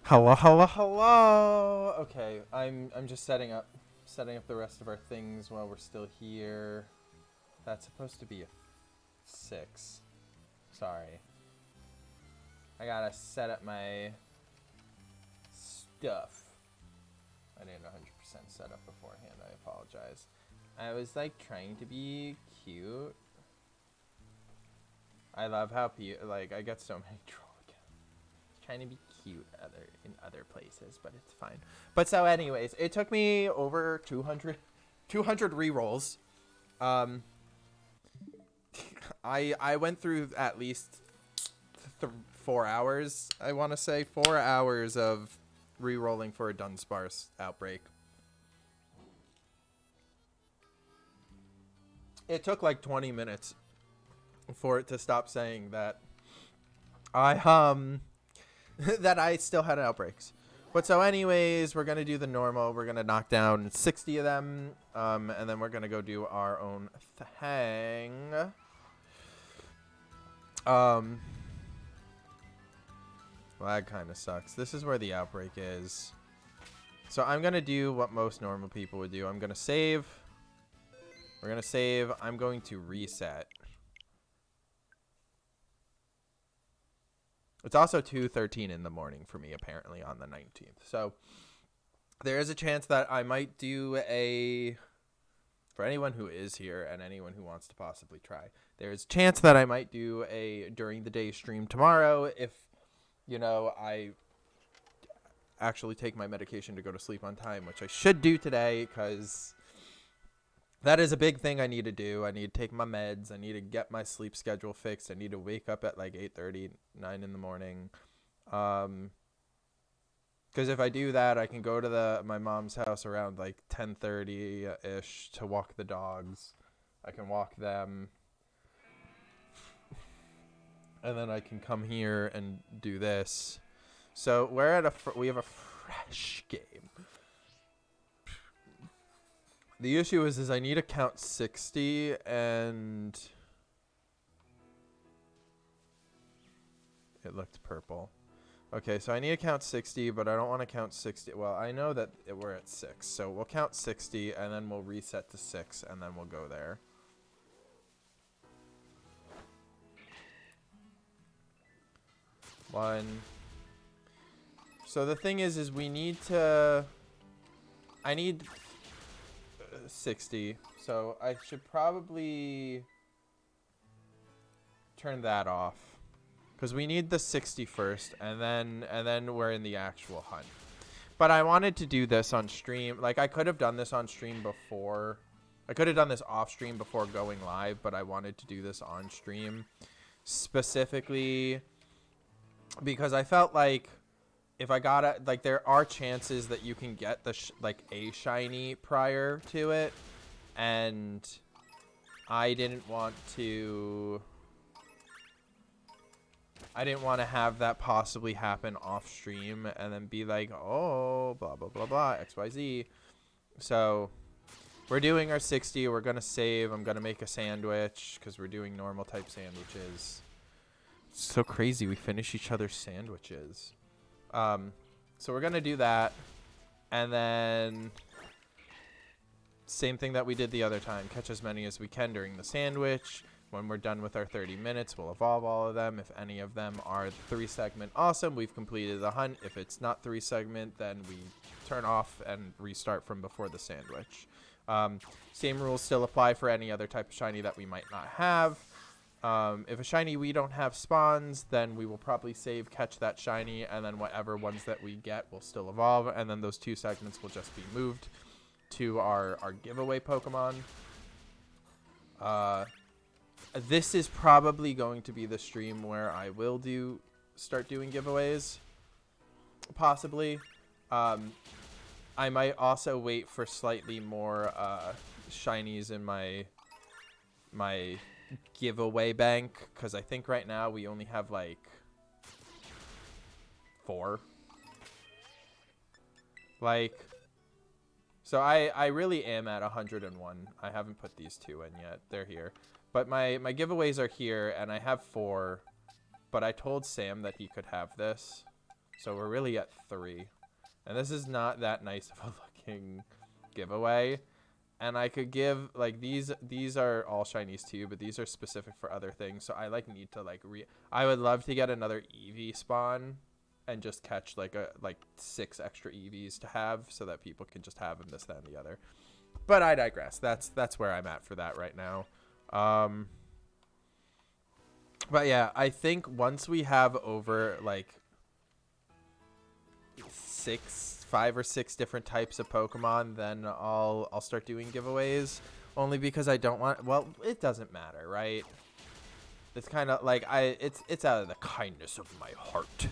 Hello, hello, hello. Okay, I'm just setting up the rest of our things while we're still here. That's supposed to be a 6. Sorry. I gotta set up my stuff. I didn't 100% set up beforehand. I apologize. I was like trying to be cute. I love how I get so many troll accounts. Trying to be cute in other places, but it's fine. But so anyways, it took me over 200 re-rolls. Um I went through at least 4 hours, I want to say 4 hours of re-rolling for a Dunsparce outbreak. It took like 20 minutes for it to stop saying that I that I still had outbreaks. But so anyways, we're going to do the normal. We're going to knock down 60 of them, and then we're going to go do our own thing. Lag kind of sucks. This is where the outbreak is. So I'm going to do what most normal people would do. I'm going to save. We're going to save. I'm going to reset. It's also 2:13 in the morning for me, apparently, on the 19th. So there is a chance that I might do a... For anyone who is here and anyone who wants to possibly try, there's a chance that I might do a during the day stream tomorrow if, you know, I actually take my medication to go to sleep on time, which I should do today because that is a big thing I need to do. I need to take my meds. I need to get my sleep schedule fixed. I need to wake up at like 8:30, 9 in the morning. Because if I do that, I can go to my mom's house around like 10:30-ish to walk the dogs. I can walk them. And then I can come here and do this. So we're at we have a fresh game. The issue is I need to count 60 and it looked purple. Okay, so I need to count 60, but I don't want to count 60. Well, I know that we're at 6, so we'll count 60 and then we'll reset to 6 and then we'll go there. One. So the thing is we need to... I need 60, so I should probably turn that off because we need the 60 first, and then we're in the actual hunt. But I wanted to do this on stream. Like, I could have done this on stream before. I could have done this off stream before going live, but I wanted to do this on stream specifically because I felt like if I got it, like, there are chances that you can get the a shiny prior to it, and I didn't want to have that possibly happen off stream and then be like, oh, blah blah blah blah XYZ. So we're doing our 60. We're gonna save. I'm gonna make a sandwich because we're doing normal type sandwiches. It's so crazy. We finish each other's sandwiches. So we're gonna do that, and then same thing that we did the other time. Catch as many as we can during the sandwich. When we're done with our 30 minutes, we'll evolve all of them. If any of them are 3 segment, awesome. We've completed the hunt. If it's not 3 segment, then we turn off and restart from before the sandwich. Same rules still apply for any other type of shiny that we might not have. If a shiny we don't have spawns, then we will probably save, catch that shiny, and then whatever ones that we get will still evolve, and then those 2 segments will just be moved to our giveaway Pokemon. This is probably going to be the stream where I will start doing giveaways, possibly. I might also wait for slightly more shinies in my giveaway bank, because I think right now we only have like 4. So I really am at 101. I haven't put these 2 in yet. They're here. But my giveaways are here, and I have 4. But I told Sam that he could have this. So we're really at 3. And this is not that nice of a looking giveaway. And I could give, like, these are all shinies too, but these are specific for other things. So I, like, need to, like, I would love to get another Eevee spawn and just catch, like, 6 extra Eevees to have so that people can just have them, this, that, and the other. But I digress. That's where I'm at for that right now. But yeah, I think once we have over, like, 5 or 6 different types of Pokemon, then I'll start doing giveaways. Only because I don't want, well, it doesn't matter, right? It's kind of like it's out of the kindness of my heart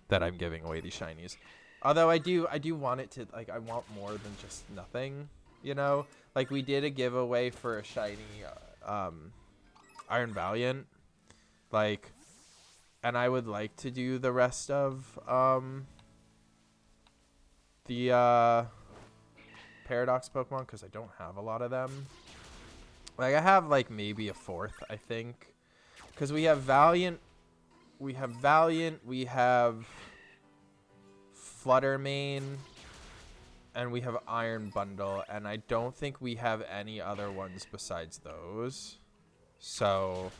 that I'm giving away these shinies. Although I do want it to, like, I want more than just nothing, you know? Like, we did a giveaway for a shiny Iron Valiant, like, and I would like to do the rest of the Paradox Pokemon, because I don't have a lot of them. Like, I have, like, maybe a 4th, I think, because we have Valiant, we have Fluttermane, and we have Iron Bundle, and I don't think we have any other ones besides those. So,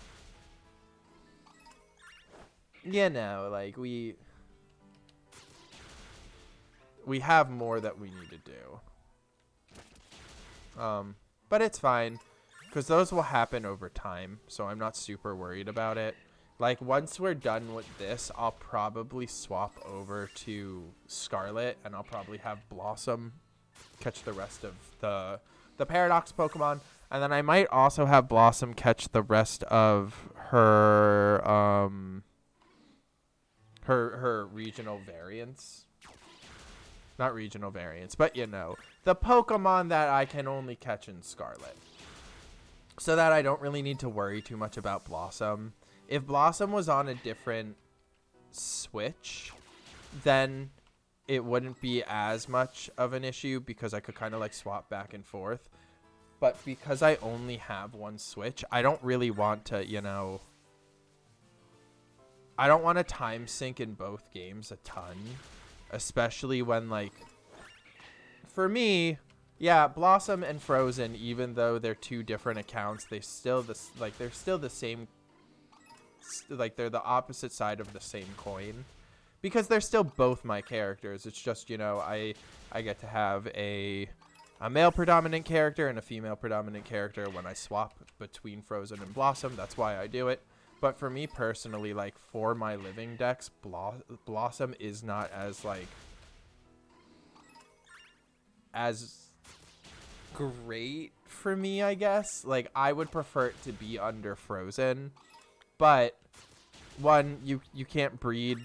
you know, like, we have more that we need to do. But it's fine, because those will happen over time, so I'm not super worried about it. Like, once we're done with this, I'll probably swap over to Scarlet, and I'll probably have Blossom catch the rest of the Paradox Pokemon, and then I might also have Blossom catch the rest of her her regional variants. Not regional variants, but, you know, the Pokemon that I can only catch in Scarlet. So that I don't really need to worry too much about Blossom. If Blossom was on a different Switch, then it wouldn't be as much of an issue because I could kind of, like, swap back and forth. But because I only have one Switch, I don't really want to, you know, I don't want to time sync in both games a ton. Especially when, like, for me, yeah, Blossom and Frozen, even though they're 2 different accounts, they're still the same, like, they're the opposite side of the same coin, because they're still both my characters. It's just, you know, I get to have a male predominant character and a female predominant character when I swap between Frozen and Blossom. That's why I do it. But for me personally, like, for my living decks, Blossom is not as, like, as great for me, I guess. Like, I would prefer it to be under Frozen. But, one, you can't breed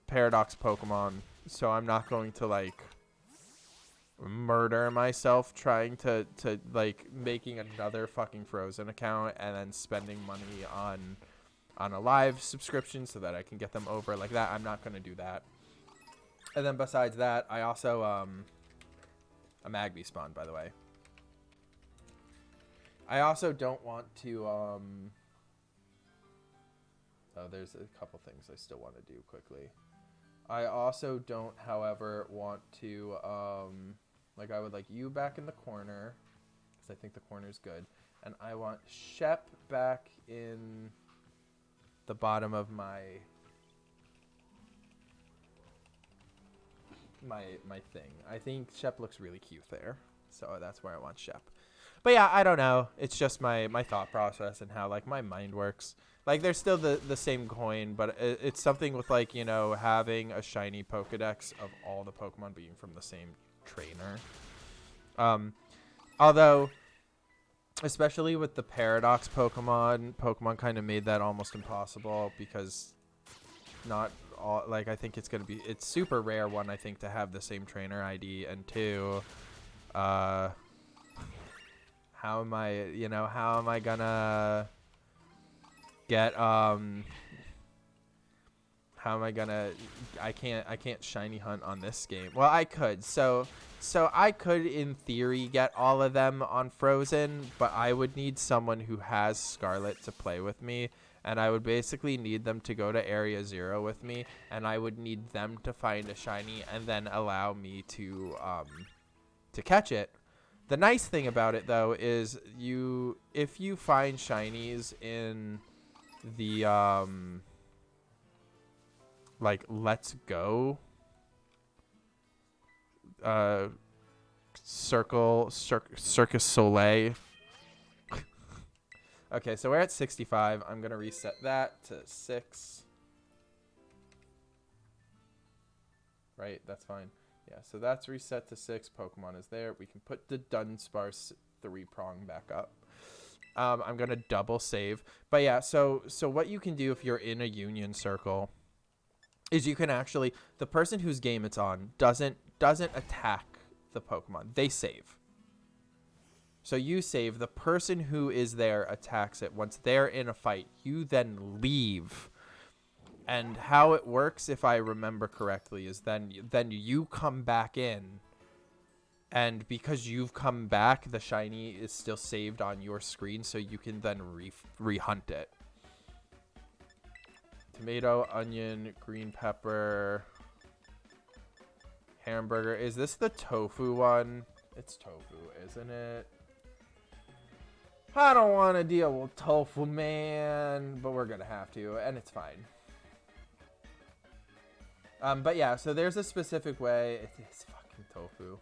Paradox Pokemon, so I'm not going to, like, murder myself trying to like, making another fucking Frozen account and then spending money on a live subscription so that I can get them over like that. I'm not going to do that. And then besides that, I also, a Magby spawn, by the way. I also don't want to, oh, there's a couple things I still want to do quickly. I also don't, however, want to, like, I would like you back in the corner, because I think the corner is good. And I want Shep back in the bottom of my thing. I think Shep looks really cute there, so that's where I want Shep. But yeah, I don't know. It's just my thought process and how, like, my mind works. Like, they're still the same coin, but it's something with, like, you know, having a shiny Pokedex of all the Pokemon being from the same trainer. Although, especially with the Paradox Pokemon kind of made that almost impossible, because not all, like, I think it's super rare, one, I think, to have the same trainer ID, and 2, how am I gonna get, I can't shiny hunt on this game. Well, I could. So I could, in theory, get all of them on Frozen, but I would need someone who has Scarlet to play with me. And I would basically need them to go to Area 0 with me, and I would need them to find a shiny and then allow me to catch it. The nice thing about it, though, is if you find shinies in the like Let's Go Circus Soleil. Okay, so we're at 65. I'm gonna reset that to 6. Right, that's fine. Yeah, so that's reset to 6. Pokemon is there. We can put the Dunsparce 3-prong back up. I'm gonna double save. But yeah, so what you can do if you're in a union circle is you can actually, the person whose game it's on doesn't attack the Pokemon. They save. So you save. The person who is there attacks it. Once they're in a fight, you then leave. And how it works, if I remember correctly, is then you come back in. And because you've come back, the shiny is still saved on your screen, so you can then re-hunt it. Tomato, onion, green pepper, hamburger. Is this the tofu one? It's tofu, isn't it? I don't want to deal with tofu, man, but we're going to have to, and it's fine. But yeah, so there's a specific way. It's fucking tofu.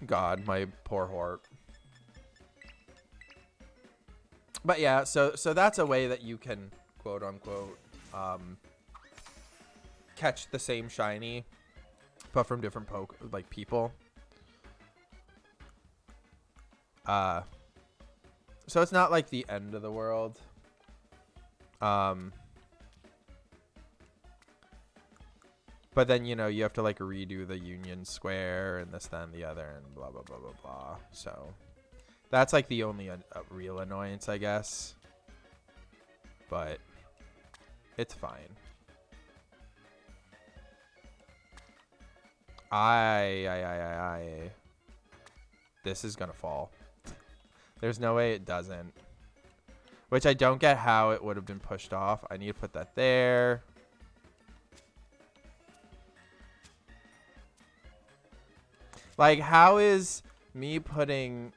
God, my poor heart. But yeah, so that's a way that you can, quote unquote, catch the same shiny, but from different people. So it's not like the end of the world. But then, you know, you have to like redo the Union Square and this, that, and the other, and blah, blah, blah, blah, blah. So that's like the only real annoyance, I guess. But it's fine. This is gonna fall. There's no way it doesn't. Which I don't get how it would have been pushed off. I need to put that there. Like, how is me putting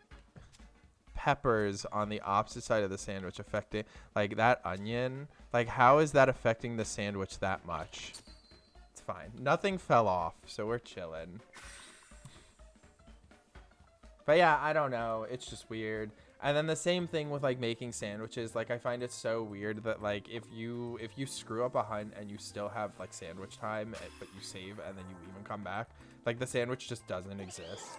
peppers on the opposite side of the sandwich affecting, like, that onion? Like, how is that affecting the sandwich that much? It's fine. Nothing fell off, so we're chilling. But yeah, I don't know. It's just weird. And then the same thing with like making sandwiches. Like, I find it so weird that like if you screw up a hunt and you still have like sandwich time, but you save and then you leave and come back, like the sandwich just doesn't exist.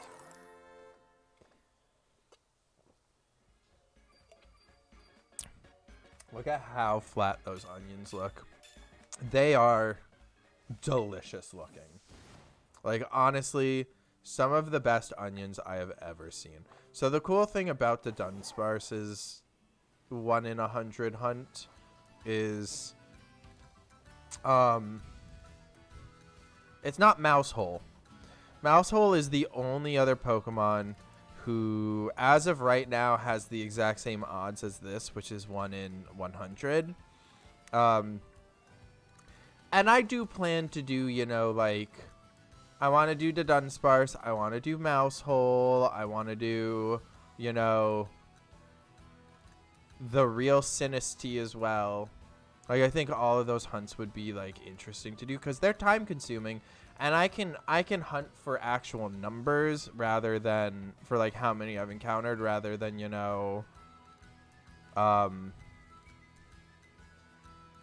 Look at how flat those onions look. They are delicious looking. Like, honestly, some of the best onions I have ever seen. So the cool thing about the Dunsparce's 1 in 100 hunt is it's not Mousehole. Mousehole is the only other Pokemon who, as of right now, has the exact same odds as this, which is 1 in 100. And I do plan to do, you know, like, I want to do the Dunsparce, I want to do Mousehole, I want to do, you know, the real Sinistea as well. Like, I think all of those hunts would be, like, interesting to do, because they're time-consuming, and I can hunt for actual numbers rather than for, like, how many I've encountered, rather than, you know,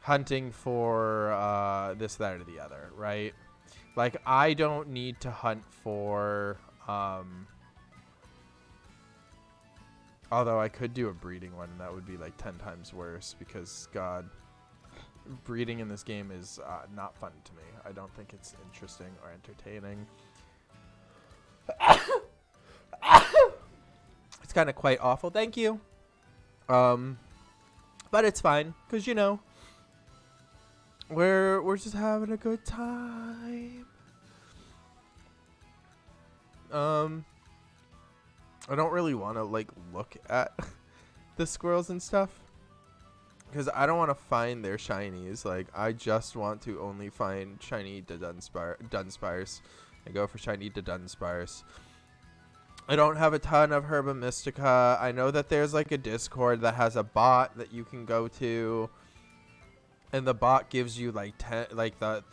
hunting for this, that, or the other, right? Like, I don't need to hunt for, although I could do a breeding one, and that would be like 10 times worse because, God, breeding in this game is not fun to me. I don't think it's interesting or entertaining. It's kind of quite awful. Thank you. But it's fine because, you know, we're just having a good time. I don't really want to like look at the squirrels and stuff. because I don't want to find their shinies. Like, I just want to only find shiny Dudunsparce and go for shiny Dudunsparce. I don't have a ton of Herba Mystica. I know that there's like a Discord that has a bot that you can go to, and the bot gives you like 10, like the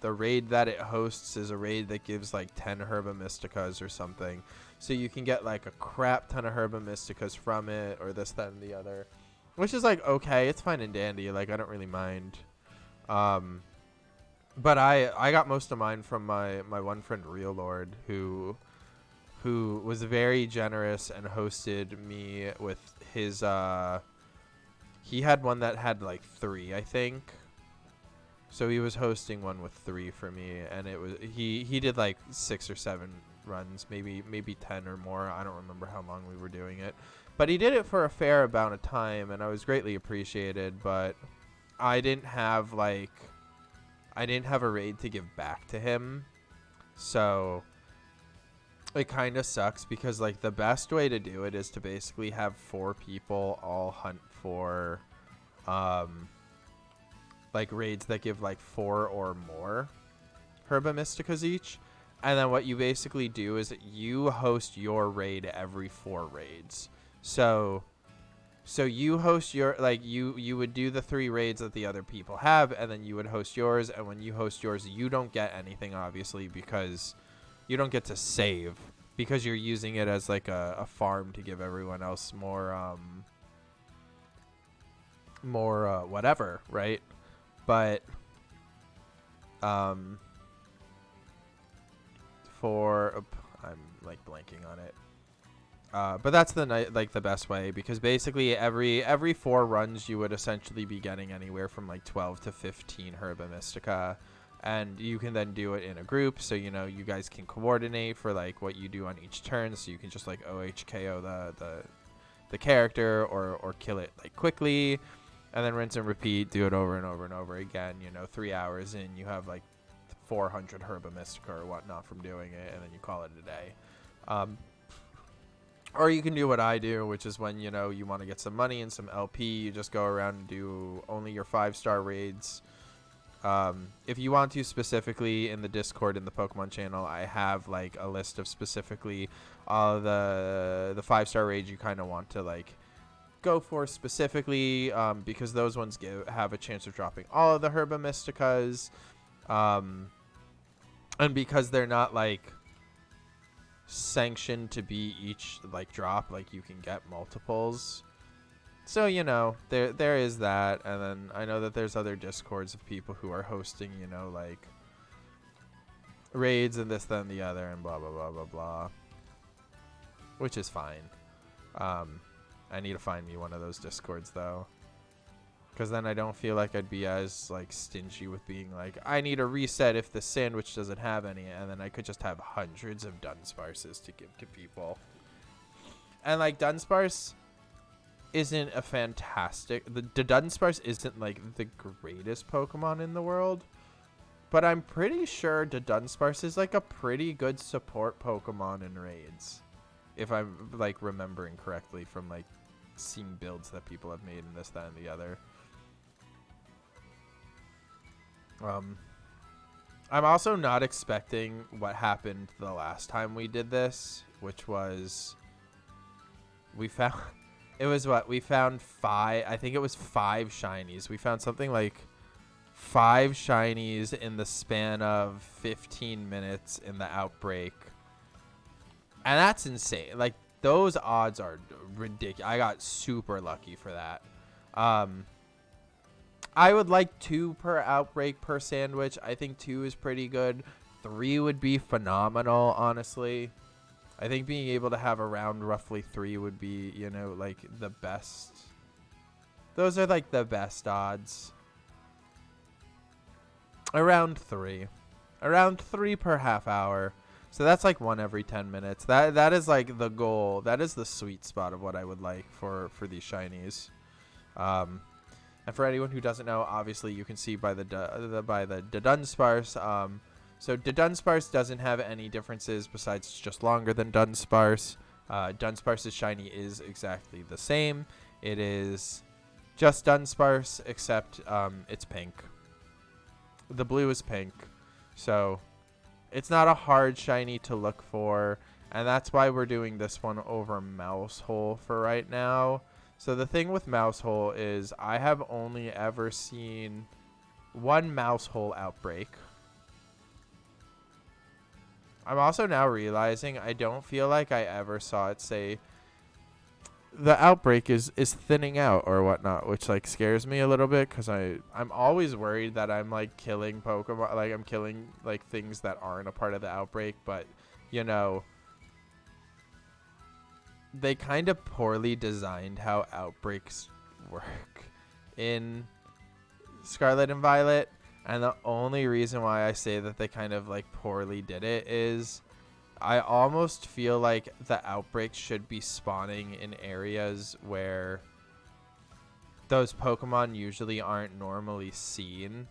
raid that it hosts is a raid that gives like 10 Herba Mysticas or something. So you can get like a crap ton of Herba Mysticas from it, or this, that, and the other, which is like okay, it's fine and dandy. Like, I don't really mind. But I got most of mine from my one friend Real Lord, who was very generous and hosted me with his he had one that had like 3, I think. So he was hosting one with 3 for me, and it was he did like 6 or 7 runs, maybe 10 or more. I don't remember how long we were doing it, but he did it for a fair amount of time, and I was greatly appreciated. But I didn't have a raid to give back to him, so it kind of sucks, because like the best way to do it is to basically have 4 people all hunt for like raids that give like 4 or more Herba Mysticas each. And then what you basically do is that you host your raid every 4 raids. So you host your, like, you would do the 3 raids that the other people have, and then you would host yours. And when you host yours, you don't get anything, obviously, because you don't get to save, because you're using it as like a farm to give everyone else more whatever, right? But I'm like blanking on it. But that's the best way, because basically every 4 runs you would essentially be getting anywhere from like 12 to 15 Herba Mystica, and you can then do it in a group, so you guys can coordinate for like what you do on each turn, so you can just like OHKO the character or kill it like quickly, and then rinse and repeat, do it over and over and over again. 3 hours in, you have like 400 Herba Mystica or whatnot from doing it, and then you call it a day. Or you can do what I do, which is when you want to get some money and some LP, you just go around and do only your 5-star raids. If you want to, specifically in the Discord, in the Pokemon channel, I have like a list of specifically all the 5-star raids you kind of want to like go for specifically, because those ones have a chance of dropping all of the Herba Mysticas, and because they're not like sanctioned to be each like drop, like you can get multiples. So there is that. And then I know that there's other Discords of people who are hosting like raids and this, that, and the other, and blah blah blah blah blah, which is fine. I need to find me one of those Discords though, because then I don't feel like I'd be as like stingy with being like, I need a reset if the sandwich doesn't have any, and then I could just have hundreds of Dunsparces to give to people. And like Dunsparce isn't a fantastic, the Dudunsparce isn't like the greatest Pokemon in the world, but I'm pretty sure Dudunsparce is like a pretty good support Pokemon in raids, if I'm like remembering correctly from like seeing builds that people have made in this, that, and the other. I'm also not expecting what happened the last time we did this, which was we found we found 5, I think it was 5 shinies. We found something like 5 shinies in the span of 15 minutes in the outbreak. And that's insane. Like, those odds are ridiculous. I got super lucky for that. I would like 2 per outbreak per sandwich. I think 2 is pretty good. 3 would be phenomenal, honestly. I think being able to have around roughly 3 would be, like the best. Those are like the best odds. Around 3. Around 3 per half hour. So that's like 1 every 10 minutes. That is like the goal. That is the sweet spot of what I would like for these shinies. And for anyone who doesn't know, obviously you can see by the Dudunsparce. So Dudunsparce doesn't have any differences besides it's just longer than Dunsparce. Dunsparce's shiny is exactly the same. It is just Dunsparce, except it's pink. The blue is pink, so it's not a hard shiny to look for, and that's why we're doing this one over Mousehole for right now. So the thing with Mousehole is I have only ever seen one Mousehole outbreak. I'm also now realizing I don't feel like I ever saw it say the outbreak is thinning out or whatnot, which like scares me a little bit because I'm always worried that I'm like killing Pokemon, like I'm killing like things that aren't a part of the outbreak. But you know, they kind of poorly designed how outbreaks work in Scarlet and Violet. And the only reason why I say that they kind of like poorly did it is I almost feel like the outbreaks should be spawning in areas where those Pokemon usually aren't normally seen.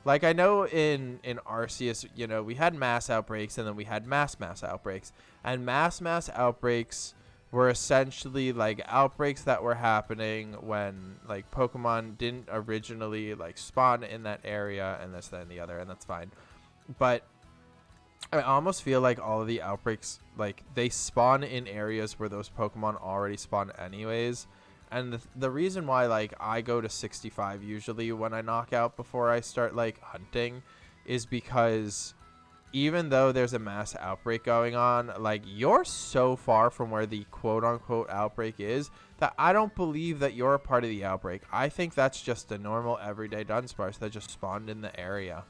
Like I know in Arceus, you know, we had mass outbreaks and then we had mass outbreaks. And mass outbreaks were essentially like outbreaks that were happening when like Pokemon didn't originally like spawn in that area and this, that, and the other, and that's fine. But I almost feel like all of the outbreaks, like they spawn in areas where those Pokemon already spawn anyways. And the reason why like I go to 65 usually when I knock out before I start like hunting is because even though there's a mass outbreak going on, like you're so far from where the quote unquote outbreak is that I don't believe that you're a part of the outbreak. I think that's just a normal everyday Dunsparce that just spawned in the area.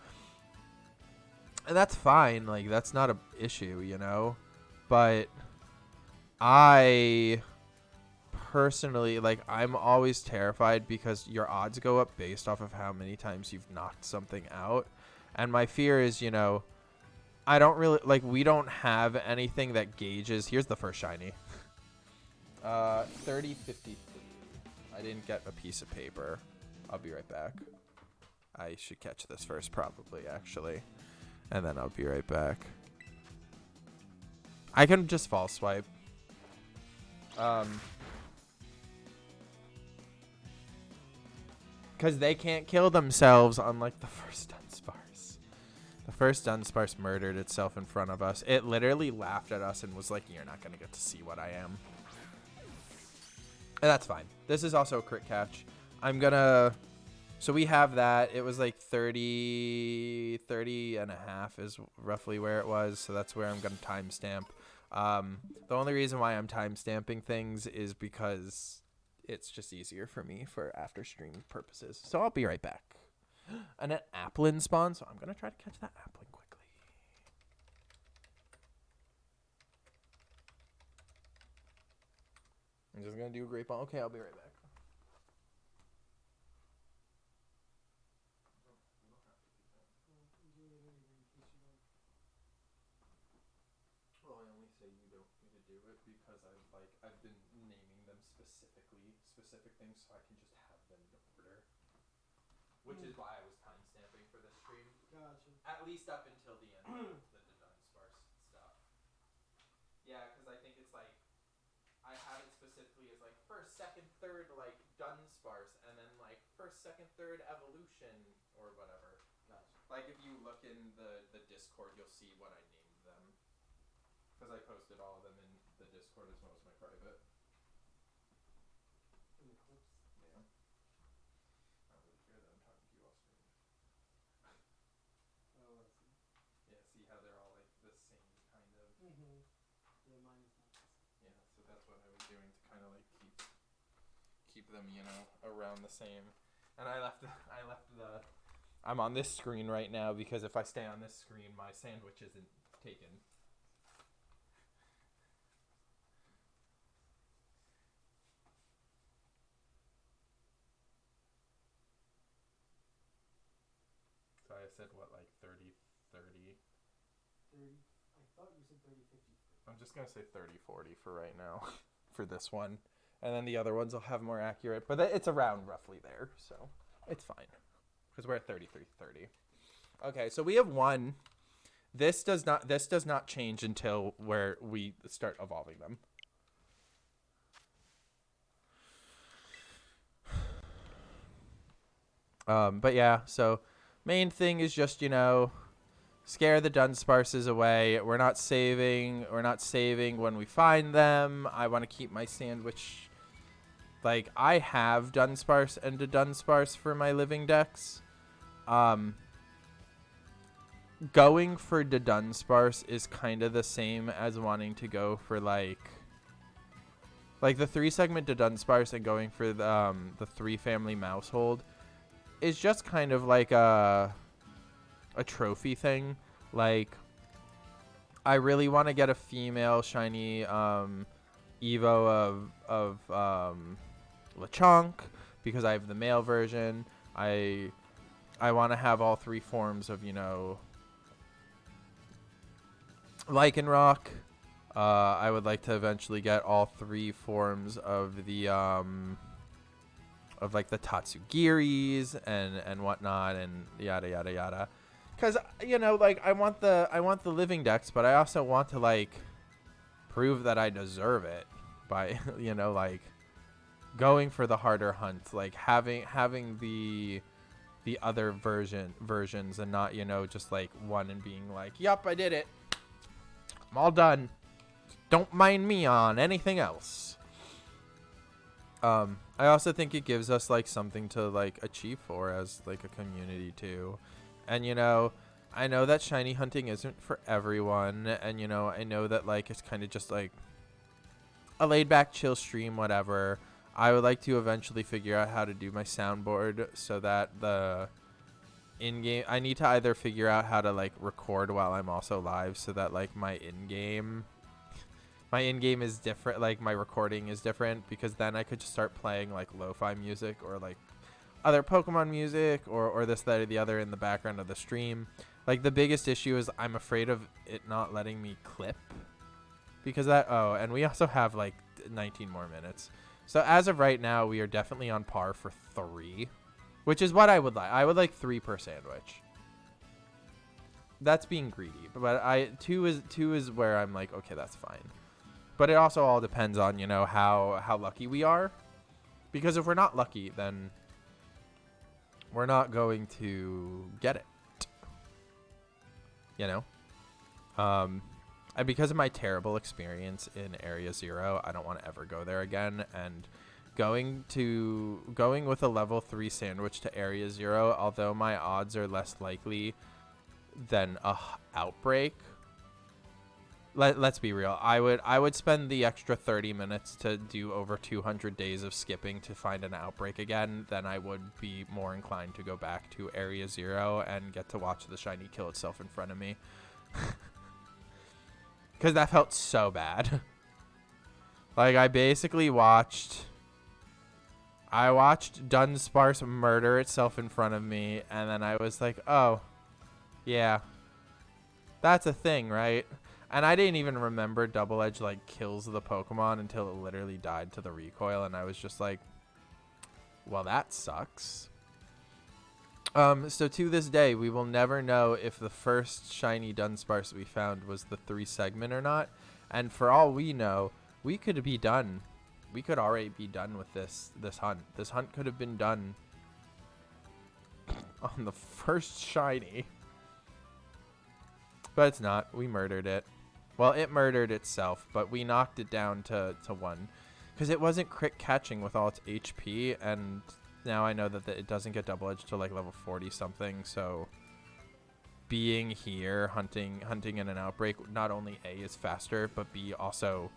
And that's fine. Like that's not a issue, you know? But I personally, like, I'm always terrified because your odds go up based off of how many times you've knocked something out. And my fear is, you know, I don't really, like, we don't have anything that gauges. Here's the first shiny. 3053. I didn't get a piece of paper. I'll be right back. I should catch this first, probably, actually. And then I'll be right back. I can just false swipe. Because they can't kill themselves, unlike the first Dunsparce. The first Dunsparce murdered itself in front of us. It literally laughed at us and was like, you're not going to get to see what I am. And that's fine. This is also a crit catch. I'm going to... So we have that. It was like 30 and a half is roughly where it was. So that's where I'm going to timestamp. The only reason why I'm timestamping things is because it's just easier for me for after stream purposes. So I'll be right back. And an Applin spawn, so I'm going to try to catch that Applin quickly. I'm just going to do a great ball. Okay, I'll be right back. Well, I only say you don't need to do it because I've been naming them specific things so I can just have them in order. Which is why I was timestamping for this stream. Gotcha. At least up until the end of the Dudunsparce stuff. Yeah, because I think it's like, I have it specifically as like first, second, third, like Dunsparce, and then like first, second, third evolution or whatever. Gotcha. Like if you look in the Discord, you'll see what I named them. Because I posted all of them in the Discord as well as my private. In the clips? Yeah. I don't really care that I'm talking to you off screen. Oh, I see. Yeah, see how they're all like the same kind of. Mm-hmm. Yeah, mine is not the same. Yeah, so that's what I was doing to kind of like keep them, you know, around the same. And I left the I'm on this screen right now because if I stay on this screen, my sandwich isn't taken. So I said what, like 30. 30. I thought you said 30-50. I'm just going to say 30-40 for right now for this one. And then the other ones I'll have more accurate. But it's around roughly there, so it's fine. Because we're at 33-30. Okay, so we have one. This does not change until where we start evolving them. But yeah, so main thing is just, scare the Dunsparces away. We're not saving. We're not saving when we find them. I want to keep my sandwich. Like, I have Dunsparce and Dudunsparce for my living decks. Going for Dudunsparce is kind of the same as wanting to go for, like the 3-segment Dudunsparce and going for the 3-family Mousehold is just kind of like a trophy thing. Like, I really want to get a female shiny Evo of Lechonk because I have the male version. I want to have all 3 forms of, Lycanroc. I would like to eventually get all 3 forms of the of like the Tatsugiris and whatnot and yada yada yada. Because like I want the living decks, but I also want to like prove that I deserve it by like going for the harder hunt, like having the other versions and not just like one and being like, yup, I did it, I'm all done, don't mind me on anything else. I also think it gives us like something to like achieve for as like a community too. And I know that shiny hunting isn't for everyone, and I know that like it's kind of just like a laid back chill stream, whatever. I would like to eventually figure out how to do my soundboard so that the in-game, I need to either figure out how to like record while I'm also live so that like my in-game is different, like my recording is different, because then I could just start playing like lo-fi music or like other Pokemon music or this, that, or the other in the background of the stream. Like, the biggest issue is I'm afraid of it not letting me clip because and we also have like 19 more minutes. So as of right now, we are definitely on par for 3, which is what I would like. I would like 3 per sandwich. That's being greedy, but 2 is where I'm like, okay, that's fine. But it also all depends on, how lucky we are, because if we're not lucky, then we're not going to get it. And because of my terrible experience in Area 0, I don't want to ever go there again. And going with a level 3 sandwich to Area 0, although my odds are less likely than a outbreak. Let's be real. I would spend the extra 30 minutes to do over 200 days of skipping to find an outbreak again than I would be more inclined to go back to Area 0 and get to watch the shiny kill itself in front of me. Because that felt so bad. Like, I basically watched Dunsparce murder itself in front of me, and then I was like, oh, yeah, that's a thing, right? And I didn't even remember Double Edge like kills the Pokemon until it literally died to the recoil, and I was just like, well, that sucks. So to this day, we will never know if the first shiny Dunsparce we found was the 3-segment or not. And for all we know, we could be done. We could already be done with this hunt. This hunt could have been done on the first shiny. But it's not. We murdered it. Well, it murdered itself, but we knocked it down to 1. Because it wasn't crit catching with all its HP, and now I know that it doesn't get double edged to like level 40 something, so being here, hunting in an outbreak, not only A, is faster, but B, also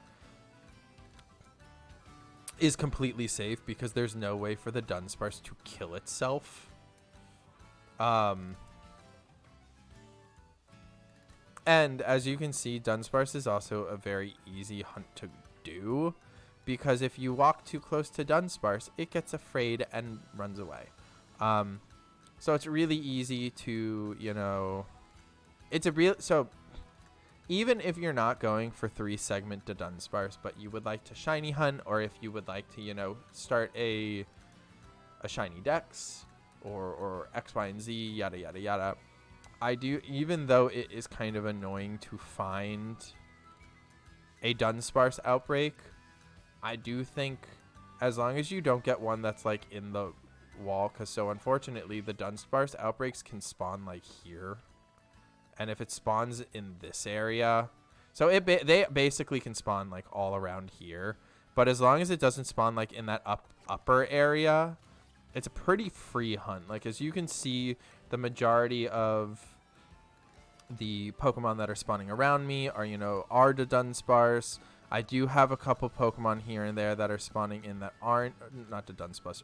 is completely safe because there's no way for the Dunsparce to kill itself. And as you can see, Dunsparce is also a very easy hunt to do, because if you walk too close to Dunsparce, it gets afraid and runs away. So it's really easy to, so even if you're not going for 3-segment to Dunsparce, but you would like to shiny hunt, or if you would like to, start a shiny dex or X, Y, and Z, yada, yada, yada. Even though it is kind of annoying to find a Dunsparce outbreak, I do think as long as you don't get one that's like in the wall, because so unfortunately the Dunsparce outbreaks can spawn like here, and if it spawns in this area, so they basically can spawn like all around here, but as long as it doesn't spawn like in that upper area, it's a pretty free hunt. Like, as you can see, the majority of the Pokemon that are spawning around me are, are the Dunsparce. I do have a couple Pokemon here and there that are spawning in that aren't, not the Dunsparce,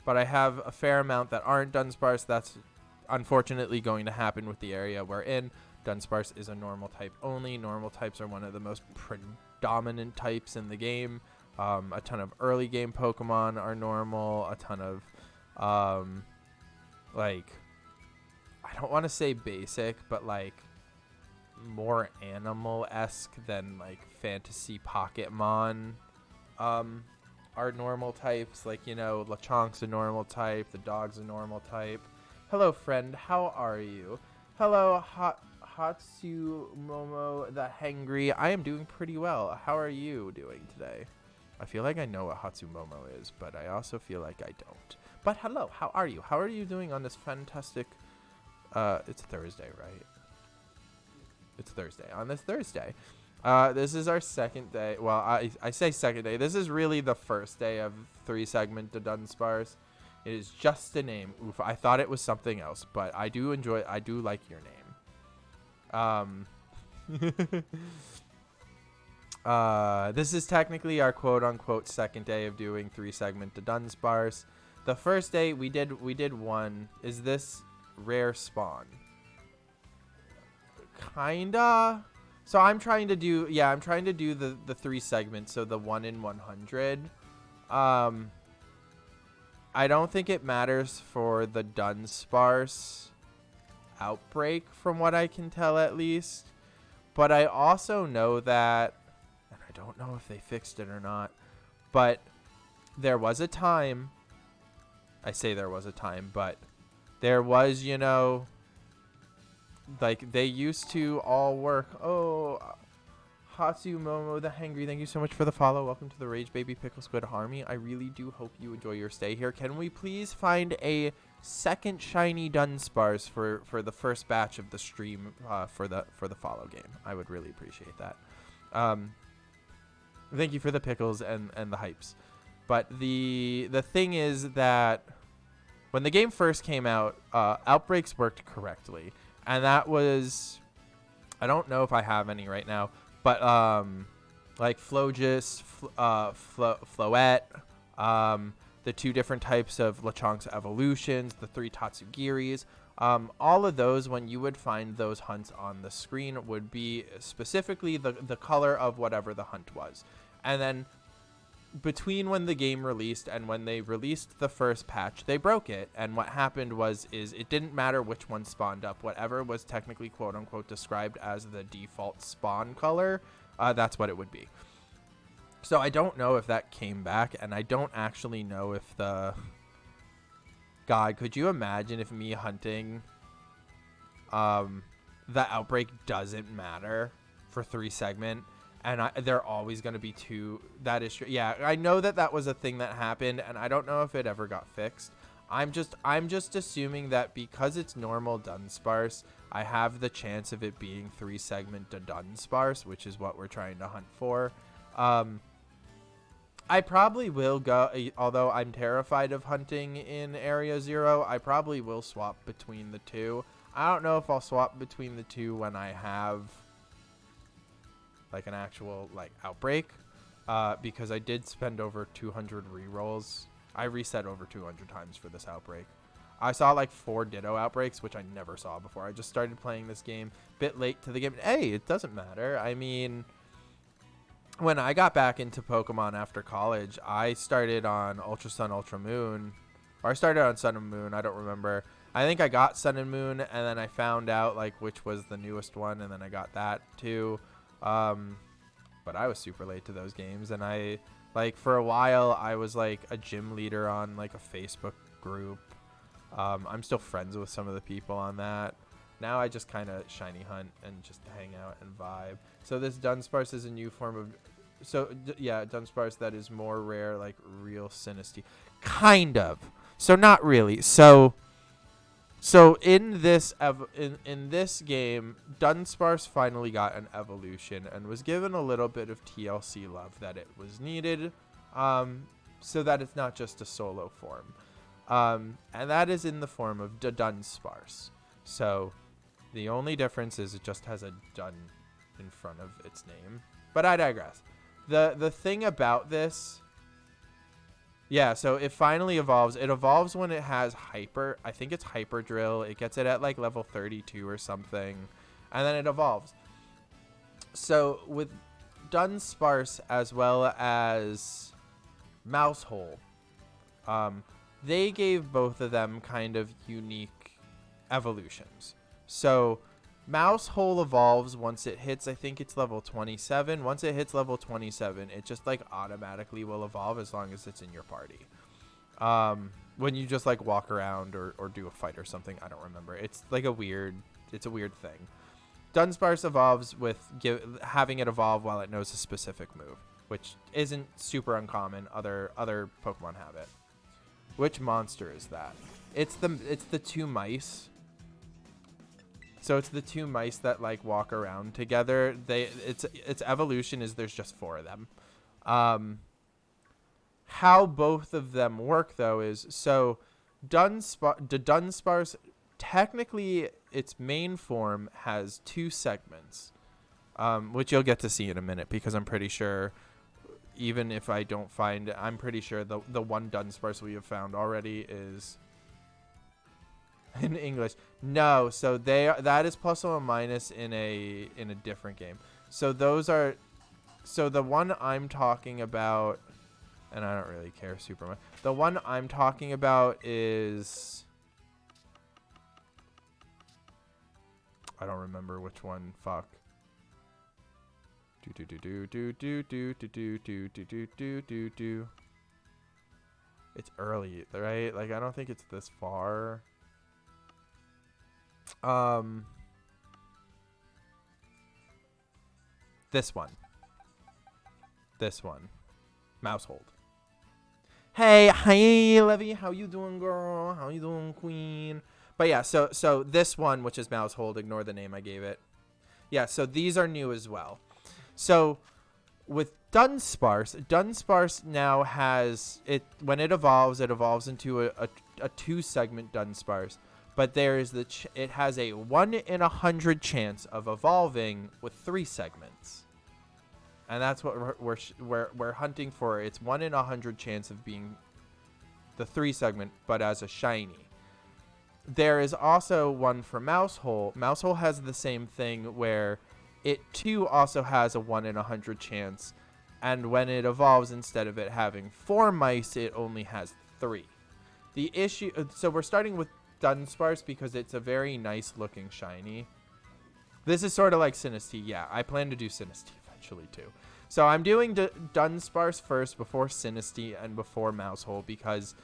but I have a fair amount that aren't Dunsparce. That's unfortunately going to happen with the area we're in. Dunsparce is a normal type only. Normal types are one of the most predominant types in the game. A ton of early game Pokemon are normal. A ton of, like, I don't want to say basic, but like more animal-esque than like fantasy Pokémon are normal types. Like, Lechonk's a normal type, the dog's a normal type. Hello, friend, how are you? Hello, Hatsumomo the Hangry. I am doing pretty well. How are you doing today? I feel like I know what Hatsumomo is, but I also feel like I don't. But hello, how are you? How are you doing on this fantastic... it's Thursday, right? It's Thursday. On this Thursday. This is our second day. Well, I say second day. This is really the first day of 3-segment Dudunsparce. It is just a name. Oof, I thought it was something else, but I do like your name. This is technically our quote-unquote second day of doing 3-segment Dudunsparce. The first day we did one. Is this rare spawn? Kinda. So I'm trying to do the 3 segments, so the 1 in 100. I don't think it matters for the Dunsparce outbreak, from what I can tell at least. But I also know that, and I don't know if they fixed it or not, but there was a time, I say there was a time, but there was, like, they used to all work. Oh, Hatsumomo the Hangry, thank you so much for the follow. Welcome to the Rage Baby Pickle Squid Army. I really do hope you enjoy your stay here. Can we please find a second shiny Dunsparce for the first batch of the stream for the follow game? I would really appreciate that. Thank you for the pickles and the hypes. But the thing is that when the game first came out, outbreaks worked correctly. And that was, I don't know if I have any right now, but like Flogis, Floette, the 2 different types of Lechonk's evolutions, the 3 Tatsugiris, all of those, when you would find those hunts on the screen, would be specifically the color of whatever the hunt was. And then between when the game released and when they released the first patch, they broke it. And what happened was it didn't matter which one spawned up. Whatever was technically quote unquote described as the default spawn color, that's what it would be. So I don't know if that came back, and I don't actually know if the... God, could you imagine if me hunting the outbreak doesn't matter for 3-segment? And they're always going to be 2. That is true. Yeah, I know that was a thing that happened, and I don't know if it ever got fixed. I'm just assuming that because it's normal Dunsparce, I have the chance of it being 3-segment Dudunsparce, which is what we're trying to hunt for. I probably will go, although I'm terrified of hunting in Area 0, I probably will swap between the 2. I don't know if I'll swap between the 2 when I have like an actual like outbreak, because I did spend over 200 rerolls. I reset over 200 times for this outbreak. I saw like 4 Ditto outbreaks, which I never saw before. I just started playing this game a bit late to the game. Hey, it doesn't matter. I mean, when I got back into Pokemon after college, I started on Ultra Sun, Ultra Moon, or I started on Sun and Moon. I don't remember. I think I got Sun and Moon, and then I found out like which was the newest one, and then I got that too. But I was super late to those games, and I, like, for a while, I was, like, a gym leader on, like, a Facebook group. I'm still friends with some of the people on that. Now I just kind of shiny hunt and just hang out and vibe. So this Dunsparce is a new form of yeah, Dunsparce that is more rare, like real Sinistea. Kind of. So not really. So in this in this game, Dunsparce finally got an evolution and was given a little bit of TLC love that it was needed, so that it's not just a solo form, and that is in the form of Dudunsparce. So the only difference is it just has a dun in front of its name. But I digress. The thing about this. Yeah, so it finally evolves. It evolves when it has Hyper. I think it's Hyper Drill. It gets it at like level 32 or something. And then it evolves. So with Dunsparce as well as Mousehole, they gave both of them kind of unique evolutions. So Mousehole evolves once it hits, I think it's level 27. Once it hits level 27, it just like automatically will evolve as long as it's in your party. When you just like walk around or do a fight or something, I don't remember. It's like a weird thing. Dunsparce evolves with having it evolve while it knows a specific move, which isn't super uncommon. Other Pokemon have it. Which monster is that? It's the two mice. So it's the two mice that like walk around together. Its evolution is there's just 4 of them. How both of them work though is so Dunsparce technically its main form has 2 segments, which you'll get to see in a minute because I'm pretty sure even if I don't find, I'm pretty sure the one Dunsparce we have found already is in English. No, so that is plus or minus in a different game. So those are, so the one I'm talking about, and I don't really care super much. The one I'm talking about is, I don't remember which one. Fuck. It's early, right? Like I don't think it's this far. This one. Mousehold. Hey, hi, Levy. How you doing, girl? How you doing, queen? But yeah, so this one, which is Mousehold, ignore the name I gave it. Yeah, so these are new as well. So with Dunsparce now has it when it evolves into a 2-segment Dunsparce. But there is it has a 1 in 100 chance of evolving with 3 segments, and that's what we're hunting for. It's 1 in 100 chance of being the 3 segment, but as a shiny. There is also one for Mousehole. Mousehole has the same thing where it too also has a 1 in 100 chance, and when it evolves, instead of it having 4 mice, it only has 3. The issue, so we're starting with Dunsparce because it's a very nice looking shiny. This is sort of like Sinistea. Yeah, I plan to do Sinistea eventually too. So I'm doing Dunsparce first before Sinistea and before Mousehole because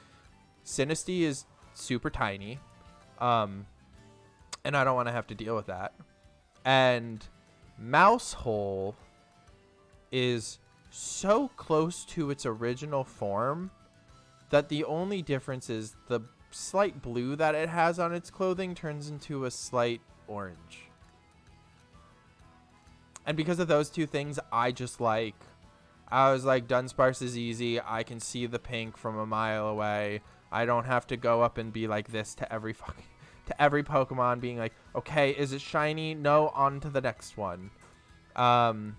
Sinistea is super tiny. And I don't want to have to deal with that. And Mousehole is so close to its original form that the only difference is the slight blue that it has on its clothing turns into a slight orange. And because of those 2 things, I was like, Dunsparce is easy. I can see the pink from a mile away. I don't have to go up and be like this to every Pokemon being like, okay, is it shiny? No, on to the next one. So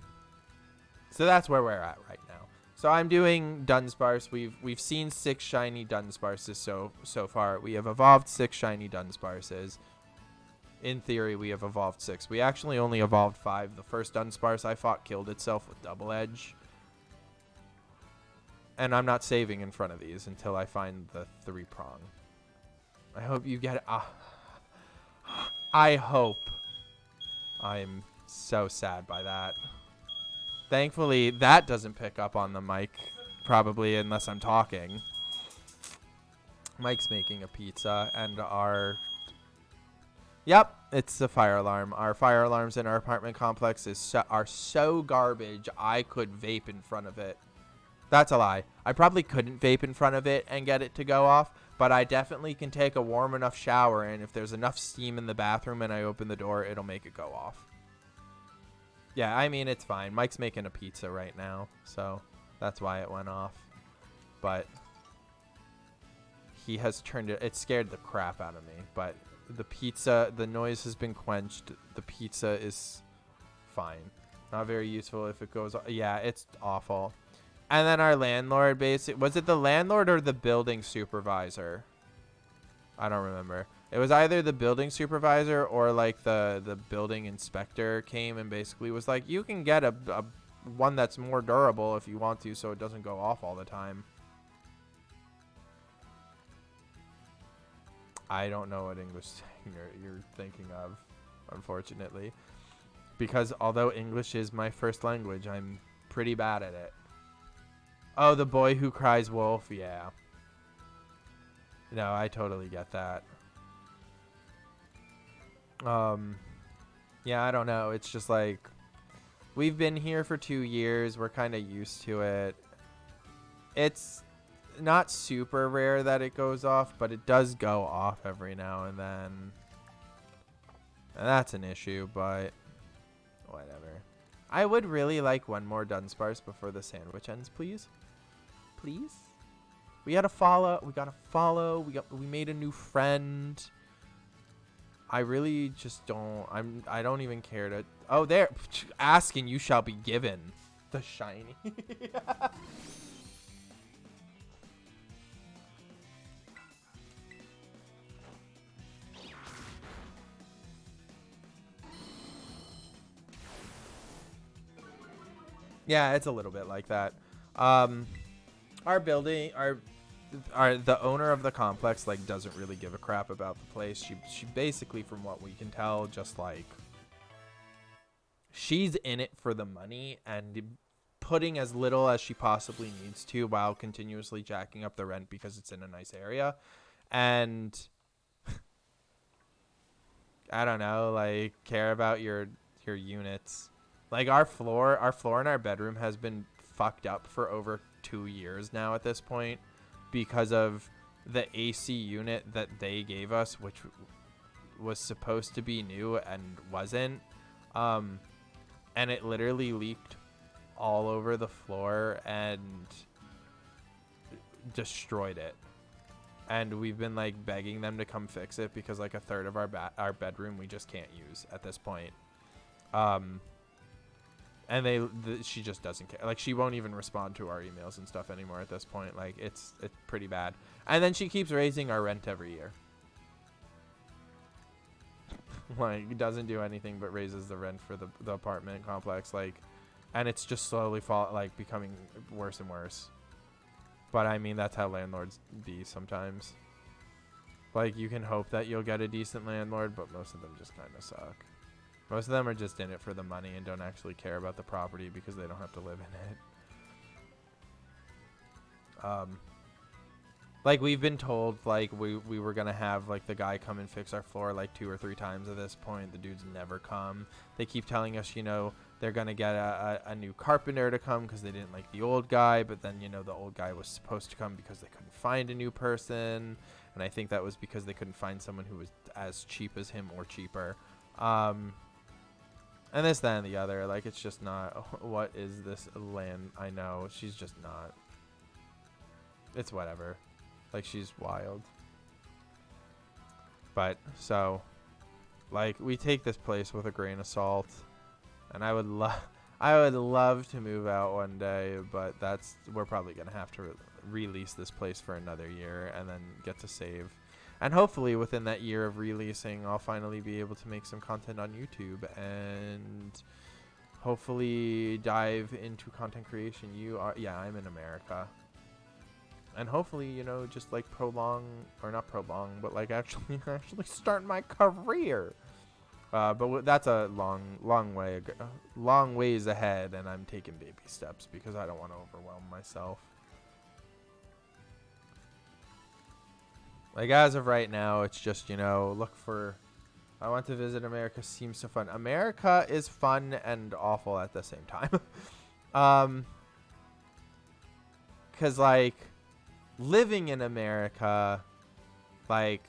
that's where we're at right now. So I'm doing Dunsparce. We've seen 6 shiny Dunsparces so far. We have evolved 6 shiny Dunsparces. In theory, we have evolved 6. We actually only evolved 5. The first Dunsparce I fought killed itself with Double Edge. And I'm not saving in front of these until I find the 3-prong. I hope you get it. I hope. I'm so sad by that. Thankfully, that doesn't pick up on the mic, probably, unless I'm talking. Mike's making a pizza, and our Yep, it's the fire alarm. Our fire alarms in our apartment complex are so garbage, I could vape in front of it. That's a lie. I probably couldn't vape in front of it and get it to go off, but I definitely can take a warm enough shower, and if there's enough steam in the bathroom and I open the door, it'll make it go off. Yeah, I mean, it's fine. Mike's making a pizza right now, so that's why it went off. But he has turned it. It scared the crap out of me, but the pizza, the noise has been quenched. The pizza is fine. Not very useful if it goes. Yeah, it's awful. And then our landlord, was it the landlord or the building supervisor? I don't remember. It was either the building supervisor or like the building inspector came and basically was like, you can get a one that's more durable if you want to, so it doesn't go off all the time. I don't know what English you're thinking of, unfortunately, because although English is my first language, I'm pretty bad at it. Oh, the boy who cries wolf. Yeah. No, I totally get that. Yeah, I don't know. It's just like, we've been here for 2 years. We're kind of used to it. It's not super rare that it goes off, but it does go off every now and then. And that's an issue, but whatever. I would really like one more Dunsparce before the sandwich ends, please. Please? We got a follow. We made a new friend. I really just don't. I don't even care to. Oh, there. Asking you shall be given. The shiny. Yeah, it's a little bit like that. Our building, the owner of the complex like doesn't really give a crap about the place. She basically, from what we can tell, just like, she's in it for the money and putting as little as she possibly needs to while continuously jacking up the rent because it's in a nice area. And I don't know, like, care about your units. Like, our floor in our bedroom has been fucked up for over 2 years now at this point because of the AC unit that they gave us, which was supposed to be new and wasn't. And it literally leaked all over the floor and destroyed it. And we've been like begging them to come fix it because like a third of our bedroom we just can't use at this point. And she just doesn't care. Like, she won't even respond to our emails and stuff anymore at this point. Like, it's pretty bad. And then she keeps raising our rent every year. Like, doesn't do anything but raises the rent for the apartment complex. Like, and it's just slowly becoming worse and worse. But I mean, that's how landlords be sometimes. Like, you can hope that you'll get a decent landlord, but most of them just kind of suck. Most of them are just in it for the money and don't actually care about the property because they don't have to live in it. Like, we've been told, like, we were going to have, like, the guy come and fix our floor, like, 2 or 3 times at this point. The dude's never come. They keep telling us, you know, they're going to get a new carpenter to come because they didn't like the old guy. But then, you know, the old guy was supposed to come because they couldn't find a new person. And I think that was because they couldn't find someone who was as cheap as him or cheaper. And this, that, and the other. Like, it's just not. What is this land? I know. She's just not. It's whatever. Like, she's wild. But, so, like, we take this place with a grain of salt. And I would love to move out one day. But we're probably going to have to release this place for another year. And then get to save. And hopefully within that year of releasing, I'll finally be able to make some content on YouTube and hopefully dive into content creation. Yeah, I'm in America. And hopefully, you know, just like not prolong, but like actually start my career. But that's a long ways ahead, and I'm taking baby steps because I don't want to overwhelm myself. Like, as of right now, it's just, you know, look for I want to visit America. Seems so fun. America is fun and awful at the same time. Because, like, living in America, like,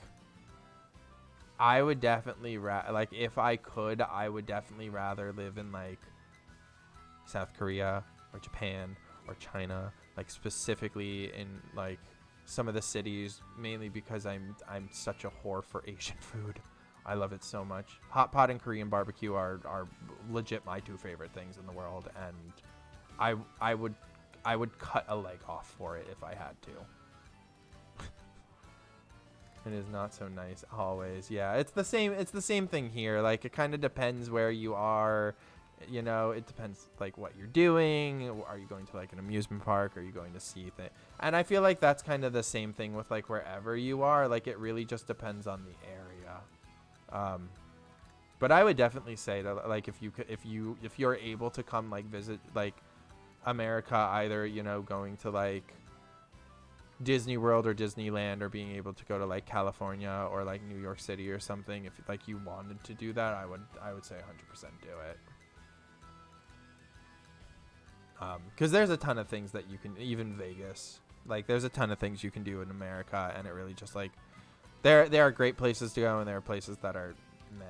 I would definitely, like, if I could, I would definitely rather live in, like, South Korea or Japan or China, like, specifically in, like, some of the cities, mainly because I'm such a whore for Asian food. I love it so much. Hot pot and Korean barbecue are legit my two favorite things in the world, and I would cut a leg off for it if I had to. It is not so nice always. Yeah, it's the same thing here. Like, it kind of depends where you are. You know, it depends, like, what you're doing. Are you going to, like, an amusement park? Are you going to see things? And I feel like that's kind of the same thing with, like, wherever you are. Like, it really just depends on the area. But I would definitely say that, like, if you're able to come, like, visit, like, America, either, you know, going to, like, Disney World or Disneyland, or being able to go to, like, California or, like, New York City or something, if, like, you wanted to do that, I would say 100% do it. Because there's a ton of things that you can, even Vegas, like, there's a ton of things you can do in America, and it really just, like, there are great places to go, and there are places that are meh.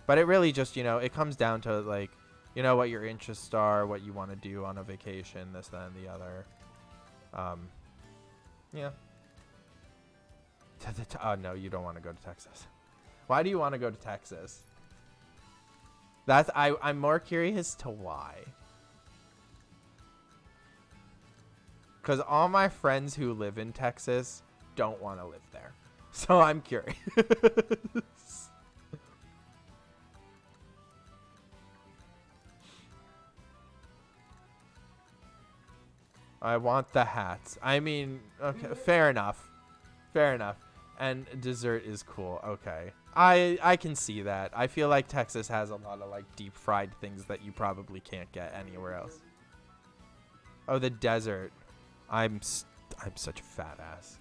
But it really just, you know, it comes down to, like, you know, what your interests are, what you want to do on a vacation, this, that, and the other. Yeah. Oh, no, you don't want to go to Texas. Why do you want to go to Texas? I'm more curious to why. Because all my friends who live in Texas don't want to live there. So I'm curious. I want the hats. I mean, okay, fair enough. Fair enough. And dessert is cool. Okay. I can see that. I feel like Texas has a lot of, like, deep fried things that you probably can't get anywhere else. Oh, the desert. I'm such a fat ass.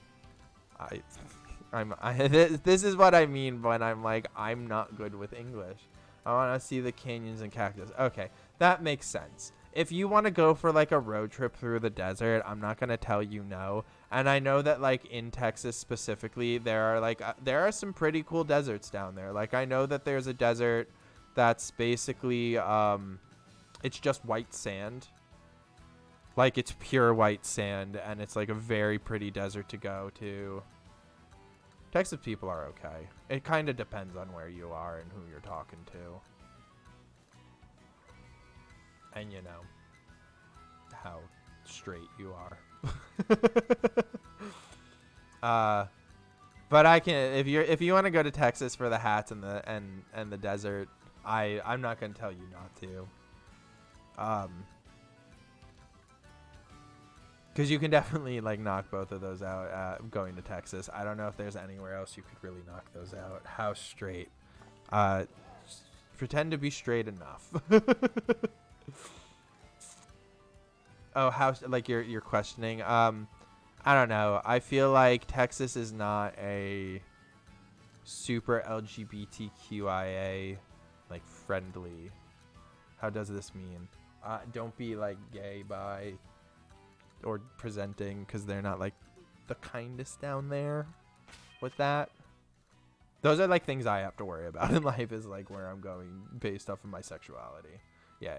This is what I mean when I'm like, I'm not good with English. I want to see the canyons and cactus. Okay, that makes sense. If you want to go for, like, a road trip through the desert, I'm not going to tell you no. And I know that, like, in Texas specifically, there are some pretty cool deserts down there. Like, I know that there's a desert that's basically, it's just white sand. Like, it's pure white sand, and it's, like, a very pretty desert to go to. Texas people are okay. It kind of depends on where you are and who you're talking to. And, you know, how straight you are. But I can, if you want to go to Texas for the hats and the desert, I'm not going to tell you not to. Because you can definitely, like, knock both of those out going to Texas. I don't know if there's anywhere else you could really knock those out. How straight? Pretend to be straight enough. Oh, how, like, you're questioning? I don't know. I feel like Texas is not a super LGBTQIA, like, friendly. How does this mean? Don't be, like, gay, bi, or presenting, because they're not, like, the kindest down there with that. Those are, like, things I have to worry about in life, is, like, where I'm going based off of my sexuality. Yeah.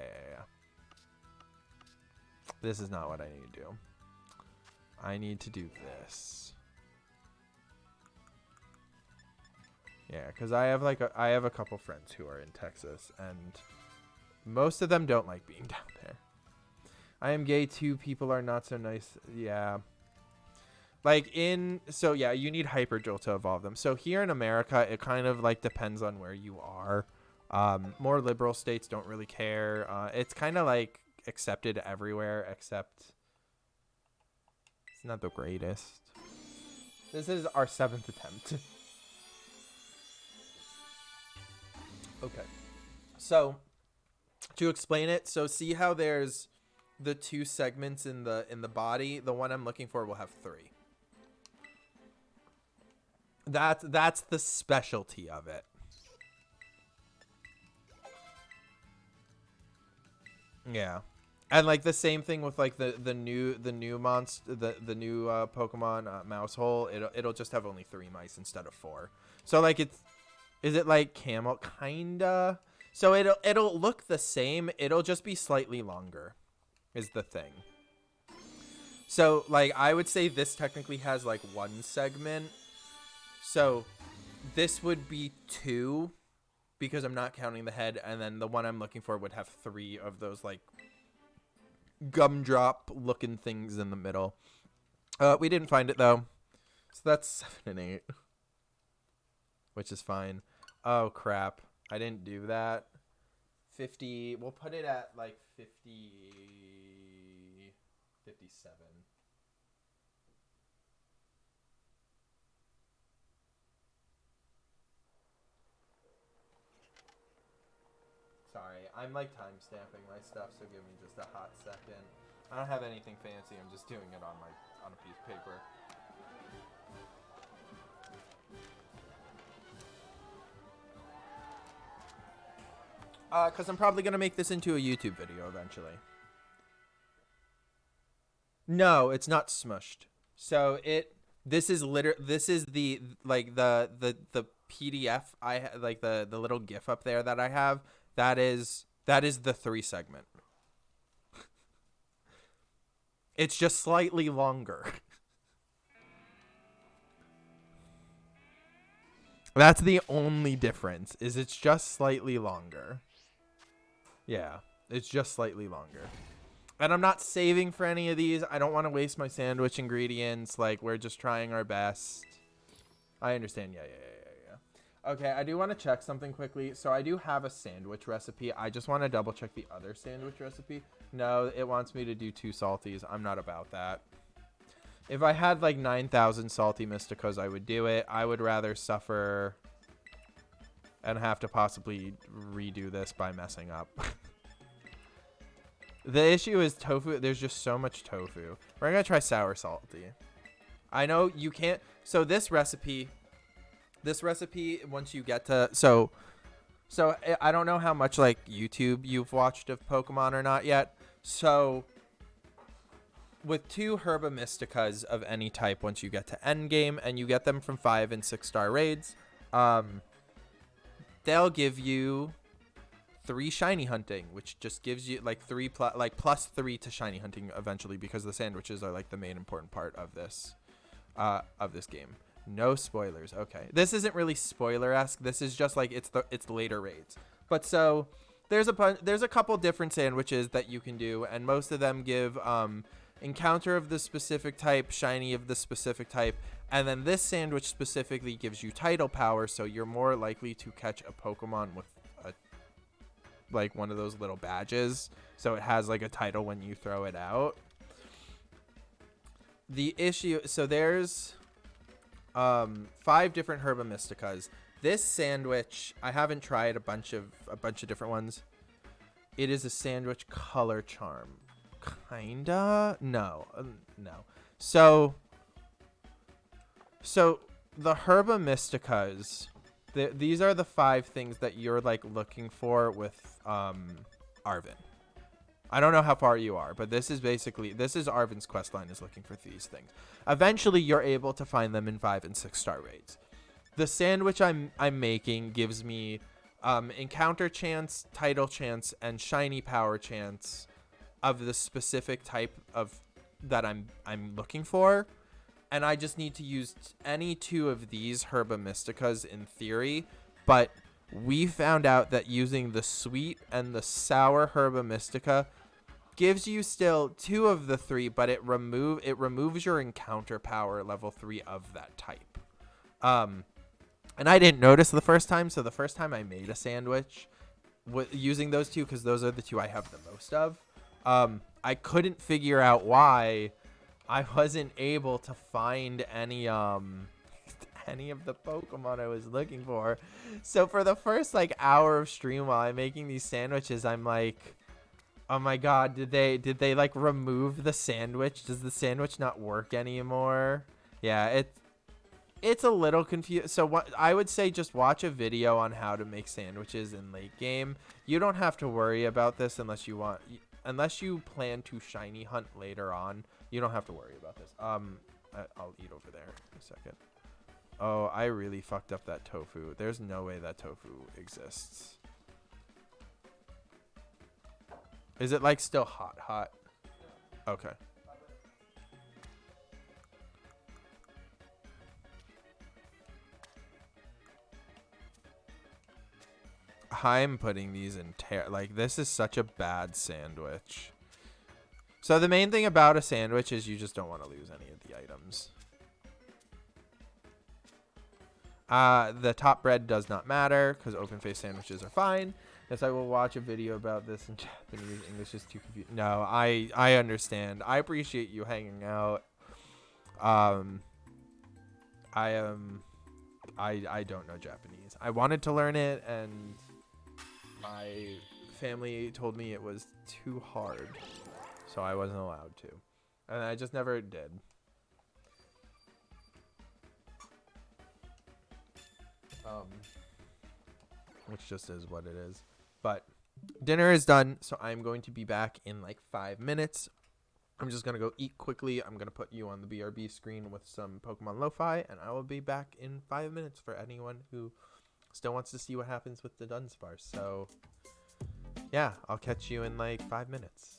This is not what I need to do. I need to do this. Yeah, because I have a couple friends who are in Texas, and most of them don't like being down there. I am gay too. People are not so nice. Yeah. Like, so yeah, you need Hyperjol to evolve them. So here in America, it kind of, like, depends on where you are. More liberal states don't really care. It's kind of, like, accepted everywhere, except it's not the greatest. This is our 7th attempt. Okay. So, to explain it, so see how there's the 2 segments in the body? The one I'm looking for will have 3. That's the specialty of it. Yeah. And like the same thing with like the new monster the new Pokemon mouse hole. It'll just have only 3 mice instead of 4. So like is it like camel kinda? So it'll look the same. It'll just be slightly longer is the thing. So like I would say this technically has like 1 segment. So this would be 2 because I'm not counting the head, and then the one I'm looking for would have 3 of those like gumdrop looking things in the middle. We didn't find it though, so that's 7 and 8, which is fine. Oh crap, I didn't do that. 50, we'll put it at like 50, 57. Sorry, I'm like time stamping my stuff, so give me just a hot second. I don't have anything fancy. I'm just doing it on a piece of paper. Because I'm probably gonna make this into a YouTube video eventually. No, it's not smushed. So this is the like the PDF like the little GIF up there that I have. That is the 3 segment. It's just slightly longer. That's the only difference, is it's just slightly longer. Yeah, it's just slightly longer. And I'm not saving for any of these. I don't want to waste my sandwich ingredients. Like, we're just trying our best. I understand. Yeah. Okay, I do want to check something quickly. So I do have a sandwich recipe. I just want to double check the other sandwich recipe. No, it wants me to do 2 salties. I'm not about that. If I had like 9,000 salty Mysticos, I would do it. I would rather suffer and have to possibly redo this by messing up. The issue is tofu. There's just so much tofu. We're going to try sour salty. I know you can't. So this recipe, once you get to, so I don't know how much like YouTube you've watched of Pokemon or not yet. So with 2 Herba Mysticas of any type, once you get to endgame and you get them from 5 and 6 star raids, they'll give you 3 shiny hunting, which just gives you like plus 3 to shiny hunting eventually, because the sandwiches are like the main important part of this game. No spoilers. Okay, this isn't really spoiler-esque. This is just like it's later raids. But so there's a couple different sandwiches that you can do, and most of them give encounter of the specific type, shiny of the specific type, and then this sandwich specifically gives you title power, so you're more likely to catch a Pokemon with like one of those little badges, so it has like a title when you throw it out. The issue, so there's 5 different Herba Mysticas. This sandwich, I haven't tried a bunch of different ones. It is a sandwich color charm, kinda. No. So the Herba Mysticas, these are the 5 things that you're like looking for with Arvin. I don't know how far you are, but this is Arvin's quest line, is looking for these things. Eventually, you're able to find them in 5 and 6 star raids. The sandwich I'm making gives me encounter chance, title chance, and shiny power chance of the specific type of that I'm looking for, and I just need to use any 2 of these Herba Mysticas in theory, but we found out that using the sweet and the sour Herba Mystica gives you still 2 of the 3, but it removes your encounter power level 3 of that type. And I didn't notice the first time, so the first time I made a sandwich using those 2, because those are the 2 I have the most of, I couldn't figure out why I wasn't able to find any of the Pokemon I was looking for. So for the first like hour of stream while I'm making these sandwiches, I'm like, oh my god, did they like remove the sandwich? Does the sandwich not work anymore? Yeah, it's a little confused. So what I would say, just watch a video on how to make sandwiches in late game. You don't have to worry about this unless you want. unless you plan to shiny hunt later on, you don't have to worry about this. I'll eat over there in a second. Oh, I really fucked up that tofu. There's no way that tofu exists. Is it like still hot? Okay. I'm putting these in like, this is such a bad sandwich. So the main thing about a sandwich is you just don't want to lose any of the items. The top bread does not matter because open face sandwiches are fine. Yes, I will watch a video about this in Japanese. English is too confusing. No, I understand. I appreciate you hanging out. I don't know Japanese. I wanted to learn it, and my family told me it was too hard, so I wasn't allowed to, and I just never did. Which just is what it is. But dinner is done, so I'm going to be back in like 5 minutes. I'm just going to go eat quickly. I'm going to put you on the BRB screen with some Pokemon Lo-Fi, and I will be back in 5 minutes for anyone who still wants to see what happens with the Dunsparce. So, yeah, I'll catch you in like 5 minutes.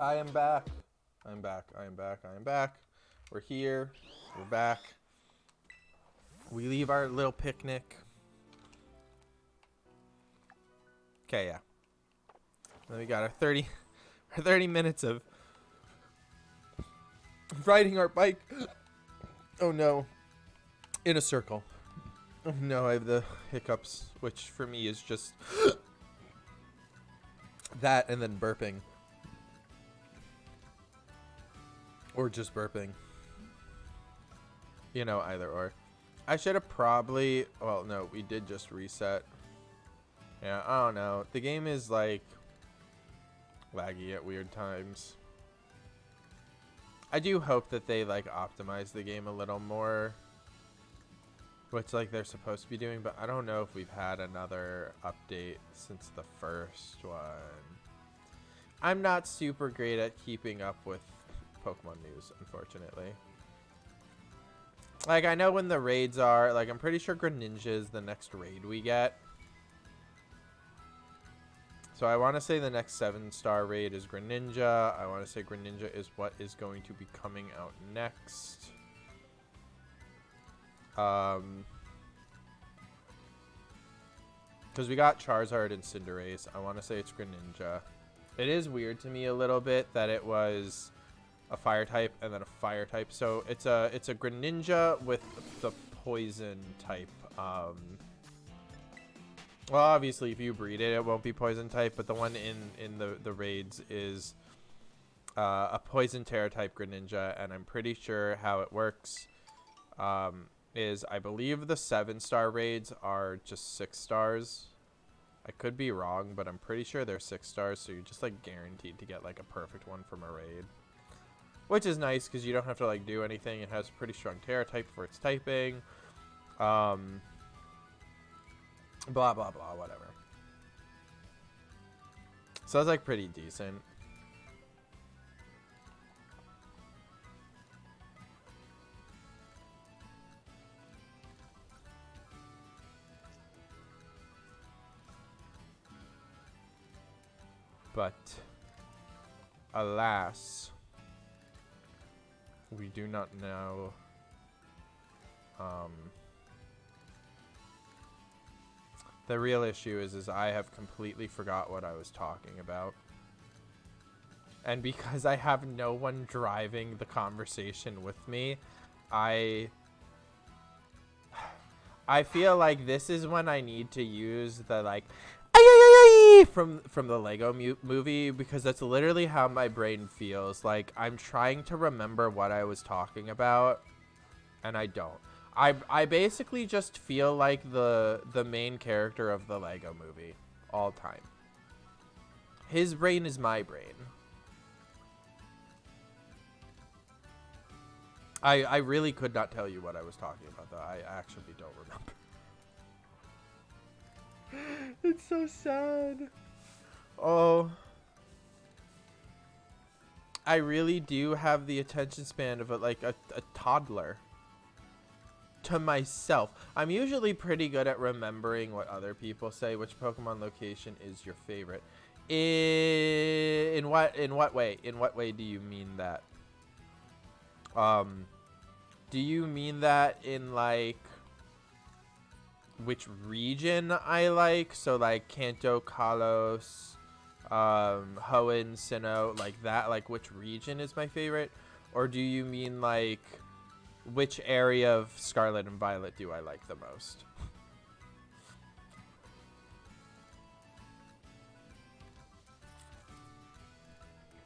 I am back. I'm back. I am back. I am back. We're here. We're back. We leave our little picnic. Okay, yeah. Then we got our 30 minutes of riding our bike. Oh no. In a circle. Oh no, I have the hiccups, which for me is just that and then burping. Or just burping. You know, either or. I should have probably... Well, no, we did just reset. Yeah, I don't know. The game is, like, laggy at weird times. I do hope that they, like, optimize the game a little more. Which, like, they're supposed to be doing. But I don't know if we've had another update since the first one. I'm not super great at keeping up with Pokemon news, unfortunately. Like, I know when the raids are. Like, I'm pretty sure Greninja is the next raid we get. So I want to say the next 7-star raid is Greninja. I want to say Greninja is what is going to be coming out next. Because we got Charizard and Cinderace. I want to say it's Greninja. It is weird to me a little bit that it was a fire type and then a fire type. So it's a Greninja with the poison type. Well, obviously, if you breed it, it won't be poison type. But the one in the raids is a poison Terra type Greninja, and I'm pretty sure how it works is I believe the 7-star raids are just 6 stars. I could be wrong, but I'm pretty sure they're 6 stars. So you're just like guaranteed to get like a perfect one from a raid, which is nice because you don't have to like do anything. It has a pretty strong Terra type for its typing. Blah, blah, blah, whatever. So that's like pretty decent. But alas, we do not know the real issue is I have completely forgot what I was talking about. And because I have no one driving the conversation with me, I feel like this is when I need to use the like from the Lego movie, because that's literally how my brain feels. Like I'm trying to remember what I was talking about and I don't. I basically just feel like the main character of the Lego movie all time. His brain is my brain. I really could not tell you what I was talking about, though. I actually don't remember. It's so sad. Oh. I really do have the attention span of a toddler. To myself. I'm usually pretty good at remembering what other people say. Which Pokemon location is your favorite? In what way? In what way do you mean that? Do you mean that in like which region I like? So like Kanto, Kalos, Hoenn, Sinnoh, like that, like which region is my favorite? Or do you mean like which area of Scarlet and Violet do I like the most?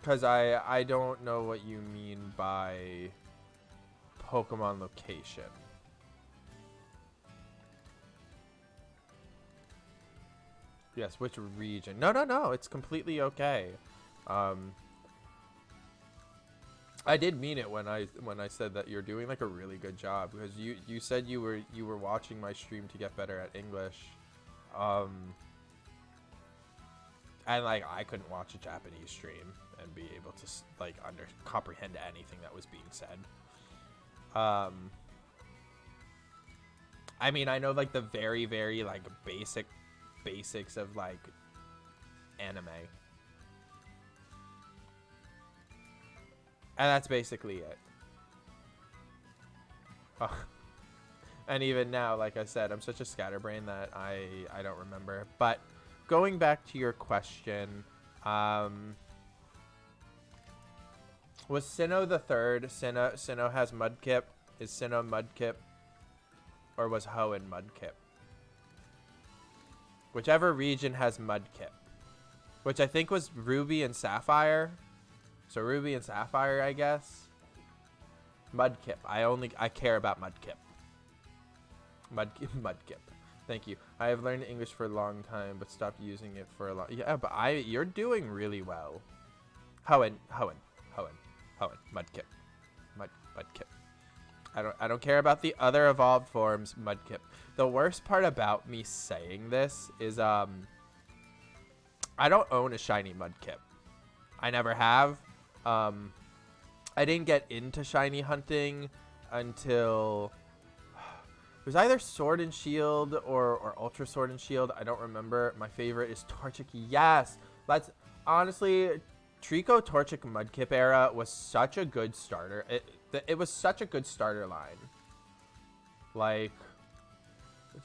Because I don't know what you mean by Pokemon location. Yes, which region? No, it's completely okay. I did mean it when I said that you're doing like a really good job, because you said you were watching my stream to get better at English, and like I couldn't watch a Japanese stream and be able to like comprehend anything that was being said. I mean, I know like the very like basics of like anime. And that's basically it. Oh. And even now, like I said, I'm such a scatterbrain that I don't remember. But going back to your question, was Sinnoh the third? Sinnoh has Mudkip. Is Sinnoh Mudkip? Or was Hoenn Mudkip? Whichever region has Mudkip. Which I think was Ruby and Sapphire. So Ruby and Sapphire, I guess. Mudkip. I care about Mudkip. Mudkip. Thank you. I have learned English for a long time, but stopped using it for a long. Yeah, but you're doing really well. Hoenn. Mudkip. Mudkip. I don't care about the other evolved forms. Mudkip. The worst part about me saying this is I don't own a shiny Mudkip. I never have. I didn't get into shiny hunting until it was either Sword and Shield or Ultra Sword and Shield. I don't remember. My favorite is Torchic. Yes. Honestly, Trico Torchic Mudkip era was such a good starter. It was such a good starter line. Like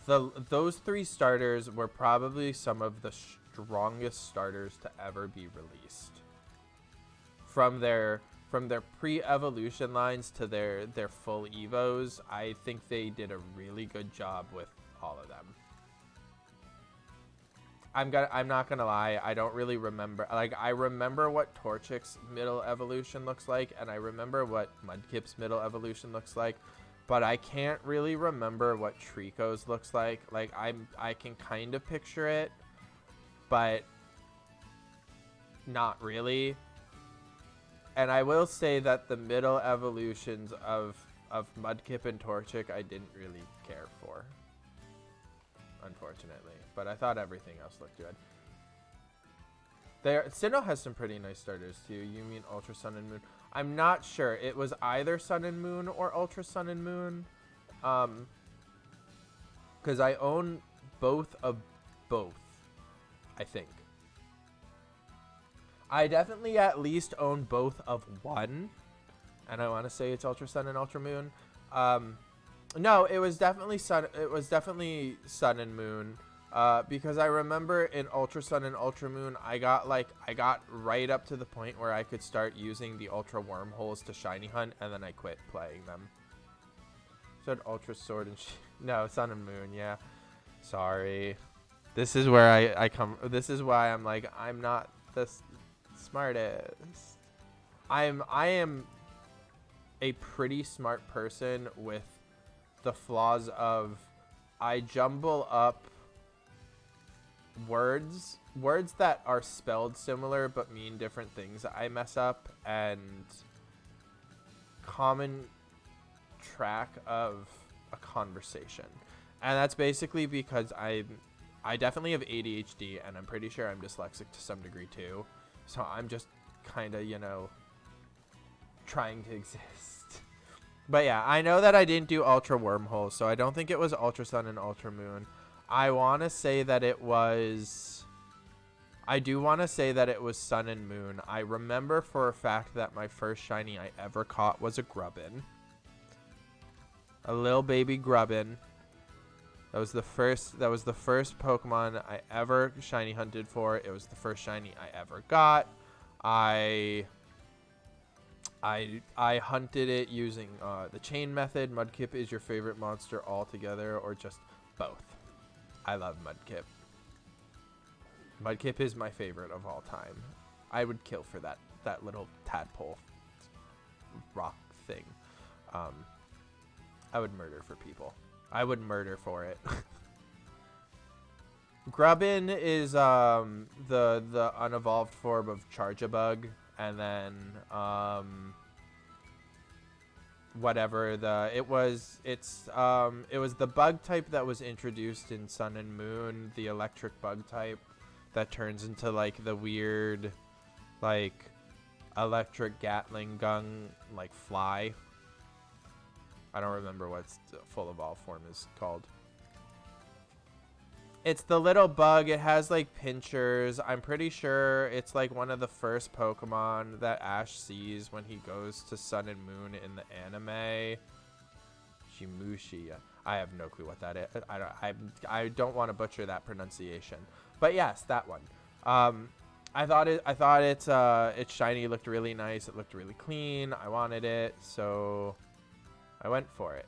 those three starters were probably some of the strongest starters to ever be released. From their pre-evolution lines to their full evos, I think they did a really good job with all of them. I'm not gonna lie, I don't really remember. Like, I remember what Torchic's middle evolution looks like, and I remember what Mudkip's middle evolution looks like, but I can't really remember what Trico's looks like. Like, I can kind of picture it, but not really. And I will say that the middle evolutions of Mudkip and Torchic I didn't really care for, unfortunately. But I thought everything else looked good. Sinnoh has some pretty nice starters too. You mean Ultra Sun and Moon? I'm not sure. It was either Sun and Moon or Ultra Sun and Moon. Because I own both of both, I think. I definitely at least own both of one, and I want to say it's Ultra Sun and Ultra Moon. No, it was definitely Sun. It was definitely Sun and Moon, because I remember in Ultra Sun and Ultra Moon, I got right up to the point where I could start using the Ultra Wormholes to shiny hunt, and then I quit playing them. Said Ultra Sword and no, Sun and Moon. Yeah, sorry. This is where I come. This is why I'm like I'm not this smartest. I am a pretty smart person with the flaws of I jumble up words that are spelled similar but mean different things. I mess up, and common track of a conversation, and that's basically because I definitely have ADHD, and I'm pretty sure I'm dyslexic to some degree too. So I'm just kind of, trying to exist. But yeah, I know that I didn't do Ultra Wormhole, so I don't think it was Ultra Sun and Ultra Moon. I want to say that it was... I do want to say that it was Sun and Moon. I remember for a fact that my first shiny I ever caught was a Grubbin. A little baby Grubbin. That was the first Pokemon I ever shiny hunted for. It was the first shiny I ever got. I hunted it using the chain method. Mudkip is your favorite monster altogether, or just both? I love Mudkip. Mudkip is my favorite of all time. I would kill for that little tadpole rock thing. I would murder for people. I would murder for it. Grubbin is the unevolved form of Charjabug, and then it was the bug type that was introduced in Sun and Moon, the electric bug type that turns into like the weird like electric Gatling gun like fly. I don't remember what its full evolved form is called. It's the little bug. It has like pinchers. I'm pretty sure it's like one of the first Pokemon that Ash sees when he goes to Sun and Moon in the anime. Shimushi. I have no clue what that is. I don't want to butcher that pronunciation. But yes, that one. I thought its shiny looked really nice. It looked really clean. I wanted it, so I went for it.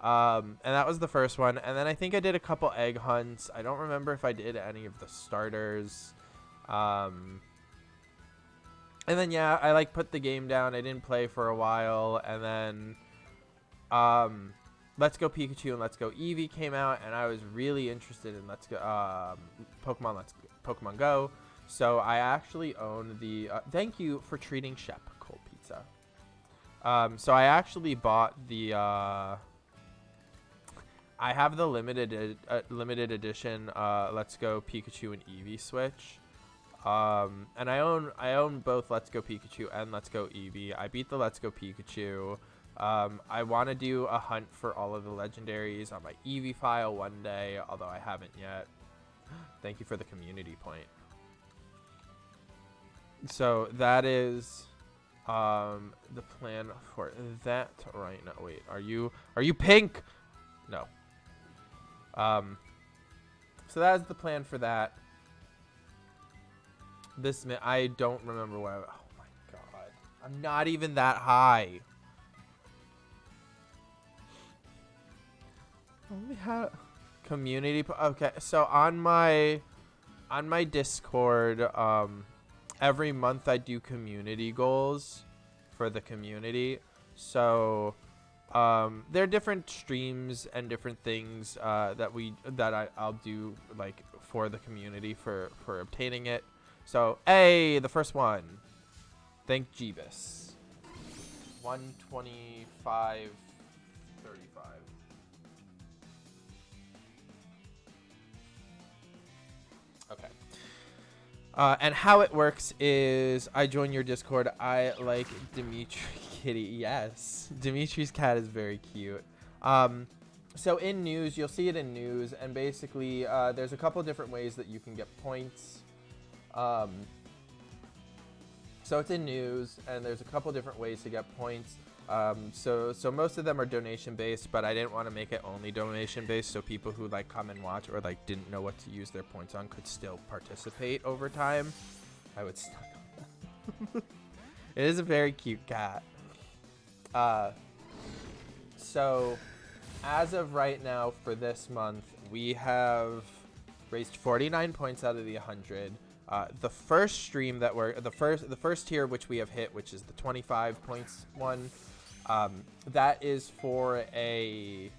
And that was the first one. And then I think I did a couple egg hunts. I don't remember if I did any of the starters. And then, yeah, I like put the game down. I didn't play for a while. And then Let's Go Pikachu and Let's Go Eevee came out. And I was really interested in Pokemon Go. So I actually own the... thank you for treating Shep, Cold Pizza. So I actually bought the... I have the limited edition Let's Go Pikachu and Eevee Switch, and I own both Let's Go Pikachu and Let's Go Eevee. I beat the Let's Go Pikachu. I want to do a hunt for all of the legendaries on my Eevee file one day, although I haven't yet. Thank you for the community point. So that is the plan for that right now. Wait, are you pink? No. So that is the plan for that. I don't remember what oh my god. I'm not even that high. Only have community. Okay, so on my Discord, every month I do community goals for the community. So there are different streams and different things that I'll do like for the community for obtaining it. So the first one. Thank Jeebus. 125.35. Okay. And how it works is I join your Discord. I like Dimitri Kitty. Yes. Dimitri's cat is very cute. So in news, you'll see it in news. And basically, there's a couple different ways that you can get points. So it's in news, and there's a couple different ways to get points. So most of them are donation based, but I didn't want to make it only donation based, so people who like come and watch or like didn't know what to use their points on could still participate over time. I would stuck on that. It is a very cute cat. So as of right now for this month, we have raised 49 points out of the 100. The first stream that the first tier which we have hit, which is the 25 points one, that is for it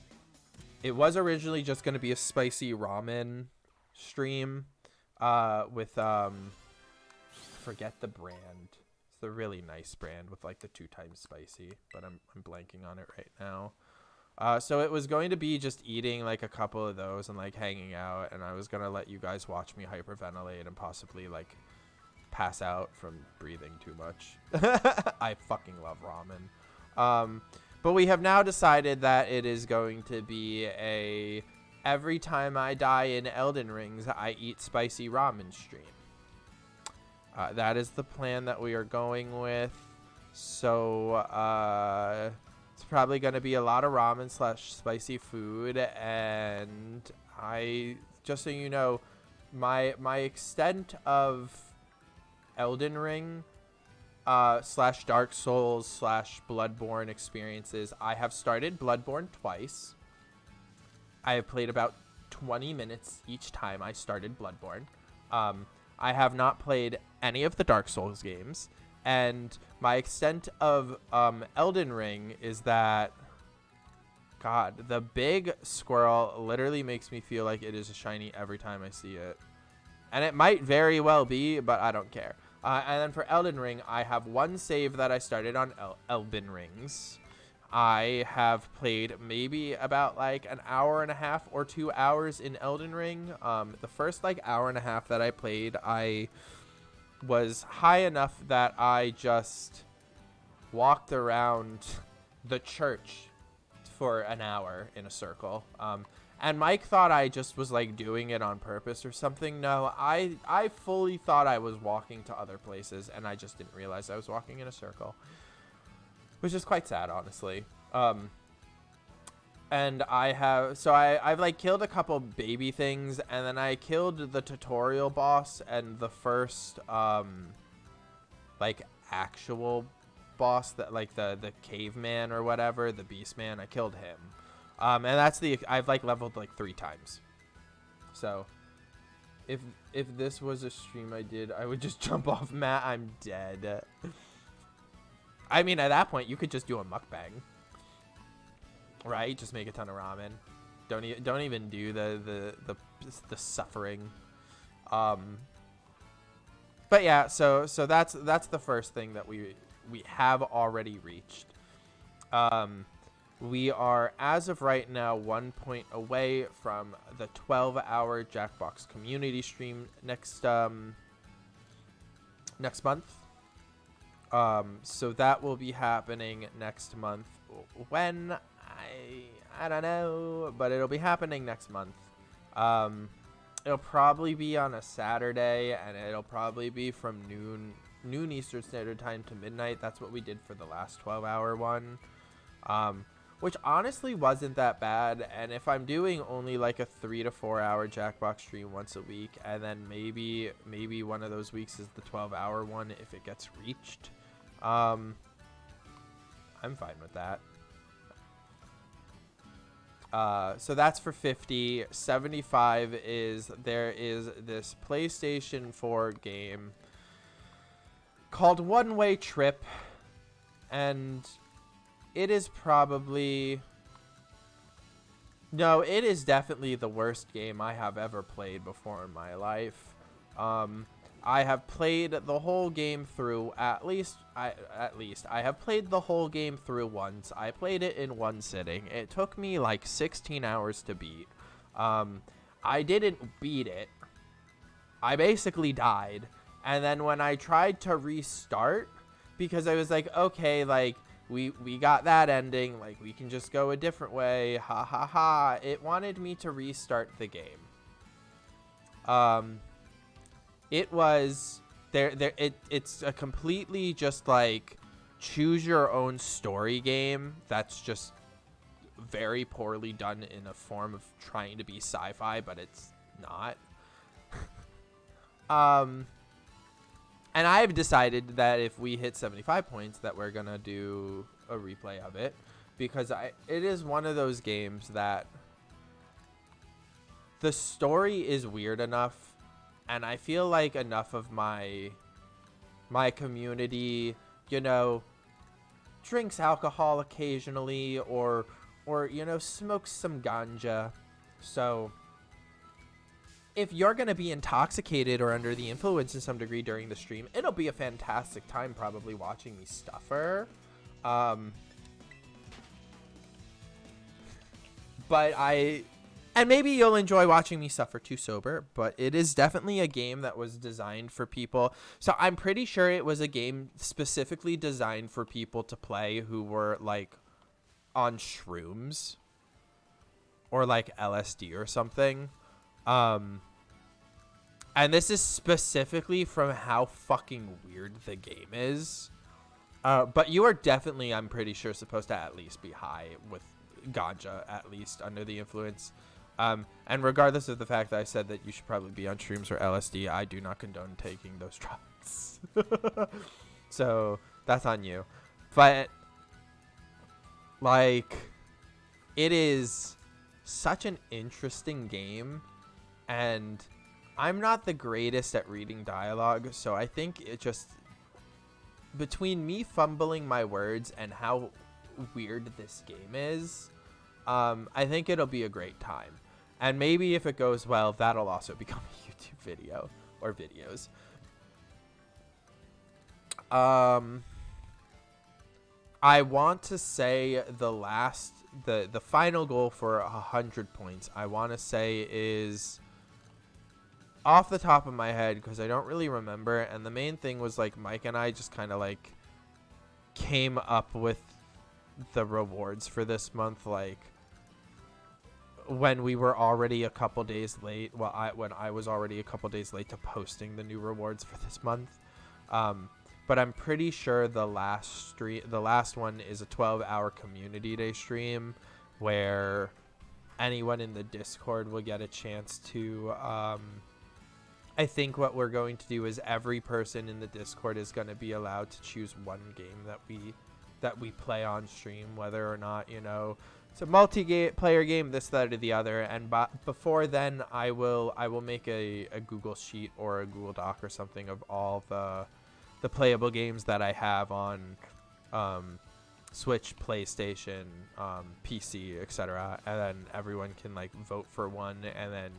was originally just going to be a spicy ramen stream with forget the brand. It's the really nice brand with like the 2 times spicy, but I'm blanking on it right now. So it was going to be just eating like a couple of those and like hanging out, and I was gonna let you guys watch me hyperventilate and possibly like pass out from breathing too much. I fucking love ramen. But we have now decided that it is going to be every time I die in Elden Rings, I eat spicy ramen stream. That is the plan that we are going with. So it's probably going to be a lot of ramen / spicy food. And just so you know, my extent of Elden Ring / Dark Souls / Bloodborne experiences, I have started Bloodborne twice. I have played about 20 minutes each time I started Bloodborne. I have not played any of the Dark Souls games. And my extent of Elden Ring is that, God, the big squirrel literally makes me feel like it is a shiny every time I see it. And it might very well be, but I don't care. And then for Elden Ring, I have one save that I started on Elden Rings. I have played maybe about like an hour and a half or 2 hours in Elden Ring. The first like hour and a half that I played, I was high enough that I just walked around the church for an hour in a circle. And Mike thought I just was like doing it on purpose or something. No, I fully thought I was walking to other places, and I just didn't realize I was walking in a circle, which is quite sad, honestly. And I've like killed a couple baby things, and then I killed the tutorial boss and the first like actual boss, that like the caveman or whatever, the beast man. I killed him. And I've like leveled like 3 times. So if this was a stream I did, I would just jump off Matt. I'm dead. I mean, at that point, you could just do a mukbang, right? Just make a ton of ramen. Don't even do the suffering. But yeah, so that's the first thing that we have already reached. We are, as of right now, 1 point away from the 12-hour Jackbox community stream next month. So that will be happening next month. When? I don't know, but it'll be happening next month. It'll probably be on a Saturday, and it'll probably be from noon Eastern Standard Time to midnight. That's what we did for the last 12-hour one. Which honestly wasn't that bad. And if I'm doing only like a 3 to 4 hour Jackbox stream once a week, and then maybe one of those weeks is the 12-hour one if it gets reached, I'm fine with that. So that's for 50. 75 is there is this PlayStation 4 game called One Way Trip, and it is definitely the worst game I have ever played before in my life. I have played the whole game through I have played the whole game through once. I played it in one sitting. It took me like 16 hours to beat. I didn't beat it. I basically died. And then when I tried to restart, because I was like, okay, like, we got that ending, like, we can just go a different way, ha ha ha. It wanted me to restart the game. It was it's a completely just like choose your own story game that's just very poorly done in a form of trying to be sci-fi, but it's not. And I've decided that if we hit 75 points that we're going to do a replay of it, because it is one of those games that the story is weird enough, and I feel like enough of my community, you know, drinks alcohol occasionally or you know, smokes some ganja. So if you're going to be intoxicated or under the influence to some degree during the stream, it'll be a fantastic time probably watching me suffer. And maybe you'll enjoy watching me suffer too sober, but it is definitely a game that was designed for people. So I'm pretty sure it was a game specifically designed for people to play who were like on shrooms or like LSD or something. And this is specifically from how fucking weird the game is. But you are definitely, I'm pretty sure, supposed to at least be high with ganja, at least under the influence. And regardless of the fact that I said that you should probably be on shrooms or LSD, I do not condone taking those drugs. So that's on you. But like, it is such an interesting game, and I'm not the greatest at reading dialogue, so I think it just, between me fumbling my words and how weird this game is, I think it'll be a great time. And maybe if it goes well, that'll also become a YouTube video or videos. I want to say the final goal for 100 points, I want to say, is off the top of my head, because I don't really remember. And the main thing was like Mike and I just kind of like came up with the rewards for this month. Like, when we were already a couple days late. Well, when I was already a couple days late to posting the new rewards for this month. But I'm pretty sure the last one is a 12-hour community day stream where anyone in the Discord will get a chance to. I think what we're going to do is every person in the Discord is going to be allowed to choose one game that we play on stream, whether or not, you know, it's a multiplayer game, this, that, or the other. And before then, I will make a Google Sheet or a Google Doc or something of all the playable games that I have on Switch, PlayStation, PC, etc. And then everyone can like vote for one, and then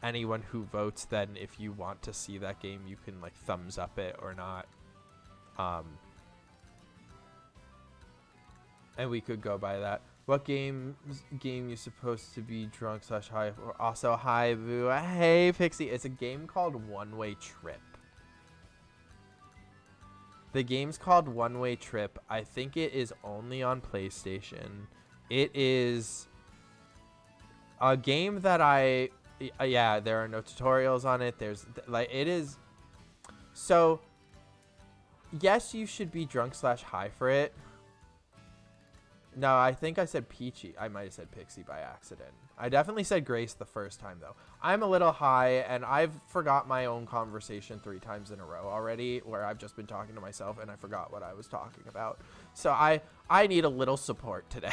anyone who votes, then if you want to see that game, you can like thumbs up it or not. And we could go by that. What game you supposed to be drunk / high for? Also, hi, boo. Hey, Pixie. It's a game called One Way Trip. The game's called One Way Trip. I think it is only on PlayStation. It is a game that yeah, there are no tutorials on it. There's like, it is. So, yes, you should be drunk / high for it. No, I think I said Peachy. I might have said Pixie by accident. I definitely said Grace the first time, though. I'm a little high, and I've forgot my own conversation 3 times in a row already, where I've just been talking to myself, and I forgot what I was talking about. So I need a little support today.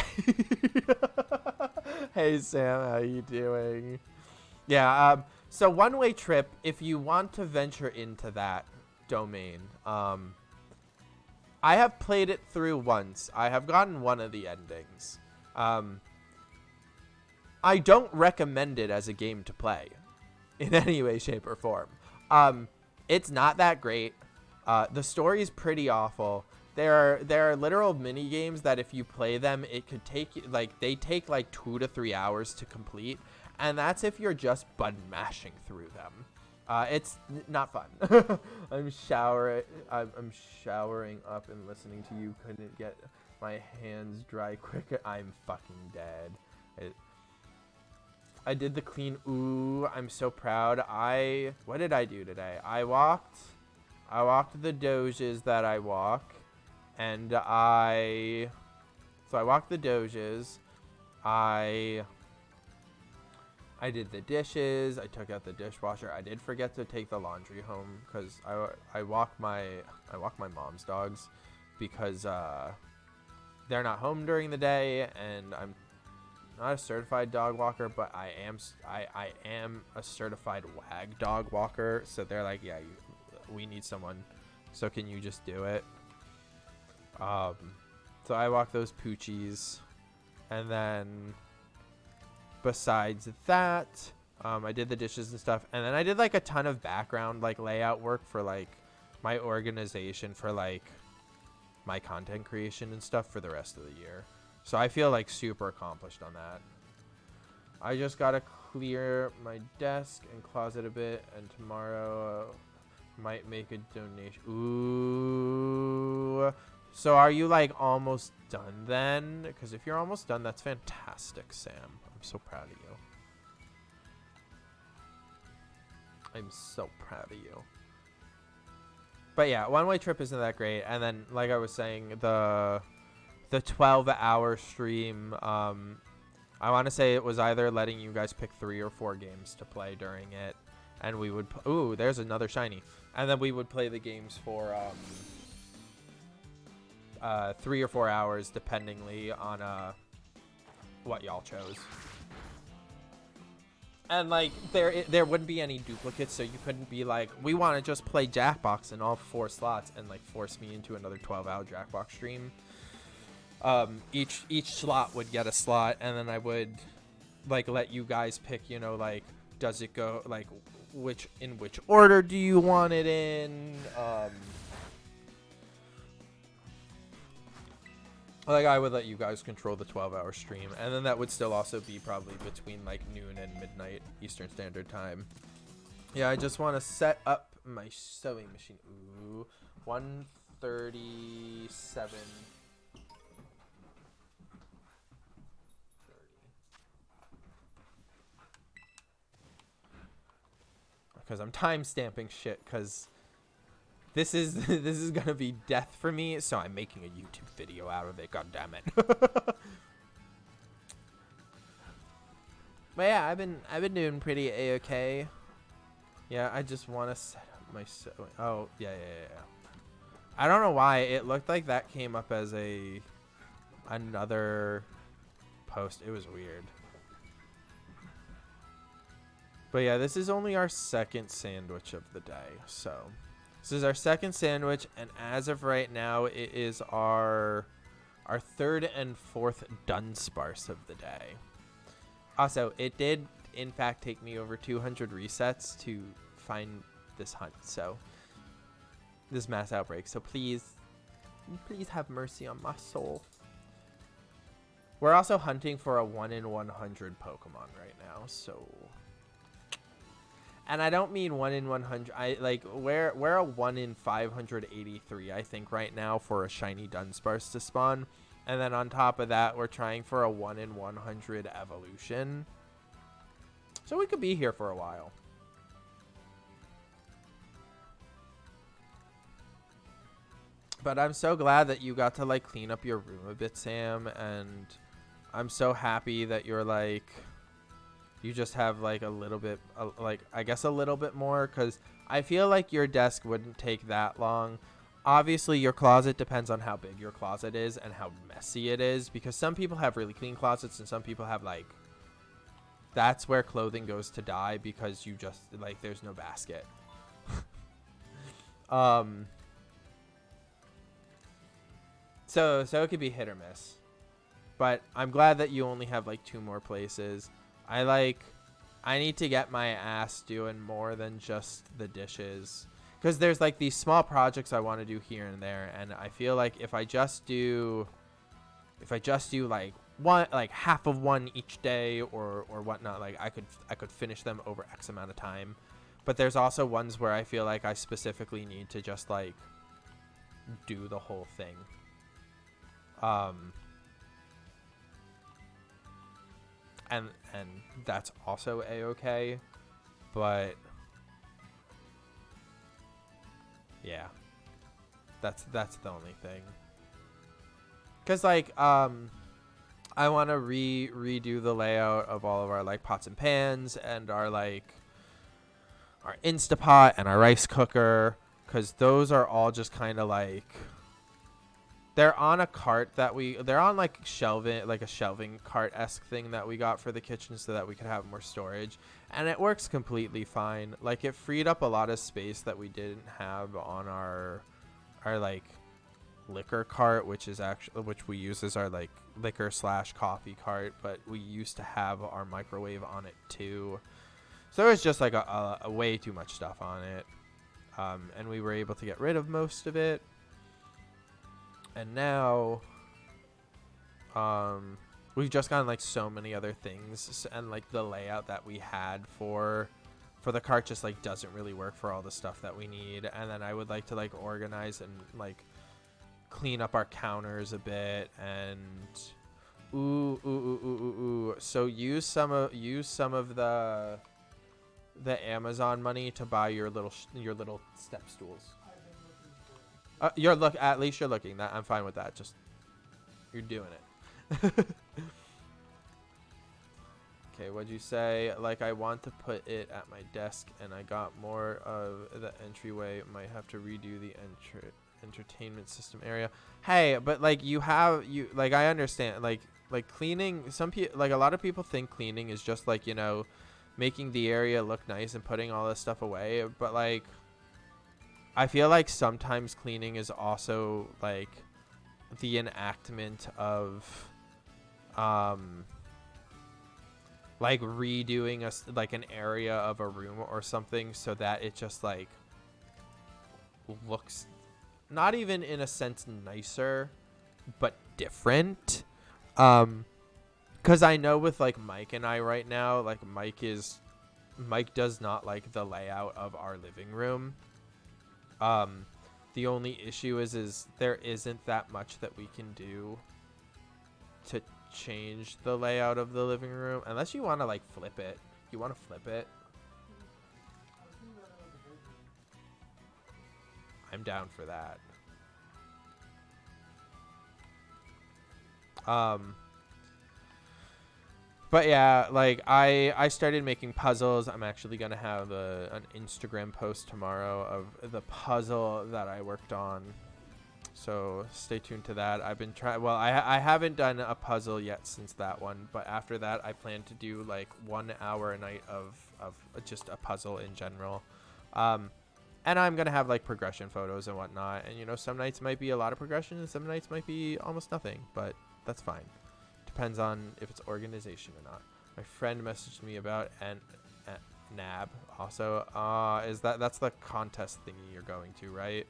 Hey, Sam, how you doing? Yeah, so One Way Trip, if you want to venture into that domain, I have played it through once. I have gotten one of the endings. I don't recommend it as a game to play in any way, shape, or form. It's not that great. The story's pretty awful. There are literal mini games that if you play them, it could take they take like 2 to 3 hours to complete, and that's if you're just button mashing through them. It's not fun. I'm showering up and listening to you. Couldn't get my hands dry quicker. I'm fucking dead. I did the clean. Ooh, I'm so proud. What did I do today? I walked the doges that I walk, and I walked the doges. I did the dishes. I took out the dishwasher. I did forget to take the laundry home because I walk my mom's dogs because they're not home during the day, and I'm not a certified dog walker, but I am a certified WAG dog walker. So they're like, yeah, we need someone. So can you just do it? So I walk those poochies, and then besides that, I did the dishes and stuff, and then I did like a ton of background like layout work for like my organization for like my content creation and stuff for the rest of the year. So I feel like super accomplished on that. I just gotta clear my desk and closet a bit, and tomorrow might make a donation. Ooh. So are you like almost done then? Because if you're almost done, that's fantastic, Sam. I'm so proud of you. I'm so proud of you. But yeah, One Way Trip isn't that great. And then, like I was saying, the 12-hour stream, I want to say it was either letting you guys pick 3 or 4 games to play during it, and we would ooh, there's another shiny, and then we would play the games for 3 or 4 hours dependingly on what y'all chose. And like there wouldn't be any duplicates, so you couldn't be like, we want to just play Jackbox in all 4 slots and like force me into another 12-hour Jackbox stream. Each slot would get a slot, and then I would like let you guys pick, you know, like, does it go like in which order do you want it in? Like, I would let you guys control the 12-hour stream, and then that would still also be probably between like noon and midnight Eastern Standard Time. Yeah, I just want to set up my sewing machine. Ooh, 137. because I'm time stamping shit because this is this is gonna be death for me, so I'm making a YouTube video out of it. God damn it. But yeah, I've been doing pretty a-okay. Yeah, I just want to set up my oh yeah. I don't know why it looked like that came up as another post. It was weird. But yeah, this is only our second sandwich of the day. So this is our second sandwich, and as of right now, it is our third and fourth Dunsparce of the day. Also, it did in fact take me over 200 resets to find this hunt. So this mass outbreak. So please have mercy on my soul. We're also hunting for a 1 in 100 Pokemon right now, so. And I don't mean 1 in 100. We're a 1 in 583, I think, right now for a shiny Dunsparce to spawn. And then on top of that, we're trying for a 1 in 100 evolution. So we could be here for a while. But I'm so glad that you got to like clean up your room a bit, Sam, and I'm so happy that you're like, you just have like a little bit, I guess a little bit more, because I feel like your desk wouldn't take that long. Obviously, your closet depends on how big your closet is and how messy it is, because some people have really clean closets and some people have like, that's where clothing goes to die because you just like, there's no basket. So it could be hit or miss. But I'm glad that you only have like 2 more places. I need to get my ass doing more than just the dishes. Because there's like these small projects I want to do here and there. And I feel like if I just do like one, like half of one each day or whatnot, like I could finish them over X amount of time. But there's also ones where I feel like I specifically need to just like do the whole thing. And that's also a-okay, but yeah, that's the only thing. Cause like, I want to redo the layout of all of our like pots and pans and our like our Instapot and our rice cooker. Cause those are all just kind of like, they're on a cart they're on like shelving, like a shelving cart-esque thing that we got for the kitchen so that we could have more storage. And it works completely fine. Like it freed up a lot of space that we didn't have on our like liquor cart, which we use as our like liquor/coffee cart, but we used to have our microwave on it too. So it's just like a way too much stuff on it. And we were able to get rid of most of it. And now, we've just gotten like so many other things, and like the layout that we had for the cart just like doesn't really work for all the stuff that we need. And then I would like to like organize and like clean up our counters a bit. And so use some of the Amazon money to buy your little step stools. At least you're looking. That I'm fine with that. Just you're doing it. Okay, what'd you say? Like I want to put it at my desk, and I got more of the entryway. Might have to redo the entertainment system area. Hey, but like I understand. Like cleaning. Like a lot of people think cleaning is just like, you know, making the area look nice and putting all this stuff away. But like, I feel like sometimes cleaning is also like the enactment of like redoing like an area of a room or something so that it just like looks not even in a sense nicer but different. Cuz I know with like Mike and I right now, like Mike does not like the layout of our living room. The only issue is there isn't that much that we can do to change the layout of the living room unless you want to like flip it. You want to flip it? I was thinking about I'm down for that. But yeah, like I started making puzzles. I'm actually gonna have an Instagram post tomorrow of the puzzle that I worked on. So stay tuned to that. I've been trying. Well, I haven't done a puzzle yet since that one, but after that, I plan to do like 1 hour a night of just a puzzle in general. And I'm gonna have like progression photos and whatnot. And you know, some nights might be a lot of progression, and some nights might be almost nothing. But that's fine. Depends on if it's organization or not. My friend messaged me about NAB also. That's the contest thingy you're going to, right?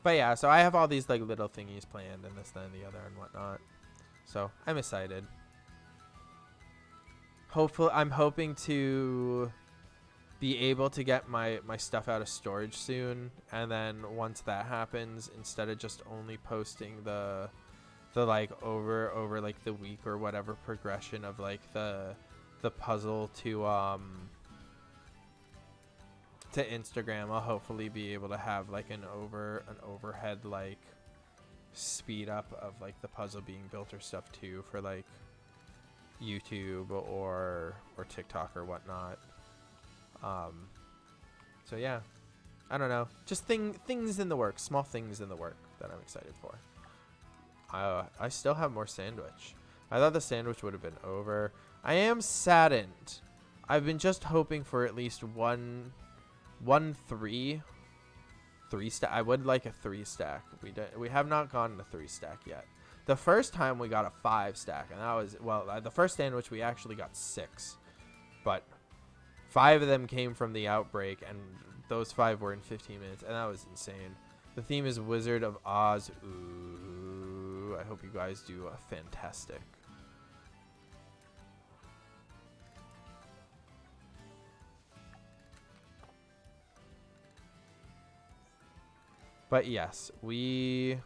But yeah, so I have all these like little thingies planned and this, then, the other, and whatnot. So I'm excited. Hopefully, I'm hoping to be able to get my stuff out of storage soon, and then once that happens, instead of just only posting the like over like the week or whatever progression of like the puzzle to Instagram, I'll hopefully be able to have like an overhead like speed up of like the puzzle being built or stuff too for like YouTube or TikTok or whatnot. So yeah, I don't know, just things in the works, small things in the work that I'm excited for. I still have more sandwich. I thought the sandwich would have been over. I am saddened. I've been just hoping for at least one three stack. I would like a 3 stack. We have not gotten a 3 stack yet. The first time we got a 5 stack, and that was, well, the first sandwich we actually got 6, but 5 of them came from the outbreak, and those 5 were in 15 minutes, and that was insane. The theme is Wizard of Oz. Ooh, I hope you guys do a fantastic. But yes, we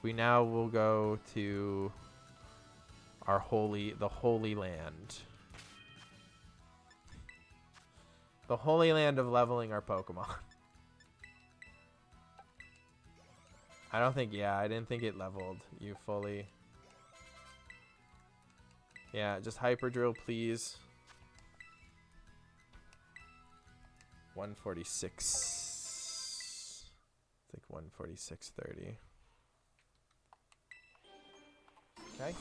now will go to the Holy Land. The Holy Land of leveling our Pokemon. I didn't think it leveled you fully. Yeah, just Hyper Drill, please. 146. It's like 146.30. Okay.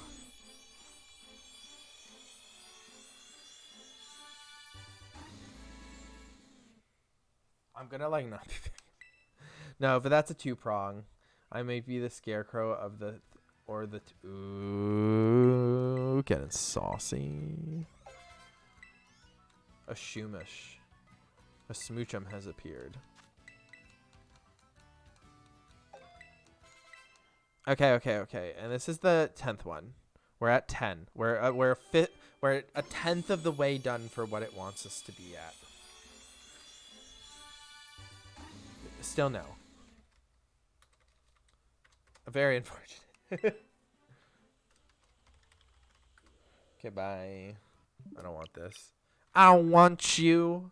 I'm gonna like not be no, but that's a 2-prong. I may be the Scarecrow of the ooh, getting saucy. A Shumish. A Smoochum has appeared. Okay. And this is the 10th one. We're at 10. We're a 10th of the way done for what it wants us to be at. Still no. Very unfortunate. Okay, bye. I don't want this. I don't want you.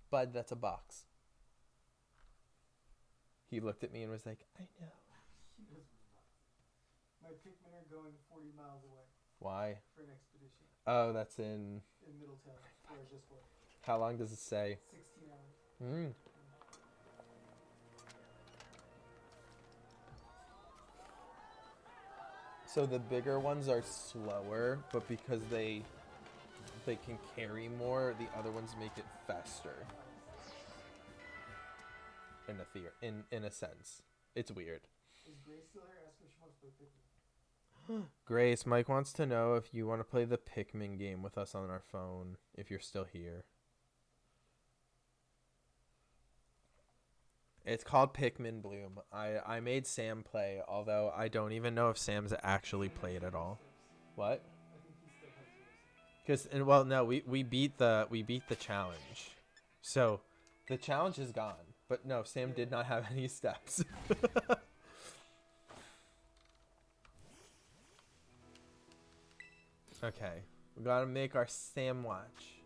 Bud, that's a box. He looked at me and was like, I know. My Pikmin are going 40 miles away. Why? For an expedition. Oh, that's in Middletown, where I just worked. How long does it say? 16 hours. So the bigger ones are slower, but because they can carry more, the other ones make it faster. In a sense, it's weird. Is Grace still here? Ask her if she wants to play Pikmin. Grace, Mike wants to know if you want to play the Pikmin game with us on our phone, if you're still here. It's called Pikmin Bloom. I made Sam play, although I don't even know if Sam's actually played at all. What? I think he still has yours. Because, well, no, we beat the challenge, so the challenge is gone. But no, Sam did not have any steps. Okay. We gotta make our sandwich.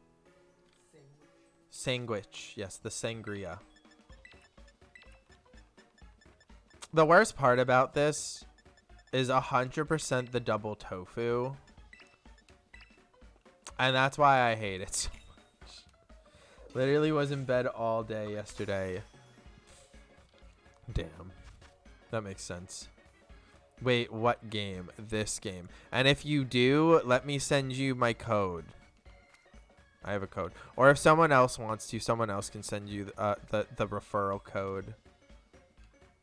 Sandwich. Yes, the sangria. The worst part about this is 100% the double tofu. And that's why I hate it so much. Literally was in bed all day yesterday. Damn. That makes sense. Wait, what game? This game. And if you do, let me send you my code. I have a code. Or if someone else wants to, someone else can send you the referral code.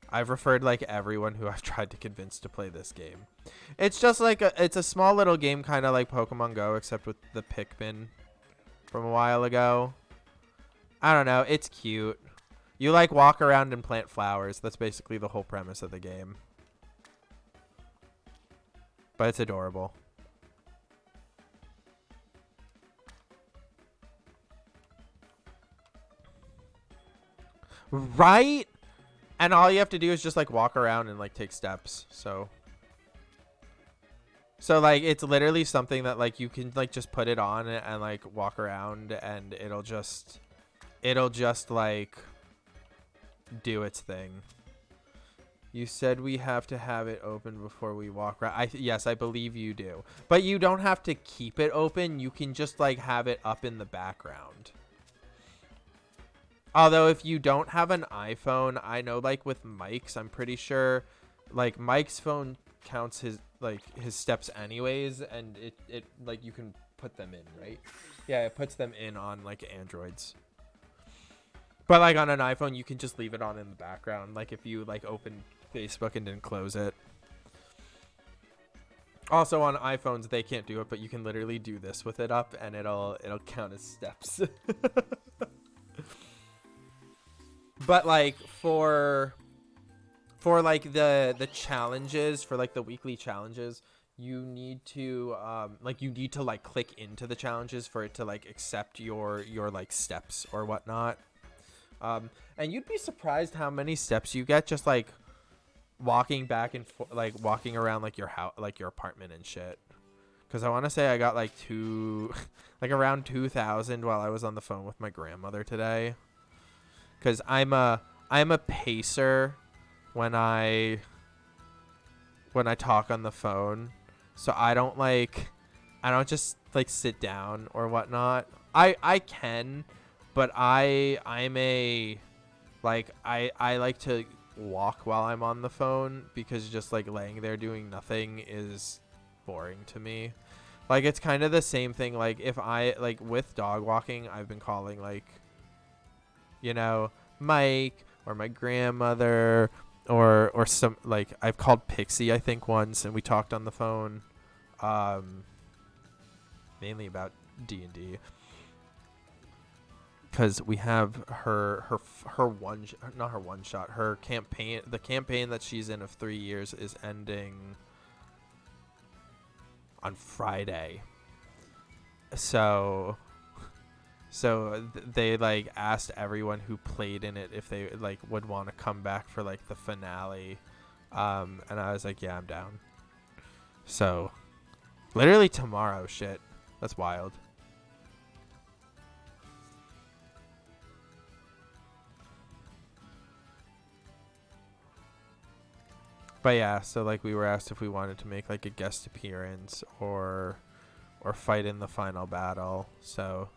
I've referred like everyone who I've tried to convince to play this game. It's just like it's a small little game, kind of like Pokemon Go, except with the Pikmin from a while ago. I don't know. It's cute. You like walk around and plant flowers. That's basically the whole premise of the game. But it's adorable. Right? And all you have to do is just like walk around and like take steps. So like it's literally something that like you can like just put it on and like walk around and it'll just like do its thing. You said we have to have it open before we walk around. Yes, I believe you do. But you don't have to keep it open. You can just like have it up in the background. Although if you don't have an iPhone, I know like with Mike's, I'm pretty sure like Mike's phone counts his steps anyways, and it like you can put them in, right? Yeah, it puts them in on like Androids. But like on an iPhone, you can just leave it on in the background. Like if you like open Facebook and didn't close it. Also on iPhones, they can't do it, but you can literally do this with it up and it'll count as steps. But like for like the challenges, for like the weekly challenges, you need to like click into the challenges for it to like accept your like steps or whatnot. And you'd be surprised how many steps you get just like walking back and like walking around like your house, like your apartment and shit. Because I want to say I got like like around 2,000 while I was on the phone with my grandmother today. Because I'm a pacer when I talk on the phone, so I don't just like sit down or whatnot. I can, but I'm a like I like to walk while I'm on the phone because just like laying there doing nothing is boring to me. Like it's kind of the same thing. Like if I like with dog walking, I've been calling like, you know, Mike or my grandmother or some like I've called Pixie I think once and we talked on the phone, mainly about D&D because we have her campaign. The campaign that she's in of 3 years is ending on Friday, so they like asked everyone who played in it if they like would want to come back for like the finale, and I was like, yeah, I'm down. So literally tomorrow. Shit, that's wild. But yeah, so like we were asked if we wanted to make like a guest appearance or fight in the final battle. So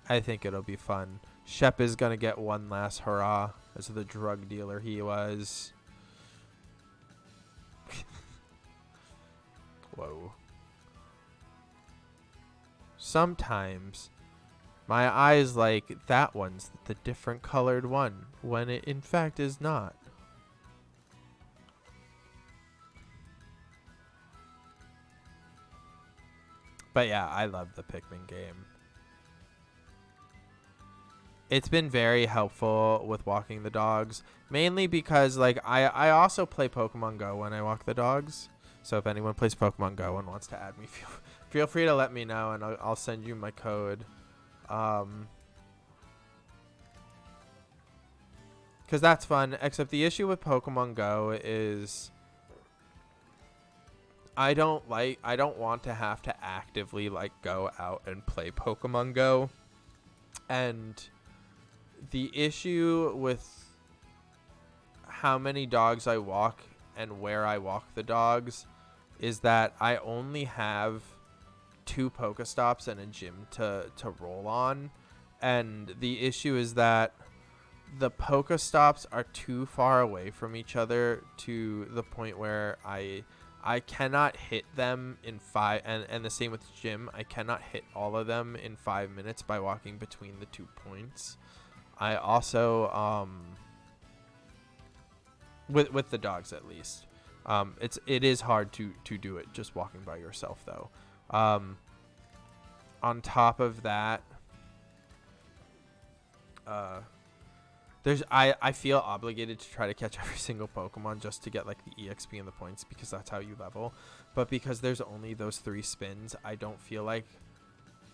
I think it'll be fun. Shep is going to get one last hurrah as the drug dealer he was. Whoa. Sometimes my eyes like that one's the different colored one when it in fact is not. But yeah, I love the Pikmin game. It's been very helpful with walking the dogs, mainly because like I also play Pokemon Go when I walk the dogs. So if anyone plays Pokemon Go and wants to add me, feel free to let me know and I'll send you my code. Because that's fun. Except the issue with Pokemon Go is I don't want to have to actively like go out and play Pokemon Go. And the issue with how many dogs I walk and where I walk the dogs is that I only have 2 Pokestops and a gym to roll on. And the issue is that the Pokestops are too far away from each other to the point where I cannot hit them in 5, and the same with gym. I cannot hit all of them in 5 minutes by walking between the 2 points. I also with the dogs at least. It is hard to do it just walking by yourself though. On top of that, I feel obligated to try to catch every single Pokemon just to get like the EXP and the points because that's how you level. But because there's only those 3 spins, I don't feel like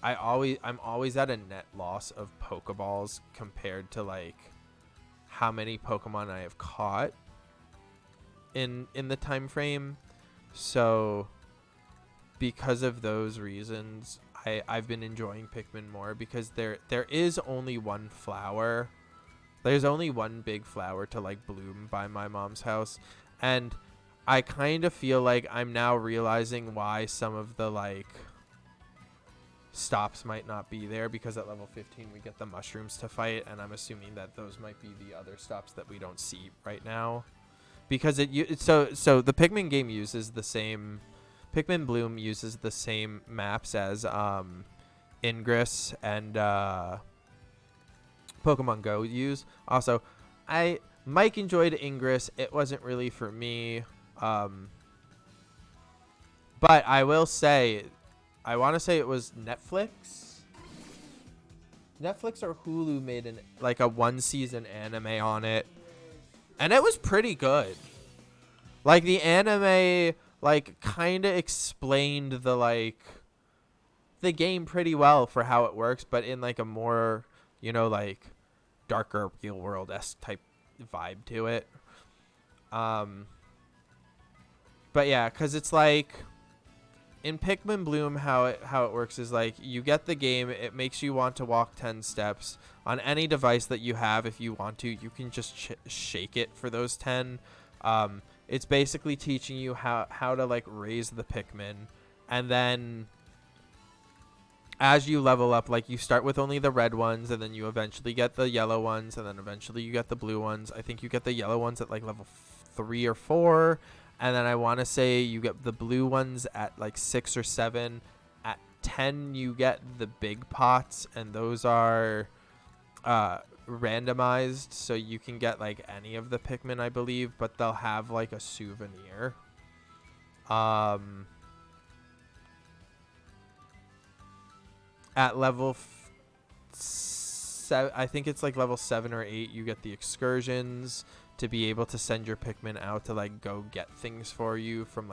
I'm always at a net loss of Pokeballs compared to like how many Pokemon I have caught in the time frame. So because of those reasons, I've been enjoying Pikmin more because there is only one flower. There's only one big flower to like bloom by my mom's house, and I kind of feel like I'm now realizing why some of the like stops might not be there, because at level 15 we get the mushrooms to fight, and I'm assuming that those might be the other stops that we don't see right now, because so the Pikmin game uses the same Pikmin Bloom uses the same maps as Ingress and Pokemon Go use. Also, Mike enjoyed Ingress. It wasn't really for me. But I will say, I want to say it was Netflix. Netflix or Hulu made a 1-season anime on it, and it was pretty good. Like the anime, like kind of explained the game pretty well for how it works, but in like a more, like darker real world-esque type vibe to it. But yeah, because it's like in Pikmin Bloom, how it works is like you get the game, it makes you want to walk 10 steps on any device that you have. If you want to, you can just shake it for those 10. It's basically teaching you how to like raise the Pikmin, and then as you level up, like you start with only the red ones, and then you eventually get the yellow ones, and then eventually you get the blue ones. I think you get the yellow ones at like level 3 or 4, and then I want to say you get the blue ones at like 6 or 7. At 10 you get the big pots, and those are randomized, so you can get like any of the Pikmin, I believe, but they'll have like a souvenir. At level 7, I think it's like level 7 or 8, you get the excursions to be able to send your Pikmin out to like go get things for you from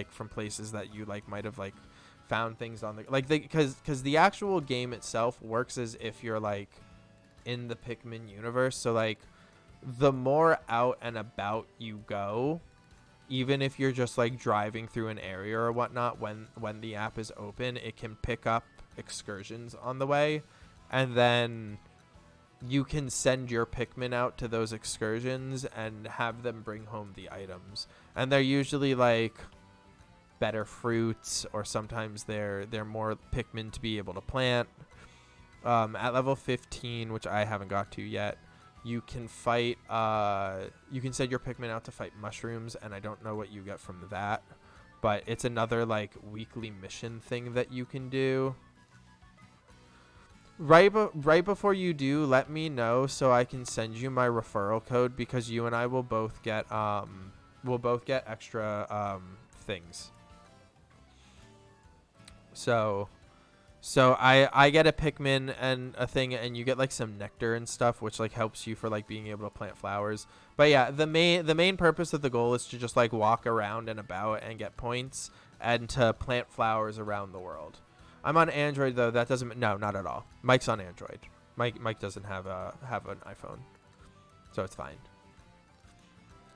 from places that you like might have like found things on the because the actual game itself works as if you're like in the Pikmin universe. So like the more out and about you go, even if you're just like driving through an area or whatnot, when the app is open, it can pick up excursions on the way, and then you can send your Pikmin out to those excursions and have them bring home the items, and they're usually like better fruits, or sometimes they're more Pikmin to be able to plant. At level 15, which I haven't got to yet, you can fight you can send your Pikmin out to fight mushrooms, and I don't know what you get from that, but it's another like weekly mission thing that you can do. Right before you do, let me know so I can send you my referral code, because you and I will both get extra things. So I get a Pikmin and a thing, and you get like some nectar and stuff, which like helps you for like being able to plant flowers. But yeah, the main purpose of the goal is to just like walk around and about and get points, and to plant flowers around the world. I'm on Android though. That doesn't, no, not at all. Mike's on Android. Mike doesn't have an iPhone, so it's fine.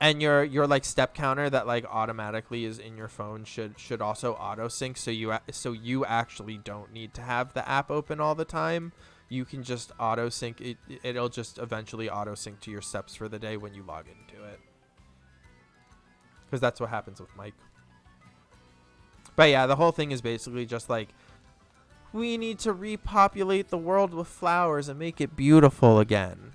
And your like step counter that like automatically is in your phone should also auto sync, so you actually don't need to have the app open all the time. You can just auto sync it. It'll just eventually auto sync to your steps for the day when you log into it. Because that's what happens with Mike. But yeah, the whole thing is basically just like, we need to repopulate the world with flowers and make it beautiful again.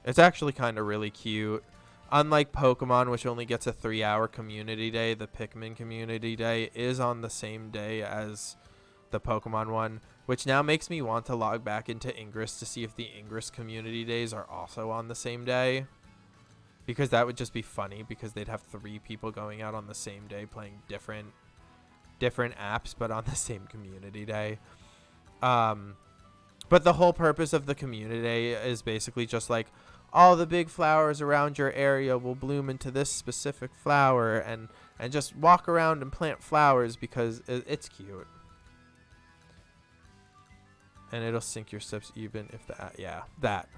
It's actually kind of really cute. Unlike Pokemon, which only gets a 3-hour community day, the Pikmin community day is on the same day as the Pokemon one, which now makes me want to log back into Ingress to see if the Ingress community days are also on the same day. Because that would just be funny, because they'd have 3 people going out on the same day playing different apps, but on the same community day. But the whole purpose of the community day is basically just like, all the big flowers around your area will bloom into this specific flower, and just walk around and plant flowers because it's cute. And it'll sync your steps even if that.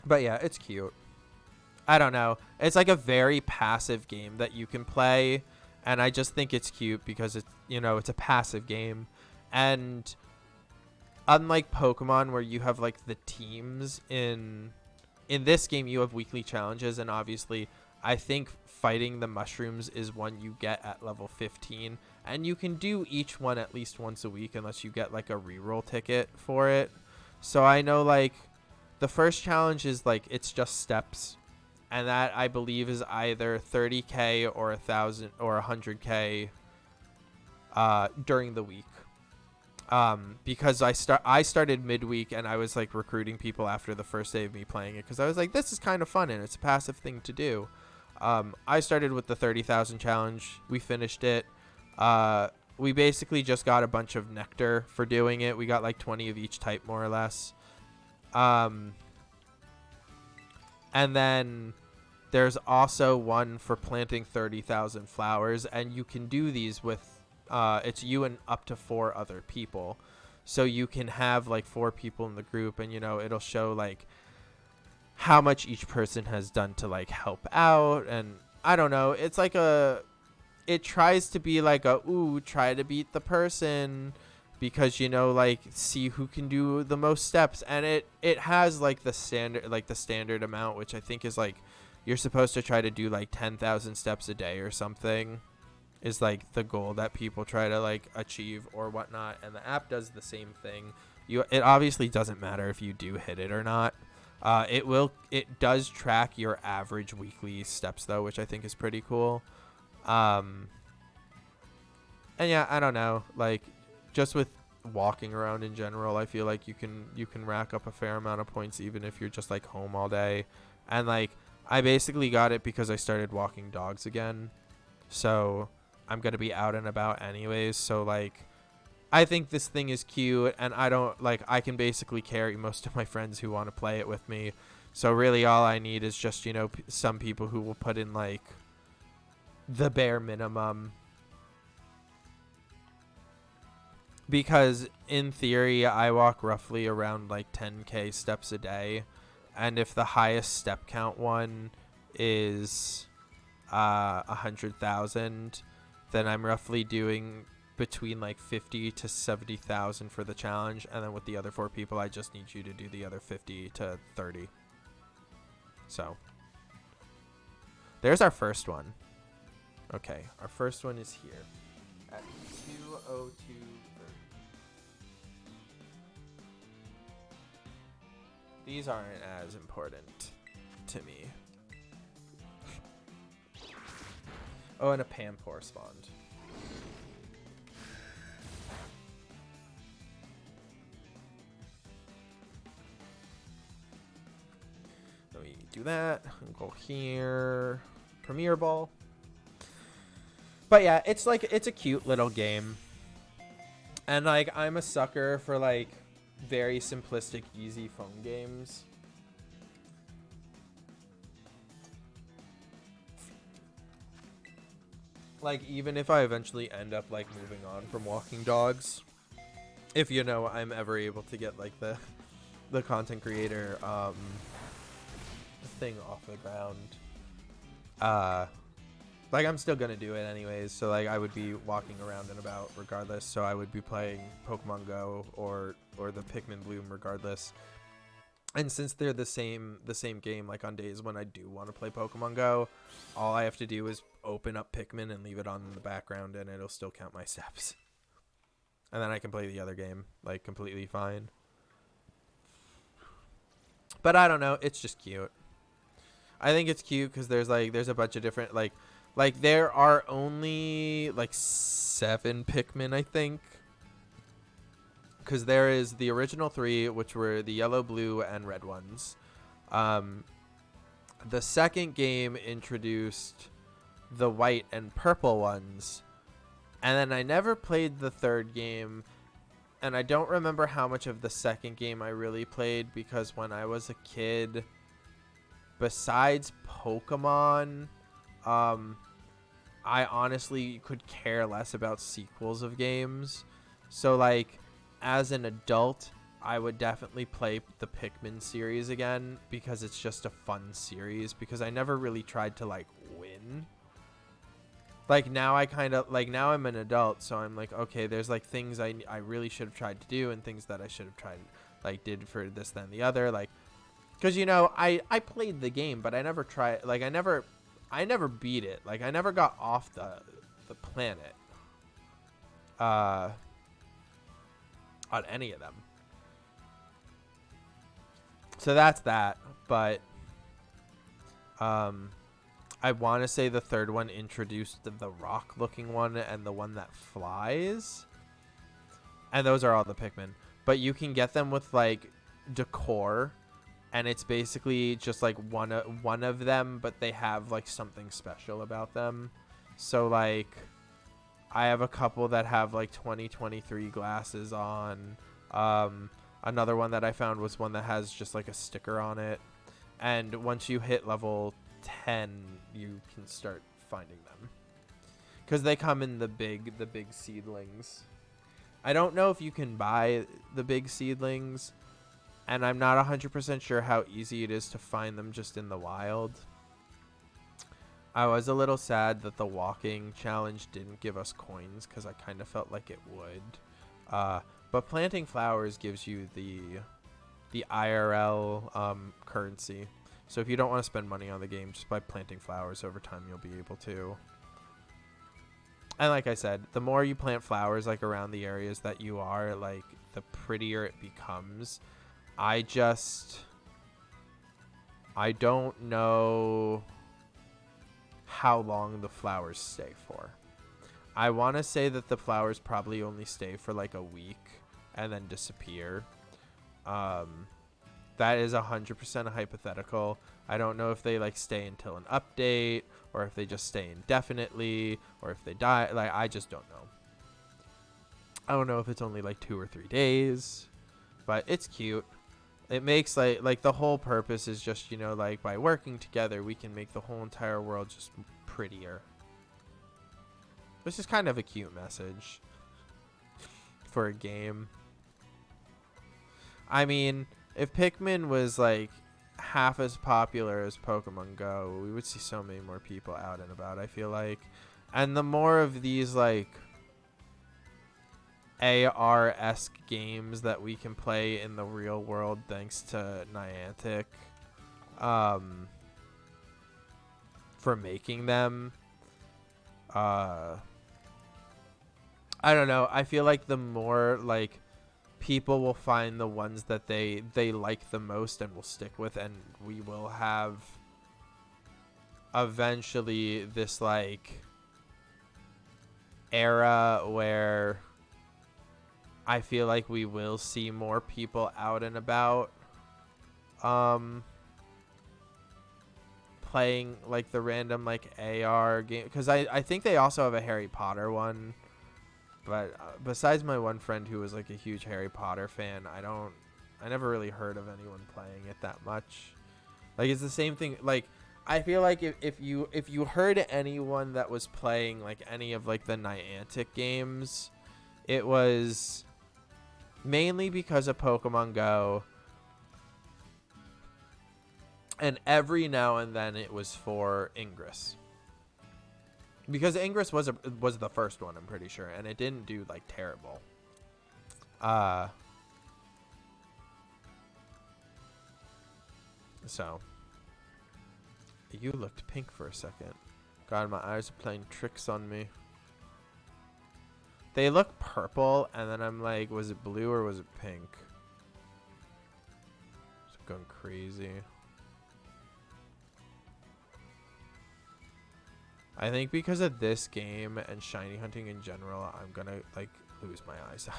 But yeah, it's cute. I don't know. It's like a very passive game that you can play, and I just think it's cute because it's a passive game. And unlike Pokemon, where you have like the teams, in this game you have weekly challenges, and obviously I think fighting the mushrooms is one you get at level 15, and you can do each one at least once a week unless you get like a reroll ticket for it. So I know like the first challenge is like, it's just steps, and that I believe is either 30k or 1,000 or 100k during the week. Because I started midweek, and I was like recruiting people after the first day of me playing it, because I was like, this is kind of fun and it's a passive thing to do. I started with the 30,000 challenge. We finished it. We basically just got a bunch of nectar for doing it. We got like 20 of each type, more or less. And then there's also one for planting 30,000 flowers, and you can do these with it's you and up to 4 other people. So you can have like 4 people in the group, and it'll show like how much each person has done to like help out. And I don't know, it's like it tries to be like try to beat the person, because like see who can do the most steps. And it has like the standard amount, which I think is like, you're supposed to try to do like 10,000 steps a day or something, is like the goal that people try to like achieve or whatnot. And the app does the same thing. It obviously doesn't matter if you do hit it or not. It does track your average weekly steps though, which I think is pretty cool. And yeah, I don't know, like just with walking around in general, I feel like you can rack up a fair amount of points even if you're just like home all day. And like, I basically got it because I started walking dogs again, so I'm gonna be out and about anyways. So like, I think this thing is cute, and I can basically carry most of my friends who want to play it with me. So really all I need is just some people who will put in like the bare minimum, because in theory I walk roughly around like 10k steps a day. And if the highest step count one is 100,000, then I'm roughly doing between like 50 to 70,000 for the challenge. And then with the other 4 people, I just need you to do the other 50 to 30. So there's our first one. Okay, our first one is here at 202. These aren't as important to me. Oh, and a Pampor spawned. Let me do that. Go here. Premier Ball. But yeah, it's a cute little game. And like, I'm a sucker for like very simplistic, easy phone games. Like, even if I eventually end up like moving on from walking dogs, if I'm ever able to get like the content creator thing off the ground. Like, I'm still gonna do it anyways, so like I would be walking around and about regardless, so I would be playing Pokemon Go or the Pikmin Bloom regardless. And since they're the same game, like on days when I do want to play Pokemon Go, all I have to do is open up Pikmin and leave it on in the background, and it'll still count my steps. And then I can play the other game like completely fine. But I don't know, it's just cute. I think it's cute because there's a bunch of different like there are only like 7 Pikmin, I think. Because there is the original 3, which were the yellow, blue, and red ones. The second game introduced the white and purple ones. And then I never played the third game. And I don't remember how much of the second game I really played, because when I was a kid, besides Pokemon, I honestly could care less about sequels of games. So like, as an adult, I would definitely play the Pikmin series again, because it's just a fun series, because I never really tried to like win. Like now now I'm an adult, so I'm like, okay, there's like things I really should have tried to do, and things that I should have tried, like did for this, then the other, like, because you know, I played the game, but I never tried, like I never beat it, like I never got off the planet on any of them. So that's that. But I want to say the third one introduced the rock looking one and the one that flies, and those are all the Pikmin. But you can get them with like decor, and it's basically just like one of them, but they have like something special about them. So like, I have a couple that have like 2023 glasses on. Another one that I found was one that has just like a sticker on it. And once you hit level 10, you can start finding them, because they come in the big seedlings. I don't know if you can buy the big seedlings, and I'm not 100% sure how easy it is to find them just in the wild. I was a little sad that the walking challenge didn't give us coins, because I kind of felt like it would. But planting flowers gives you the IRL currency. So if you don't want to spend money on the game, just by planting flowers over time, you'll be able to. And like I said, the more you plant flowers like around the areas that you are, like the prettier it becomes. I don't know how long the flowers stay for. I want to say that the flowers probably only stay for like a week and then disappear. That is 100% a hypothetical. I don't know if they like stay until an update, or if they just stay indefinitely, or if they die. Like, I just don't know. I don't know if it's only like 2 or 3 days, but it's cute. It makes like the whole purpose is just, you know, like by working together, we can make the whole entire world just prettier. This is kind of a cute message for a game. I mean, if Pikmin was like half as popular as Pokemon Go, we would see so many more people out and about, I feel like. And the more of these like AR-esque games that we can play in the real world thanks to Niantic for making them, I don't know, I feel like the more like people will find the ones that they like the most and will stick with, and we will have eventually this like era where I feel like we will see more people out and about playing like the random like AR game, because I think they also have a Harry Potter one. But besides my one friend who was like a huge Harry Potter fan, I never really heard of anyone playing it that much. Like, it's the same thing. Like, I feel like if you heard anyone that was playing like any of like the Niantic games, it was mainly because of Pokemon Go. And every now and then it was for Ingress. Because Ingress was the first one, I'm pretty sure, and it didn't do like terrible. So you looked pink for a second. God, my eyes are playing tricks on me. They look purple, and then I'm like, was it blue or was it pink? It's going crazy. I think because of this game and shiny hunting in general, I'm gonna like lose my eyesight.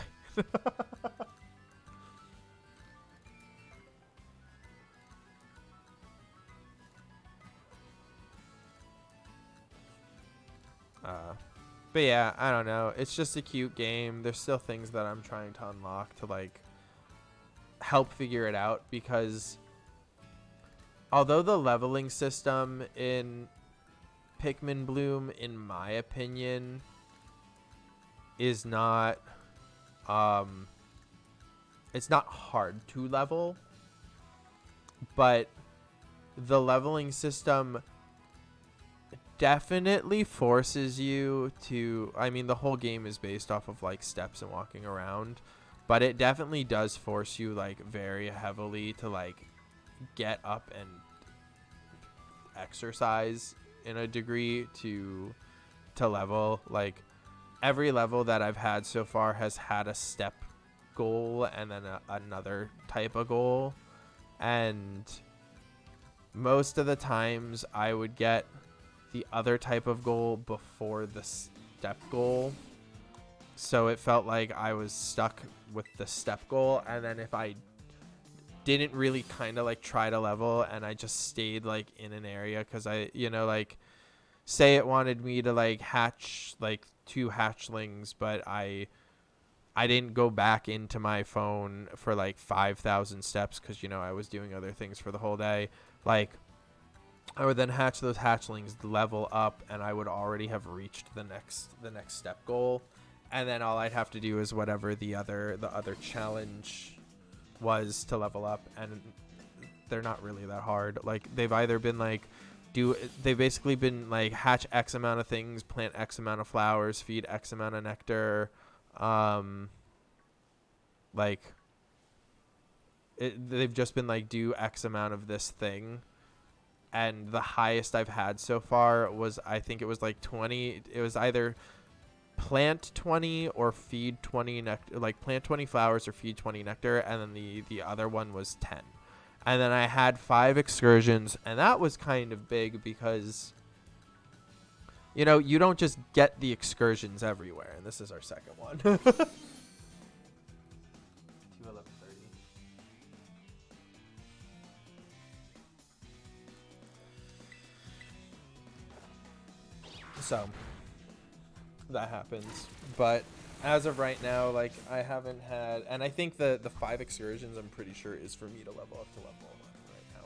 But yeah, I don't know. It's just a cute game. There's still things that I'm trying to unlock to like help figure it out, because although the leveling system in Pikmin Bloom, in my opinion, is not it's not hard to level, but the leveling system definitely forces you to, I mean, the whole game is based off of like steps and walking around, but it definitely does force you like very heavily to like get up and exercise in a degree to level. Like every level that I've had so far has had a step goal and then another type of goal, and most of the times I would get the other type of goal before the step goal, so it felt like I was stuck with the step goal. And then if I didn't really kind of like try to level and I just stayed like in an area, because I, you know, like say it wanted me to like hatch like 2 hatchlings, but I didn't go back into my phone for like 5,000 steps because, you know, I was doing other things for the whole day. Like I would then hatch those hatchlings, level up, and I would already have reached the next step goal, and then all I'd have to do is whatever the other challenge was to level up, and they're not really that hard. Like they've either been like they've basically been like hatch X amount of things, plant X amount of flowers, feed X amount of nectar, they've just been like do X amount of this thing. And the highest I've had so far was, I think it was like 20. It was either plant 20 or feed 20 nectar, like plant 20 flowers or feed 20 nectar. And then the other one was 10. And then I had 5 excursions, and that was kind of big because, you know, you don't just get the excursions everywhere. And this is our second one. 2:11:30. So that happens, but as of right now, like I haven't had, and I think the 5 excursions, I'm pretty sure, is for me to level up to level 11 right now,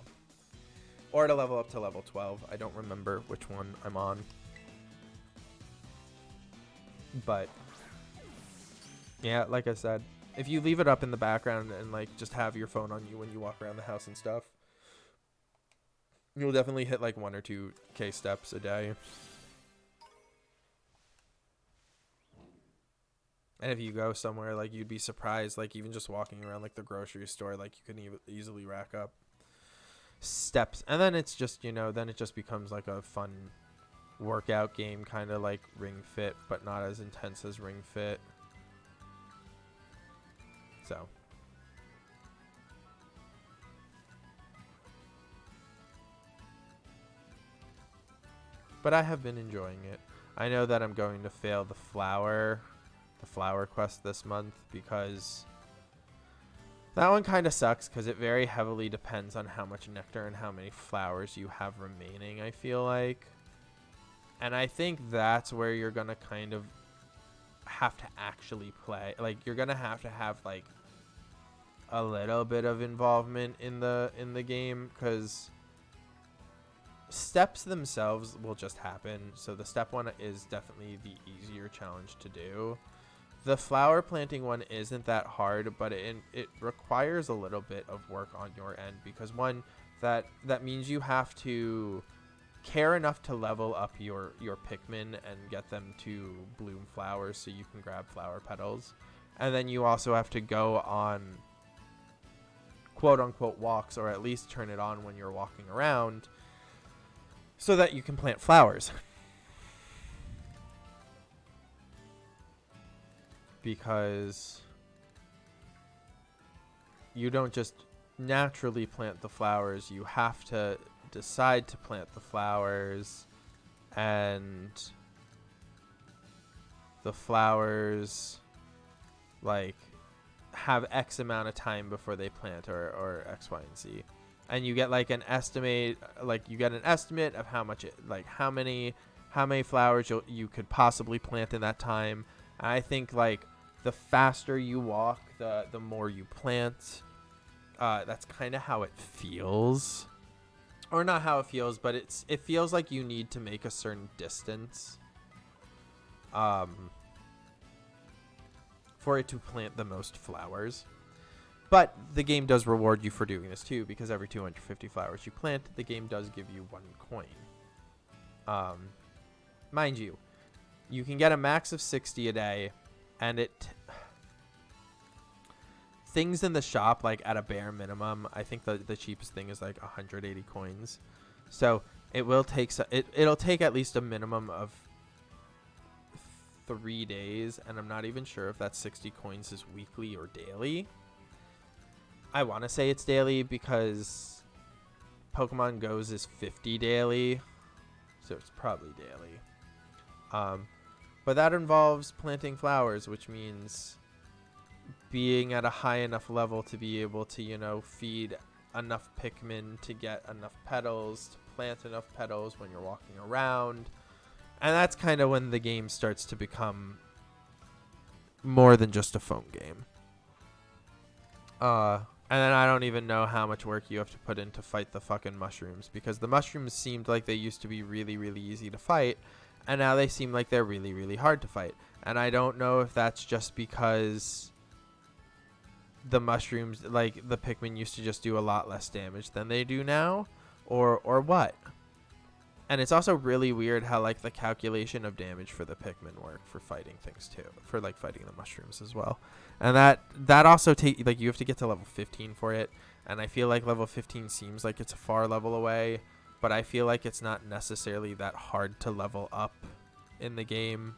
or to level up to level 12. I don't remember which one I'm on, but yeah, like I said, if you leave it up in the background and like just have your phone on you when you walk around the house and stuff, you'll definitely hit like 1 or 2K steps a day. And if you go somewhere, like, you'd be surprised, like, even just walking around, like, the grocery store, like, you can easily rack up steps. And then it's just, you know, then it just becomes, like, a fun workout game, kind of like Ring Fit, but not as intense as Ring Fit. So. But I have been enjoying it. I know that I'm going to fail the flower quest this month, because that one kind of sucks, because it very heavily depends on how much nectar and how many flowers you have remaining, I feel like. And I think that's where you're going to kind of have to actually play. Like, you're going to have like a little bit of involvement in the game, because steps themselves will just happen. So the step one is definitely the easier challenge to do. The flower planting one isn't that hard, but it requires a little bit of work on your end, because one, that means you have to care enough to level up your Pikmin and get them to bloom flowers so you can grab flower petals. And then you also have to go on quote unquote walks, or at least turn it on when you're walking around, so that you can plant flowers. Because you don't just naturally plant the flowers, you have to decide to plant the flowers, and the flowers like have X amount of time before they plant, or X, Y, and Z. And you get like an estimate, of how much how many flowers you could possibly plant in that time. And I think like the faster you walk, the more you plant. That's kind of how it feels. Or not how it feels, but it feels like you need to make a certain distance for it to plant the most flowers. But the game does reward you for doing this too, because every 250 flowers you plant, the game does give you 1 coin. Mind you, you can get a max of 60 a day, and things in the shop, like at a bare minimum, I think the cheapest thing is like 180 coins. So it will take it'll take at least a minimum of 3 days, and I'm not even sure if that 60 coins is weekly or daily. I want to say it's daily because Pokemon Go's is 50 daily, so it's probably daily. But that involves planting flowers, which means being at a high enough level to be able to, feed enough Pikmin to get enough petals, to plant enough petals when you're walking around. And that's kind of when the game starts to become more than just a phone game. And then I don't even know how much work you have to put in to fight the fucking mushrooms, because the mushrooms seemed like they used to be really, really easy to fight, and now they seem like they're really, really hard to fight. And I don't know if that's just because the mushrooms, like the Pikmin, used to just do a lot less damage than they do now, or what. And it's also really weird how like the calculation of damage for the Pikmin work for fighting things too, for like fighting the mushrooms as well. And that also you have to get to level 15 for it, and I feel like level 15 seems like it's a far level away, but I feel like it's not necessarily that hard to level up in the game.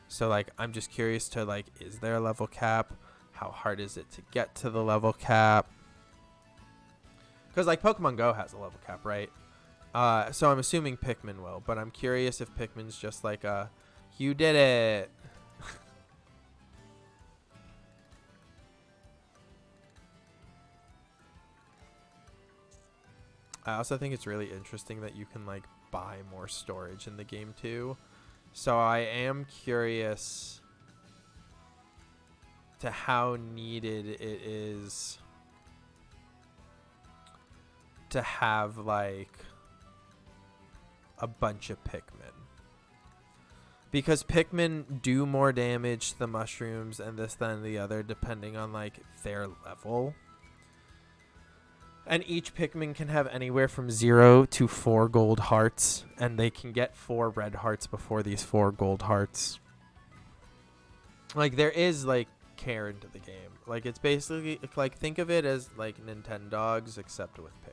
So like I'm just curious to like, is there a level cap? How hard is it to get to the level cap? Because like Pokemon Go has a level cap, right? So I'm assuming Pikmin will, but I'm curious if Pikmin's just like you did it. I also think it's really interesting that you can like buy more storage in the game too. So I am curious to how needed it is to have like a bunch of Pikmin, because Pikmin do more damage to the mushrooms and this, that, and the other depending on like their level. And each Pikmin can have anywhere from 0 to 4 gold hearts, and they can get 4 red hearts before these 4 gold hearts. Like there is like care into the game. Like it's basically like, think of it as like Nintendogs except with Pikmin.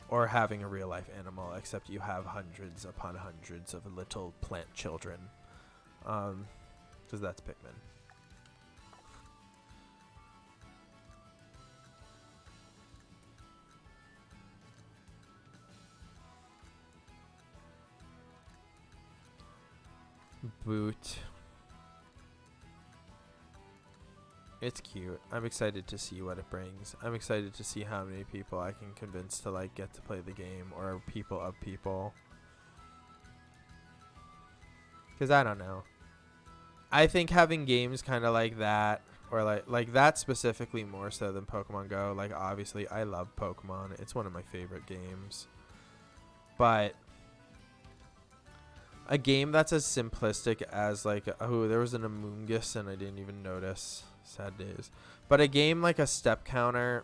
Or having a real life animal, except you have hundreds upon hundreds of little plant children. Because that's Pikmin. Boot. It's cute. I'm excited to see what it brings. I'm excited to see how many people I can convince to like get to play the game, or people of people. Because I don't know. I think having games kind of like that, or like that specifically more so than Pokemon Go. Like obviously I love Pokemon. It's one of my favorite games. But a game that's as simplistic as like, oh, there was an Amoonguss and I didn't even notice. Sad days. But a game like a step counter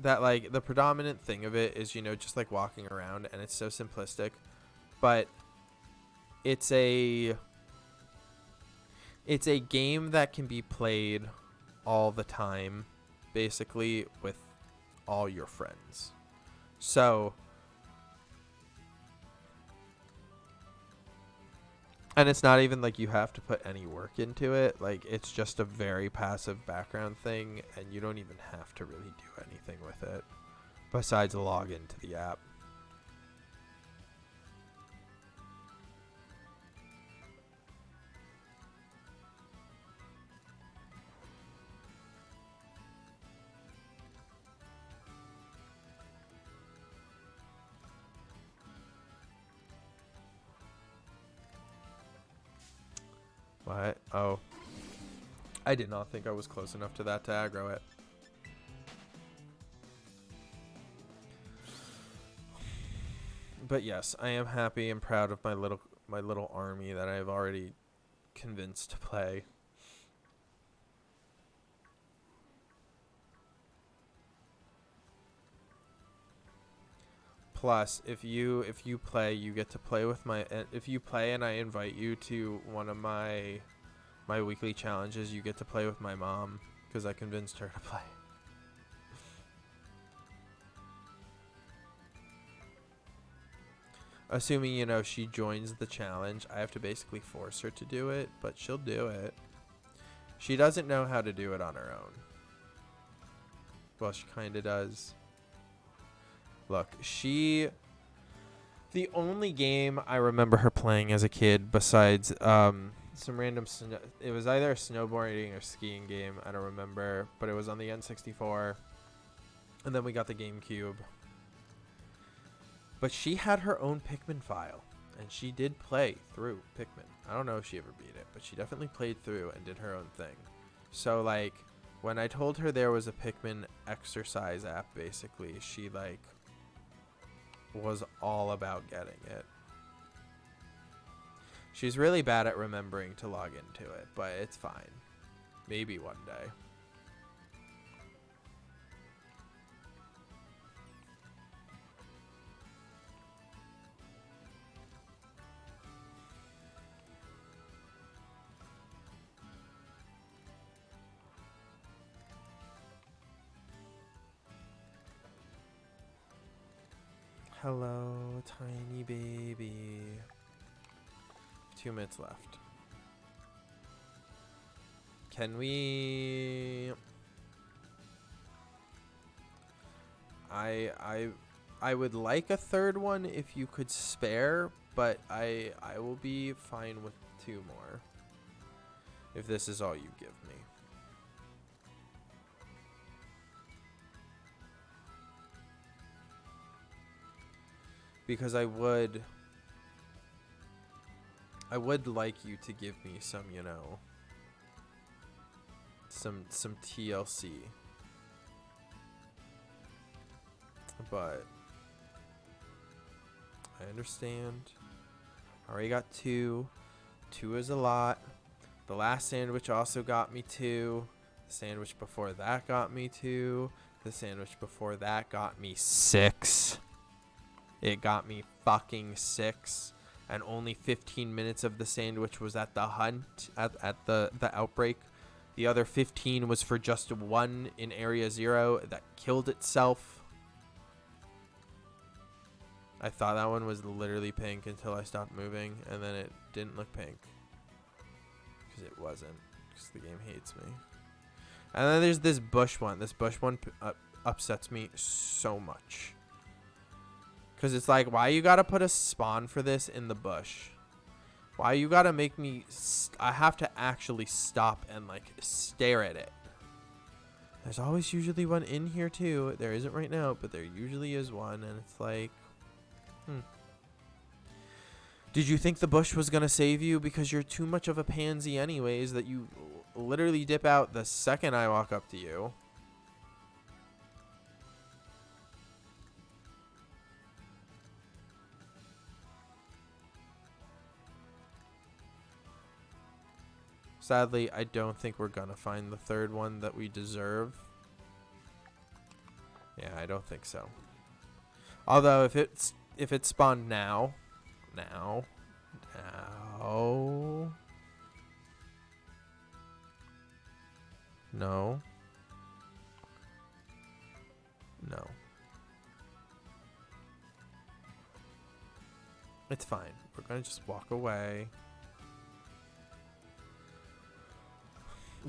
that like the predominant thing of it is, you know, just like walking around, and it's so simplistic, but it's a game that can be played all the time, basically, with all your friends. So, and it's not even like you have to put any work into it. Like, it's just a very passive background thing, and you don't even have to really do anything with it besides log into the app. What? Oh. I did not think I was close enough to that to aggro it. But yes, I am happy and proud of my little army that I've already convinced to play. Plus, if you play, you get to play with my. If you play and I invite you to one of my weekly challenges, you get to play with my mom because I convinced her to play. Assuming, you know, she joins the challenge, I have to basically force her to do it, but she'll do it. She doesn't know how to do it on her own. Well, she kind of does. Look, the only game I remember her playing as a kid besides some random, it was either a snowboarding or skiing game, I don't remember, but it was on the N64, and then we got the GameCube. But she had her own Pikmin file, and she did play through Pikmin. I don't know if she ever beat it, but she definitely played through and did her own thing. So, like, when I told her there was a Pikmin exercise app, basically, she, like, was all about getting it. She's really bad at remembering to log into it, but it's fine. Maybe one day. Hello, tiny baby. 2 minutes left. Can we... I would like a third one if you could spare, but I will be fine with 2 more. If this is all you give me. Because I would like you to give me some, you know, some TLC. But I understand. I already got 2. 2 is a lot. The last sandwich also got me 2. The sandwich before that got me 2. The sandwich before that got me 6. It got me fucking 6. And only 15 minutes of the sandwich was at the hunt, at the outbreak. The other 15 was for just 1 in Area 0 that killed itself. I thought that one was literally pink until I stopped moving, and then it didn't look pink. Because it wasn't. Because the game hates me. And then there's this bush one. This bush one upsets me so much. Because it's like, why you gotta put a spawn for this in the bush? Why you gotta make me... I have to actually stop and, like, stare at it. There's always usually one in here, too. There isn't right now, but there usually is one. And it's like... Did you think the bush was gonna save you? Because you're too much of a pansy anyways that you literally dip out the second I walk up to you. Sadly, I don't think we're gonna find the third one that we deserve. Yeah, I don't think so. Although if it spawned now. No. It's fine. We're gonna just walk away.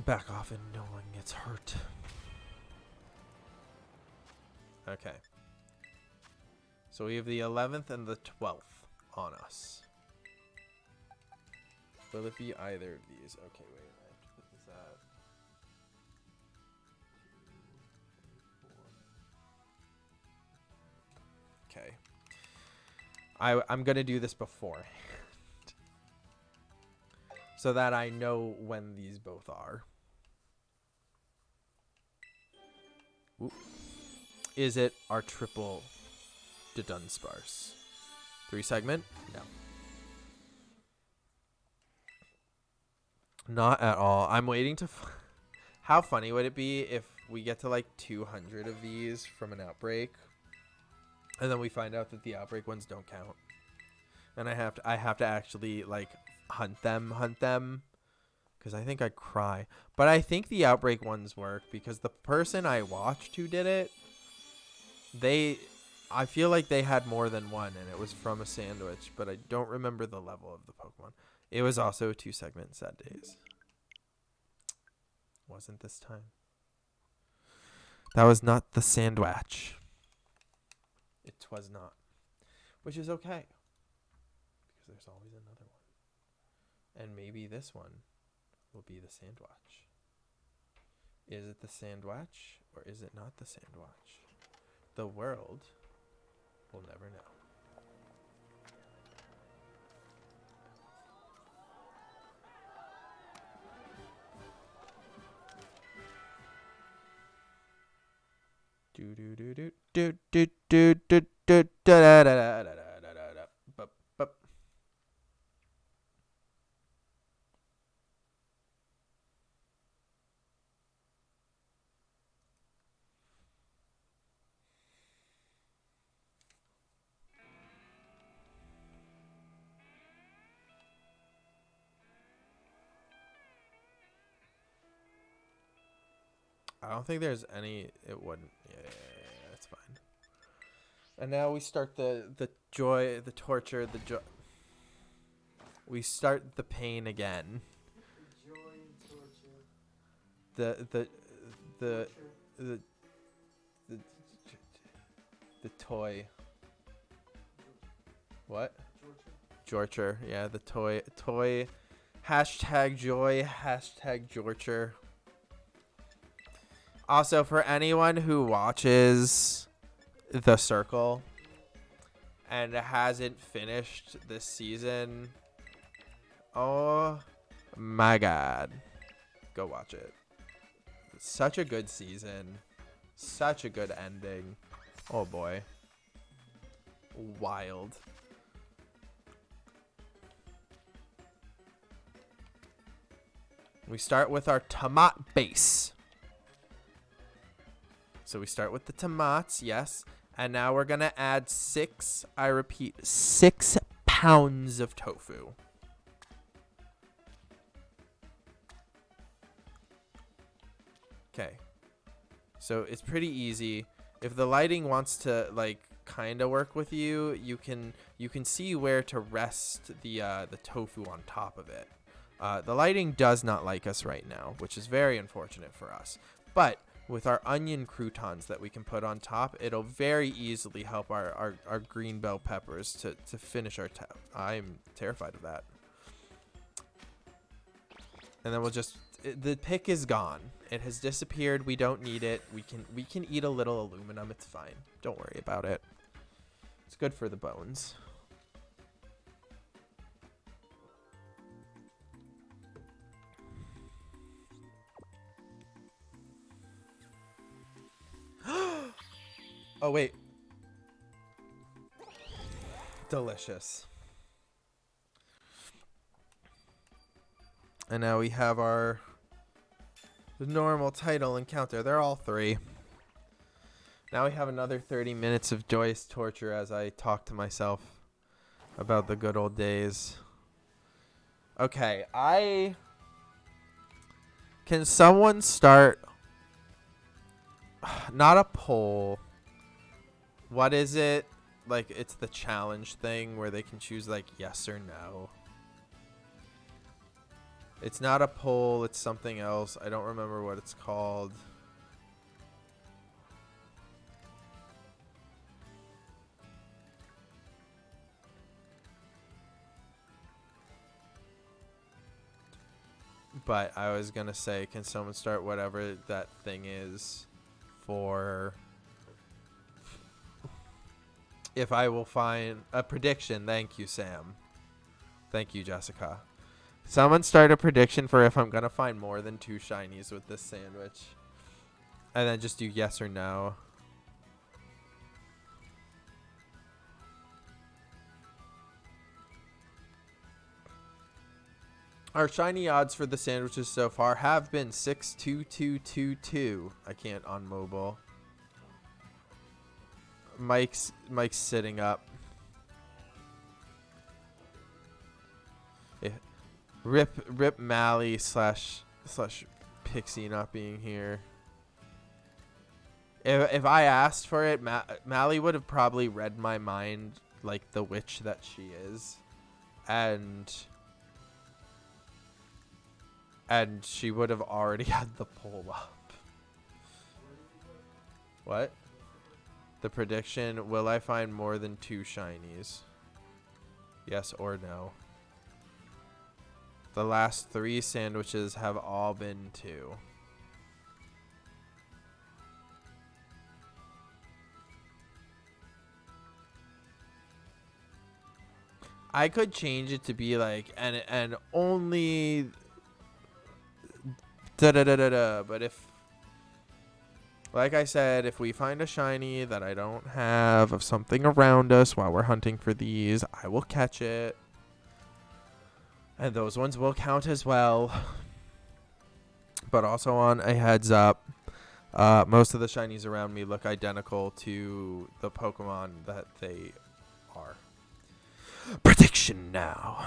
Back off and no one gets hurt. Okay. So we have the 11th and the 12th on us. Will it be either of these? Okay, wait. I have to put this at. Okay. I'm going to do this beforehand. So that I know when these both are. Ooh. Is it our triple Dudunsparce? 3 segment? No. Not at all. I'm waiting to... How funny would it be if we get to like 200 of these from an outbreak, and then we find out that the outbreak ones don't count, and I have to actually like hunt them, because I think I'd cry. But I think the outbreak ones work because the person I watched who did it, I feel like they had more than one, and it was from a sandwich, but I don't remember the level of the Pokemon. It was also 2 segment sad days. Wasn't this time. That was not the sandwich. It was not. Which is okay. Because there's always another one. And maybe this one will be the sandwich. Is it the sandwich or is it not the sandwich? The world will never know. Do do do do do do do do do da da da da da da da da. Bup bup. I don't think there's any. It wouldn't. Yeah, that's fine. And now we start the joy, the torture, the joy. We start the pain again. The joy and torture. The Torture. the toy. What? Torture. Jorcher. Yeah, the toy. Hashtag joy. Hashtag Jorcher. Also, for anyone who watches The Circle and hasn't finished this season, oh my god, go watch it. It's such a good season, such a good ending. Oh boy, wild. We start with our tomat base. So we start with the tomats, yes. And now we're going to add 6 pounds of tofu. Okay. So it's pretty easy. If the lighting wants to like kind of work with you, you can see where to rest the tofu on top of it. The lighting does not like us right now, which is very unfortunate for us. But with our onion croutons that we can put on top, it'll very easily help our green bell peppers to finish our I'm terrified of that. And then we'll just... the pick is gone. It has disappeared. We don't need it. We can eat a little aluminum. It's fine. Don't worry about it. It's good for the bones. Oh, wait. Delicious. And now we have our normal title encounter. They're all 3. Now we have another 30 minutes of joyous torture as I talk to myself about the good old days. Okay, can someone start not a poll. What is it? Like, it's the challenge thing where they can choose like yes or no. It's not a poll, it's something else. I don't remember what it's called. But I was gonna say, can someone start whatever that thing is for if I will find a prediction? Thank you, Sam. Thank you, Jessica. Someone start a prediction for if I'm gonna find more than 2 shinies with this sandwich. And then just do yes or no. Our shiny odds for the sandwiches so far have been 62222. I can't on mobile. Mike's sitting up. Yeah. Rip Mally slash Pixie not being here. If I asked for it, Mally would have probably read my mind like the witch that she is, and she would have already had the poll up. What? The prediction, will I find more than 2 shinies? Yes or no? The last 3 sandwiches have all been 2. I could change it to be like and only da da da da da. But if, like I said, if we find a shiny that I don't have of something around us while we're hunting for these, I will catch it. And those ones will count as well. But also on a heads up, most of the shinies around me look identical to the Pokemon that they are. Prediction now.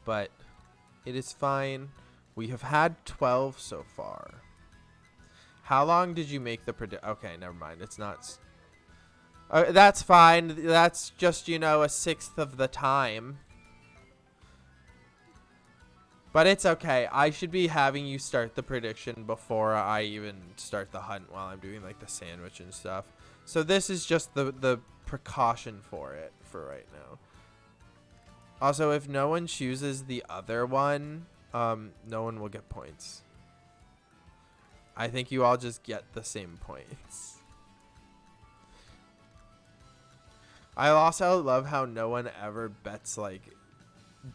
But it is fine. We have had 12 so far. How long did you make the prediction? Okay, never mind. It's not. That's fine. That's just, you know, a 1/6 of the time. But it's okay. I should be having you start the prediction before I even start the hunt while I'm doing like the sandwich and stuff. So this is just the precaution for it for right now. Also, if no one chooses the other one, no one will get points. I think you all just get the same points. I also love how no one ever bets like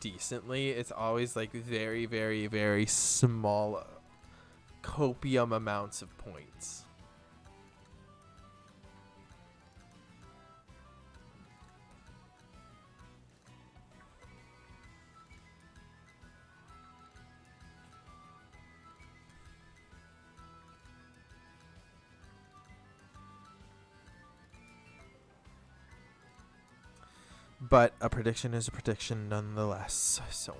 decently. It's always like very, very, very small copium amounts of points. But a prediction is a prediction nonetheless. So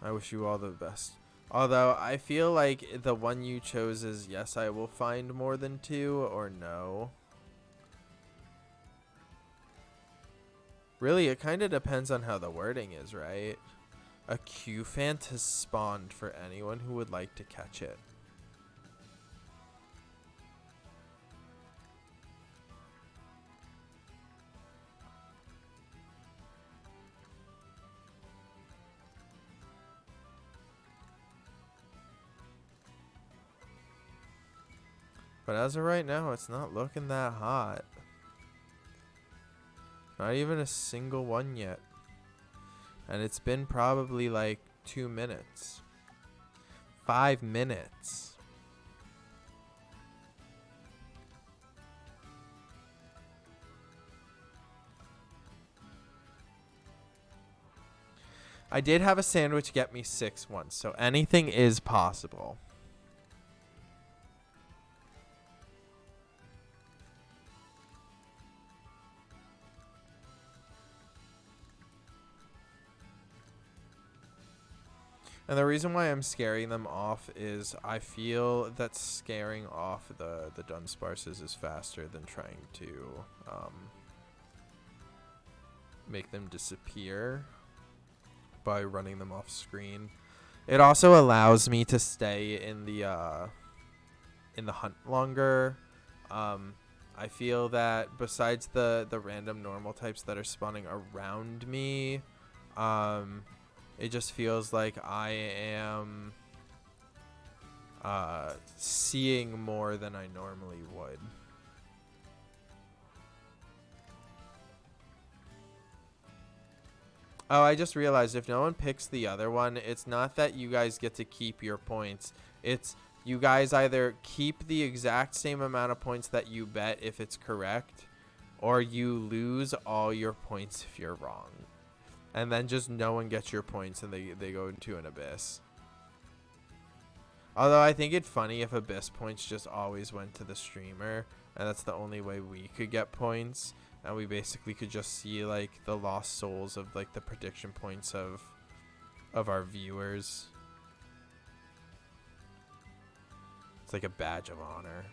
I wish you all the best. Although I feel like the one you chose is yes, I will find more than 2 or no. Really, it kind of depends on how the wording is, right? A Q-Fant has spawned for anyone who would like to catch it. But as of right now, it's not looking that hot. Not even a single one yet. And it's been probably like 2 minutes. 5 minutes. I did have a sandwich get me 6 once, so anything is possible. And the reason why I'm scaring them off is I feel that scaring off the Dunsparces is faster than trying to make them disappear by running them off screen. It also allows me to stay in the hunt longer. I feel that besides the random normal types that are spawning around me, it just feels like I am seeing more than I normally would. Oh, I just realized if no one picks the other one, it's not that you guys get to keep your points. It's you guys either keep the exact same amount of points that you bet if it's correct, or you lose all your points if you're wrong. And then just no one gets your points and they go into an abyss. Although I think it'd funny if abyss points just always went to the streamer, and that's the only way we could get points. And we basically could just see like the lost souls of like the prediction points of our viewers. It's like a badge of honor.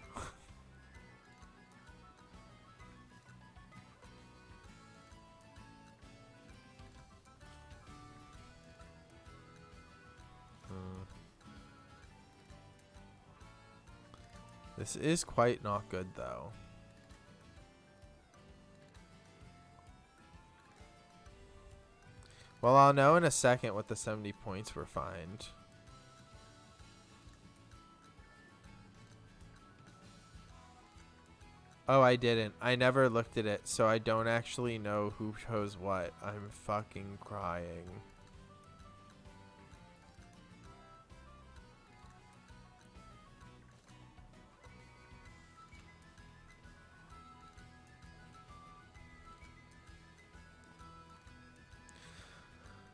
This is quite not good though. Well, I'll know in a second what the 70 points were fined. Oh, I didn't. I never looked at it, so I don't actually know who chose what. I'm fucking crying.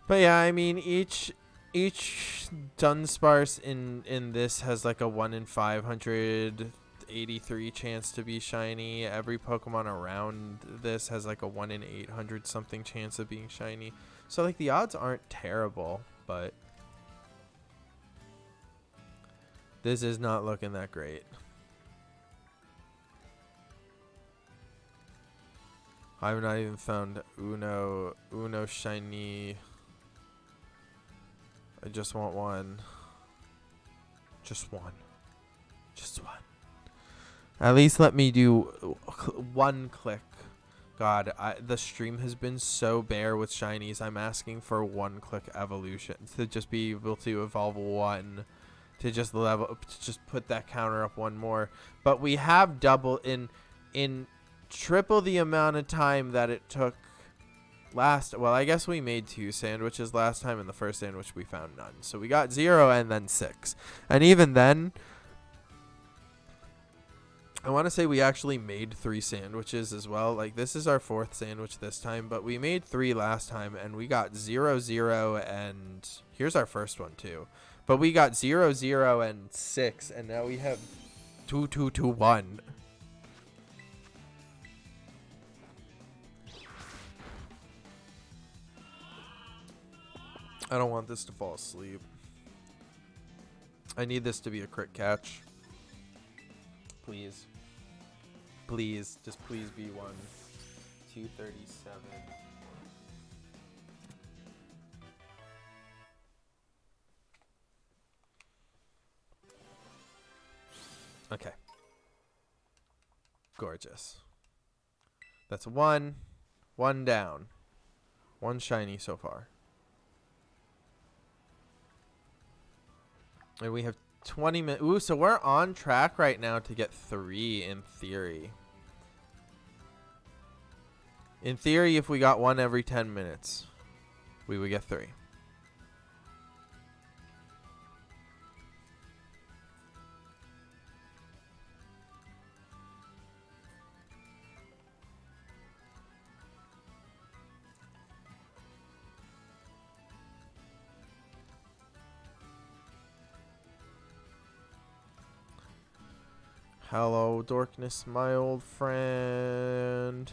But yeah, I mean each Dunsparce in this has like a 1 in 583 chance to be shiny. Every Pokemon around this has like a 1 in 800 something chance of being shiny. So like the odds aren't terrible, but this is not looking that great. I've not even found Uno shiny. I just want one. Just one. Just one. At least let me do one click. God, the stream has been so bare with shinies. I'm asking for one click evolution to just be able to evolve one, to just level, to just put that counter up one more. But we have double in triple the amount of time that it took last. Well, I guess we made 2 sandwiches last time, and the first sandwich we found none. So we got 0 and then 6. And even then, I want to say we actually made 3 sandwiches as well. Like, this is our 4th sandwich this time, but we made 3 last time, and we got 0, 0, and here's our first one too. But we got 0, 0, and 6, and now we have 2, 2, 2, 1. I don't want this to fall asleep. I need this to be a crit catch. Please. Please. Just please be one. 237. Okay. Gorgeous. That's 1. 1 down. 1 shiny so far. And we have 20 minutes. Ooh, so we're on track right now to get 3 in theory. In theory, if we got 1 every 10 minutes, we would get 3. Hello, darkness, my old friend.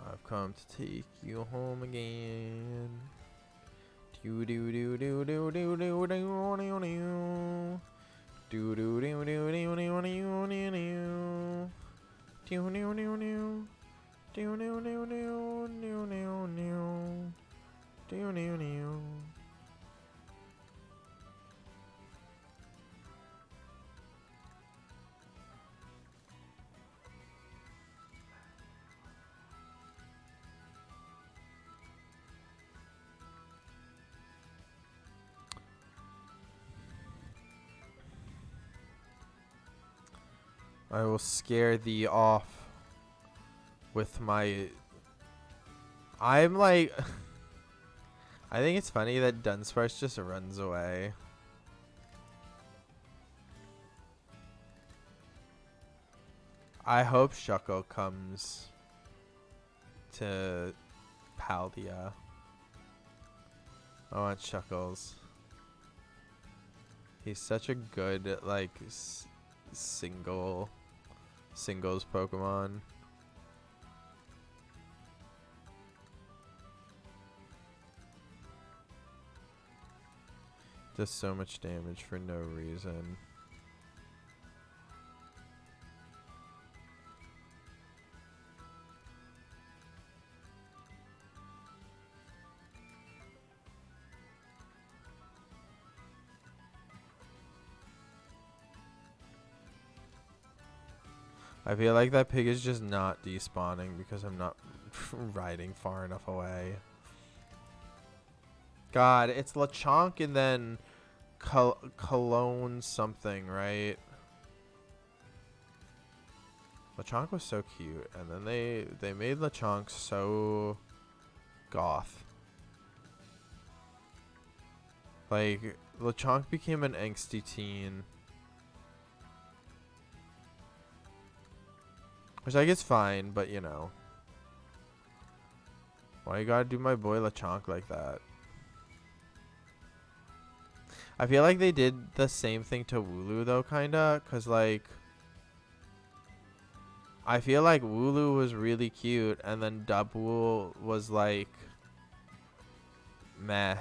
I've come to take you home again. Do do do do do do do do do do. Do do do do do do do do do. Do do do do. Do do do do do do do. Do do do. I will scare thee off with my... I'm like... I think it's funny that Dunsparce just runs away. I hope Shuckle comes to Paldea. I want Shuckles. He's such a good, like, singles Pokemon. Does so much damage for no reason. I feel like that pig is just not despawning because I'm not riding far enough away. God, it's Lechonk and then Cologne something, right? Lechonk was so cute, and then they made Lechonk so goth. Like, Lechonk became an angsty teen. Which I guess fine, but you know. Why you gotta do my boy Lechonk like that? I feel like they did the same thing to Wooloo though, kinda, cause like I feel like Wooloo was really cute, and then Dubwool was like meh.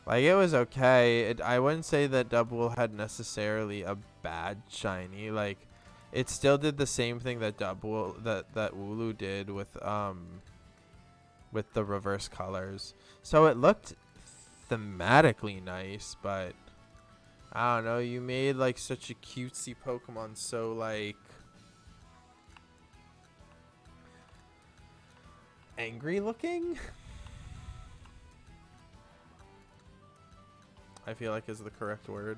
Like it was okay. I wouldn't say that Dubwool had necessarily a bad shiny. Like it still did the same thing that Dubwool that Wooloo did with the reverse colors. So it looked thematically nice, but I don't know, you made like such a cutesy Pokemon so like angry looking. I feel like is the correct word.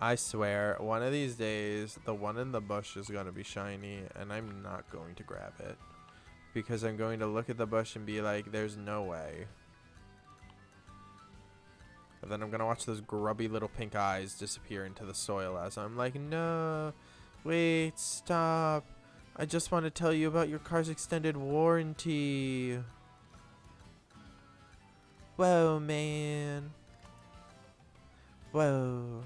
I swear, one of these days, the one in the bush is going to be shiny, and I'm not going to grab it. Because I'm going to look at the bush and be like, there's no way. And then I'm going to watch those grubby little pink eyes disappear into the soil as I'm like, no, wait, stop. I just want to tell you about your car's extended warranty. Whoa, man. Whoa.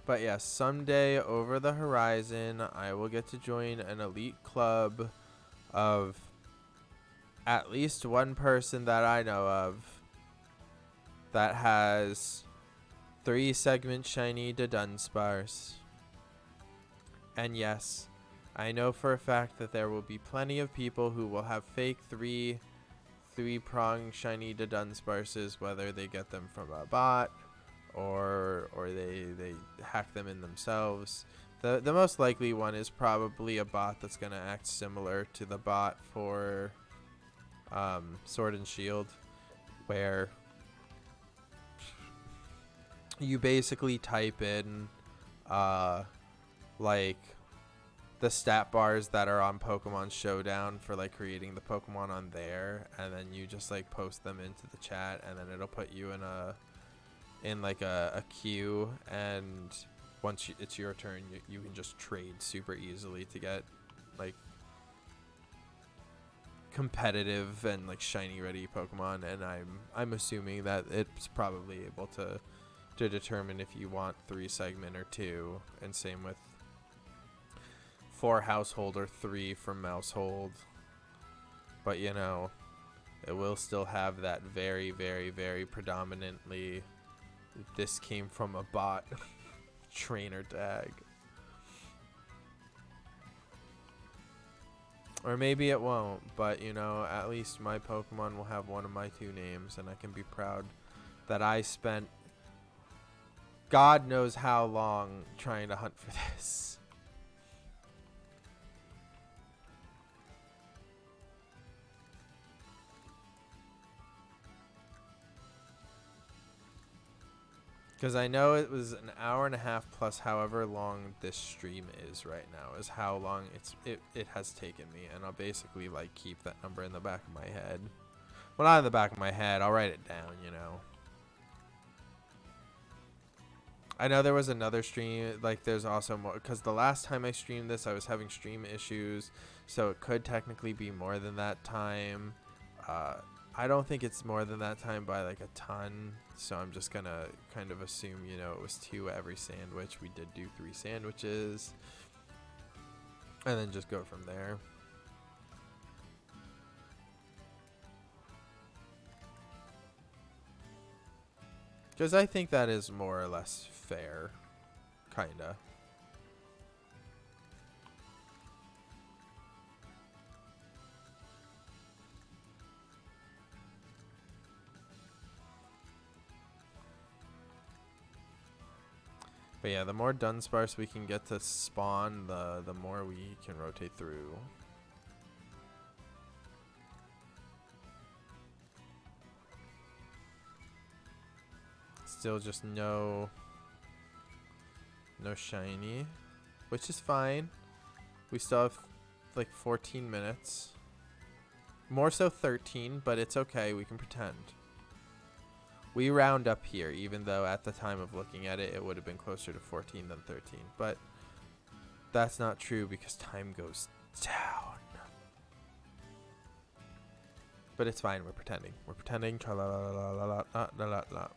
But yes, someday over the horizon, I will get to join an elite club of at least one person that I know of that has 3 segment shiny Dudunsparce. And yes, I know for a fact that there will be plenty of people who will have fake 3-prong shiny Dudunsparces, whether they get them from a bot or they hack them in themselves. The most likely one is probably a bot that's going to act similar to the bot for Sword and Shield, where you basically type in like the stat bars that are on Pokemon Showdown for like creating the Pokemon on there, and then you just like post them into the chat, and then it'll put you in a queue, and once it's your turn, you can just trade super easily to get like competitive and like shiny ready Pokemon, and I'm assuming that it's probably able to determine if you want 3 segment or 2, and same with 4 household or 3 from Mousehold. But you know, it will still have that very, very, very predominantly this came from a bot trainer tag. Or maybe it won't, but you know, at least my Pokemon will have one of my 2 names, and I can be proud that I spent God knows how long trying to hunt for this. Because I know it was an hour and a half plus however long this stream is right now is how long it has taken me, and I'll basically like keep that number in the back of my head. Well, not in the back of my head, I'll write it down, you know. I know there was another stream, like there's also more, because the last time I streamed this I was having stream issues, so it could technically be more than that time. I don't think it's more than that time by like a ton, so I'm just gonna kind of assume, you know, it was 2 every sandwich. We did do 3 sandwiches, and then just go from there. Because I think that is more or less fair, kinda. But yeah, the more Dunsparce we can get to spawn, the more we can rotate through. Still just no shiny, which is fine. We still have like 14 minutes. More so 13, but it's okay. We can pretend. We round up here, even though at the time of looking at it, it would have been closer to 14 than 13. But that's not true because time goes down. But it's fine. We're pretending. We're pretending. Tra-la-la-la-la-la-la-la-la.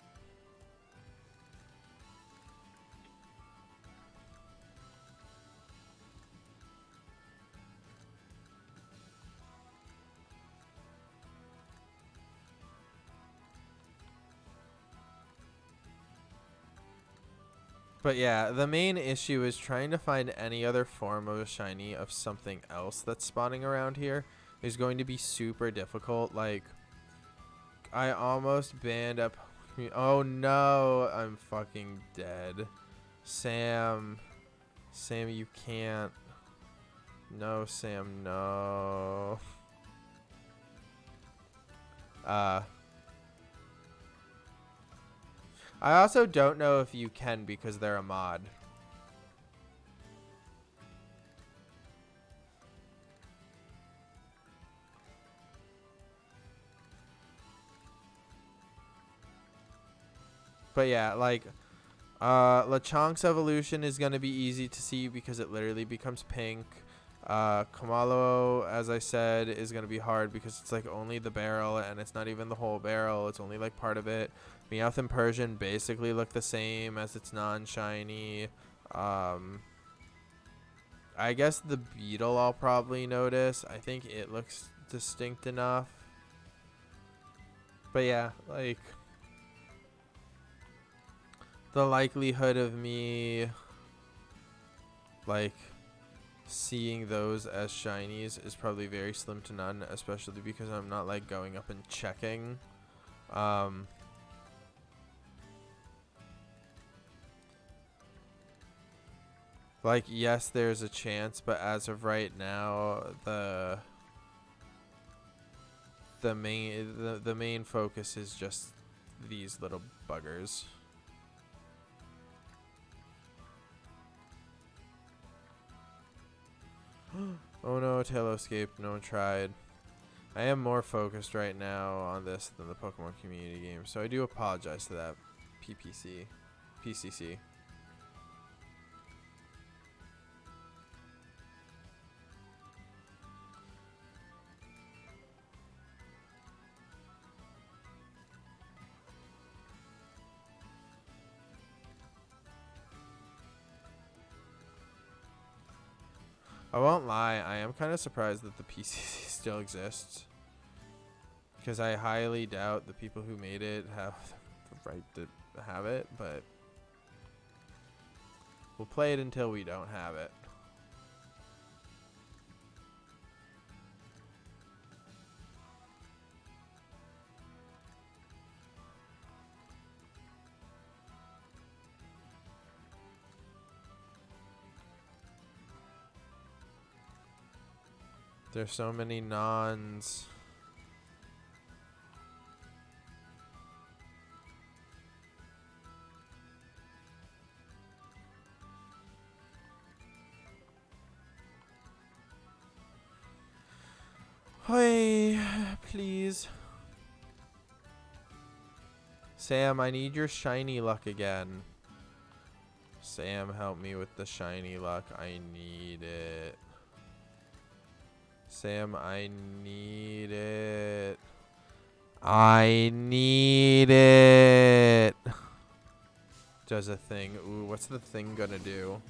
But yeah, the main issue is trying to find any other form of a shiny of something else that's spawning around here is going to be super difficult. Like, I almost banned up. Oh no, I'm fucking dead. Sam, you can't. No, Sam, no. I also don't know if you can because they're a mod. But yeah, like, Lechonk's evolution is going to be easy to see because it literally becomes pink. Kamalo, as I said, is going to be hard because it's like only the barrel and it's not even the whole barrel. It's only like part of it. Meowth and Persian basically look the same as its non-shiny. I guess the beetle I'll probably notice. I think it looks distinct enough. But yeah, like, the likelihood of me like seeing those as shinies is probably very slim to none, especially because I'm not like going up and checking. Like, yes, there's a chance, but as of right now, the main focus is just these little buggers. Oh no, Tail escaped. No one tried. I am more focused right now on this than the Pokemon community game, so I do apologize to that PCC. I won't lie, I am kind of surprised that the PCC still exists. Because I highly doubt the people who made it have the right to have it, but we'll play it until we don't have it. There's so many nons. Hey, please. Sam, I need your shiny luck again. Sam, help me with the shiny luck. I need it. Sam, I need it. I need it. Does a thing. Ooh, what's the thing gonna do?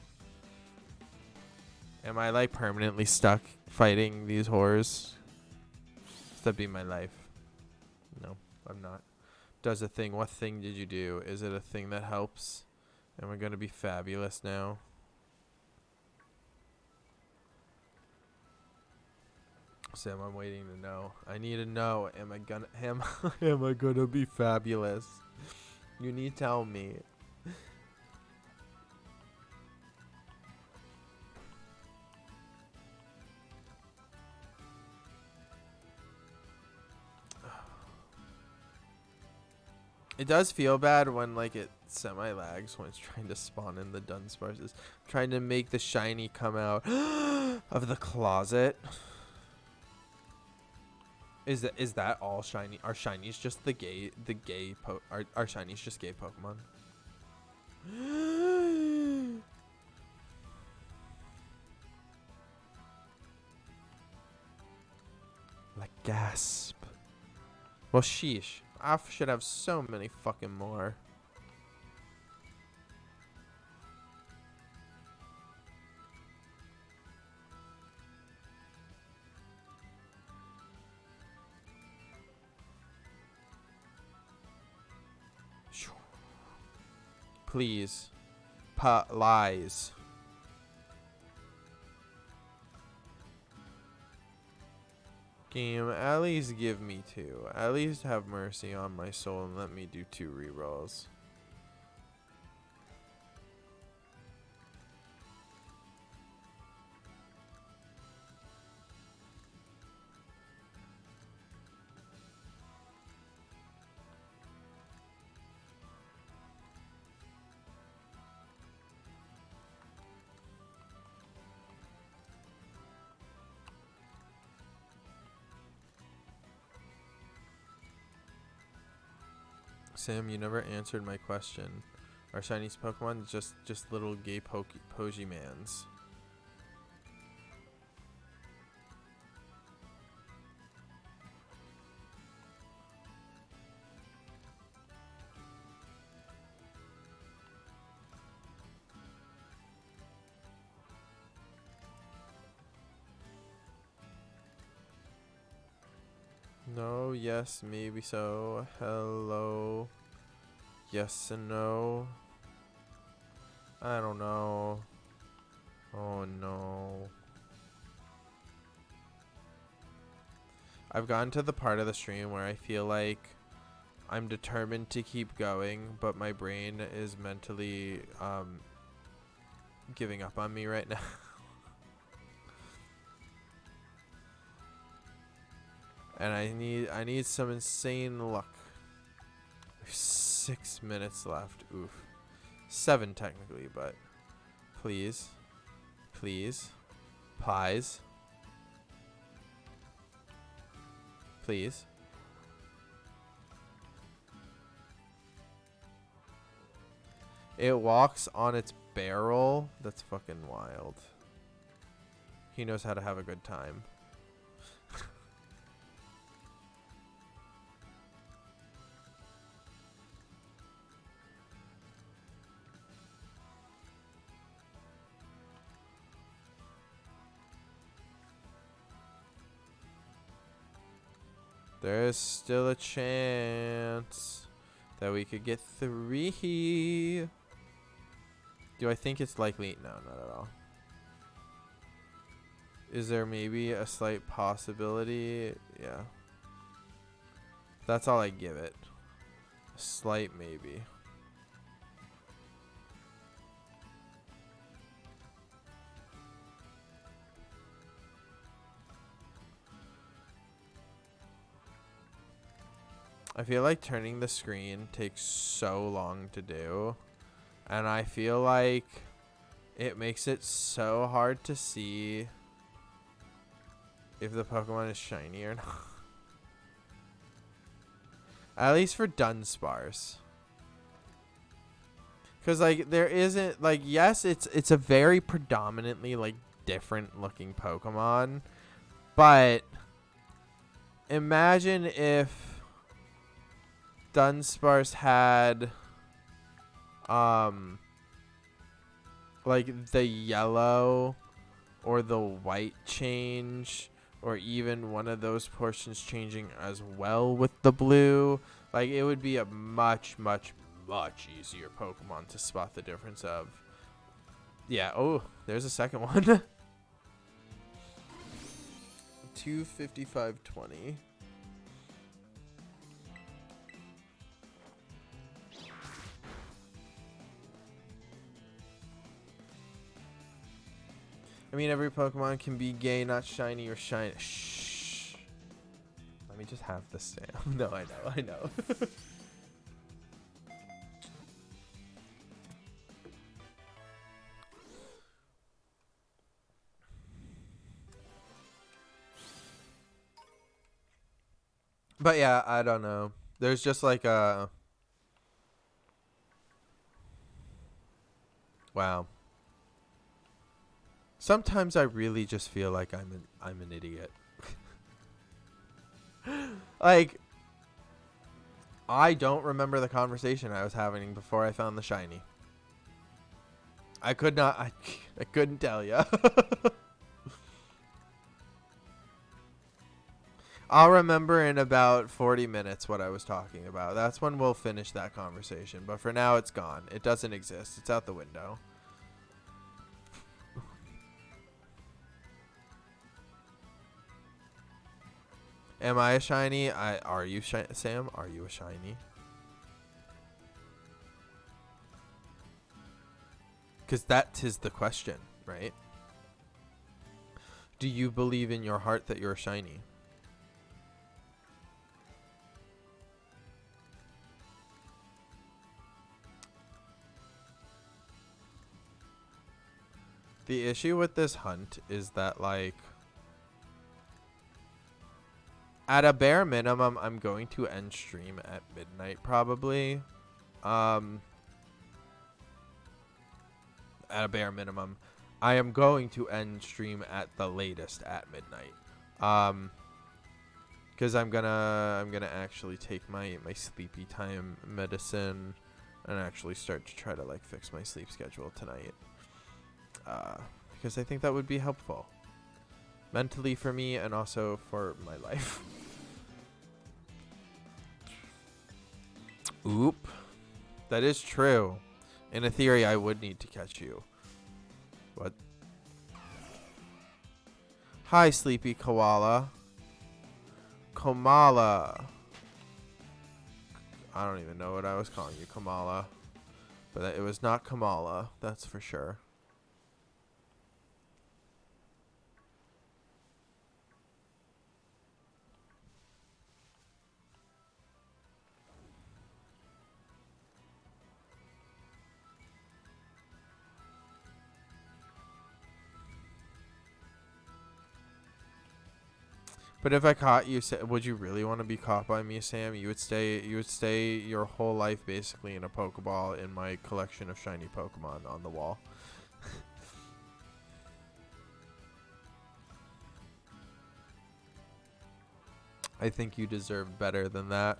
Am I like permanently stuck fighting these whores? That'd be my life. No, I'm not. Does a thing. What thing did you do? Is it a thing that helps? Am I gonna be fabulous now? Sam, I'm waiting to know. I need to know. Am I gonna be fabulous? You need to tell me. It does feel bad when like it semi lags when it's trying to spawn in the Dunsparces. Trying to make the shiny come out of the closet. Is that all shiny? Are shinies just are shinies just gay Pokemon? Like gasp. Well, sheesh. I should have so many fucking more. Please. Lies. Game, at least give me 2. At least have mercy on my soul and let me do 2 rerolls. Sam, you never answered my question. Are Chinese Pokemon just little gay Pokemans? No, yes, maybe so. Hello. Yes and no. I don't know. Oh no. I've gotten to the part of the stream where I feel like I'm determined to keep going, but my brain is mentally giving up on me right now. And I need some insane luck. There's 6 minutes left. Oof. 7 technically, but please. Please. Pies. Please. It walks on its barrel. That's fucking wild. He knows how to have a good time. There is still a chance that we could get 3. Do I think it's likely? No, not at all. Is there maybe a slight possibility? Yeah. That's all I give it. A slight maybe. I feel like turning the screen takes so long to do. And I feel like it makes it so hard to see if the Pokemon is shiny or not. At least for Dunsparce. Because, like, there isn't, like, yes, it's a very predominantly, like, different looking Pokemon. But imagine if Dunsparce had, like, the yellow or the white change, or even one of those portions changing as well with the blue. Like, it would be a much, much, much easier Pokemon to spot the difference of. Yeah, oh, there's a second one. 255.20. I mean, every Pokemon can be gay, not shiny or shiny. Shh. Let me just have this stamp. No, I know. But yeah, I don't know. There's just like a... Wow. Sometimes I really just feel like I'm an idiot. Like, I don't remember the conversation I was having before I found the shiny. I could not. I couldn't tell you. I'll remember in about 40 minutes what I was talking about. That's when we'll finish that conversation. But for now, it's gone. It doesn't exist. It's out the window. Am I a shiny? Are you, Sam? Are you a shiny? Because that is the question, right? Do you believe in your heart that you're shiny? The issue with this hunt is that, like, at a bare minimum, I'm going to end stream at midnight probably. At a bare minimum, I am going to end stream at the latest at midnight. Because I'm gonna actually take my sleepy time medicine and actually start to try to, like, fix my sleep schedule tonight. Because I think that would be helpful mentally for me and also for my life. Oop. That is true. In a theory, I would need to catch you. What? Hi, sleepy koala. Komala. I don't even know what I was calling you, Kamala. But it was not Kamala, that's for sure. But if I caught you, would you really want to be caught by me, Sam? You would stay your whole life basically in a Pokeball in my collection of shiny Pokemon on the wall. I think you deserve better than that.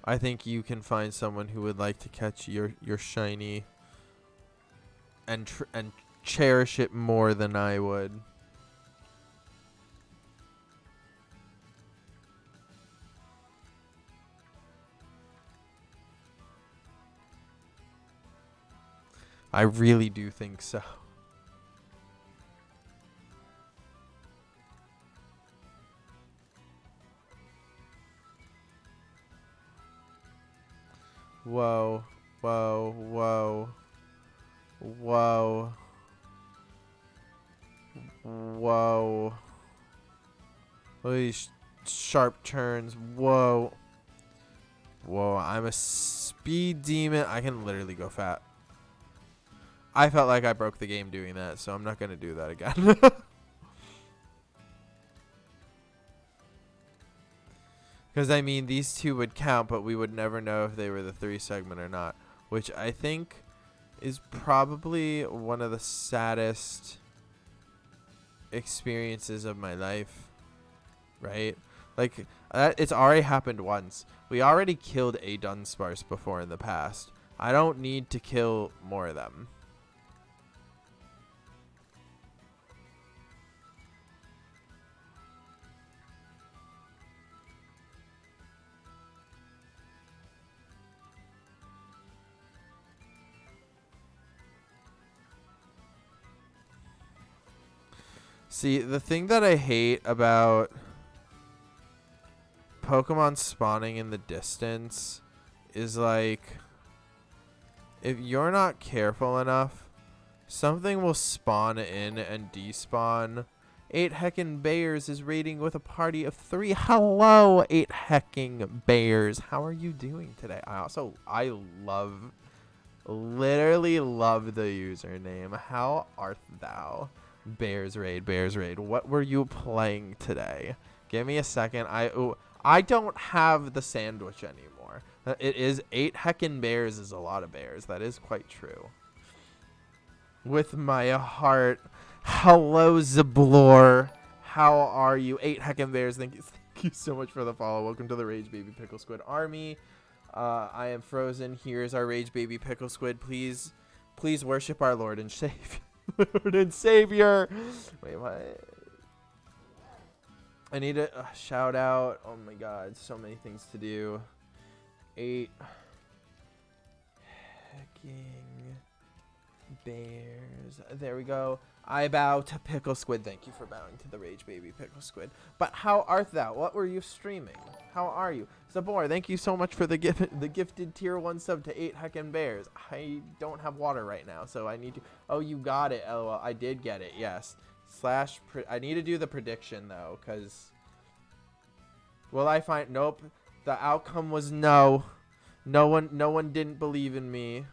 I think you can find someone who would like to catch your shiny and cherish it more than I would. I really do think so. Whoa. Whoa. Whoa. Whoa. Whoa. Look at these sharp turns. Whoa. Whoa, I'm a speed demon. I can literally go fat. I felt like I broke the game doing that, so I'm not going to do that again. Because, I mean, these two would count, but we would never know if they were the 3 segment or not. Which I think is probably one of the saddest experiences of my life. Right? Like, it's already happened once. We already killed a Dunsparce before in the past. I don't need to kill more of them. See, the thing that I hate about Pokemon spawning in the distance is like, if you're not careful enough, something will spawn in and despawn. 8 heckin' bears is raiding with a party of 3. Hello, 8 hecking bears. How are you doing today? I literally love the username. How art thou? Bears raid, bears raid. What were you playing today? Give me a second. I don't have the sandwich anymore. It is 8 heckin' bears is a lot of bears. That is quite true. With my heart. Hello, Zablor. How are you? 8 heckin' bears. Thank you so much for the follow. Welcome to the Rage Baby Pickle Squid army. I am frozen. Here's our Rage Baby Pickle Squid. Please worship our Lord and Savior. Lord and Savior. Wait, what? I need a shout out. Oh my god, so many things to do. 8 hecking bears. There we go. I bow to Pickle Squid. Thank you for bowing to the Rage Baby Pickle Squid. But how art thou? What were you streaming? How are you? Zabor, thank you so much for the gifted tier 1 sub to 8 heckin' bears. I don't have water right now, so I need to... Oh, you got it, LOL. I did get it, yes. I need to do the prediction, though, because... Will I find... Nope. The outcome was no. No one didn't believe in me.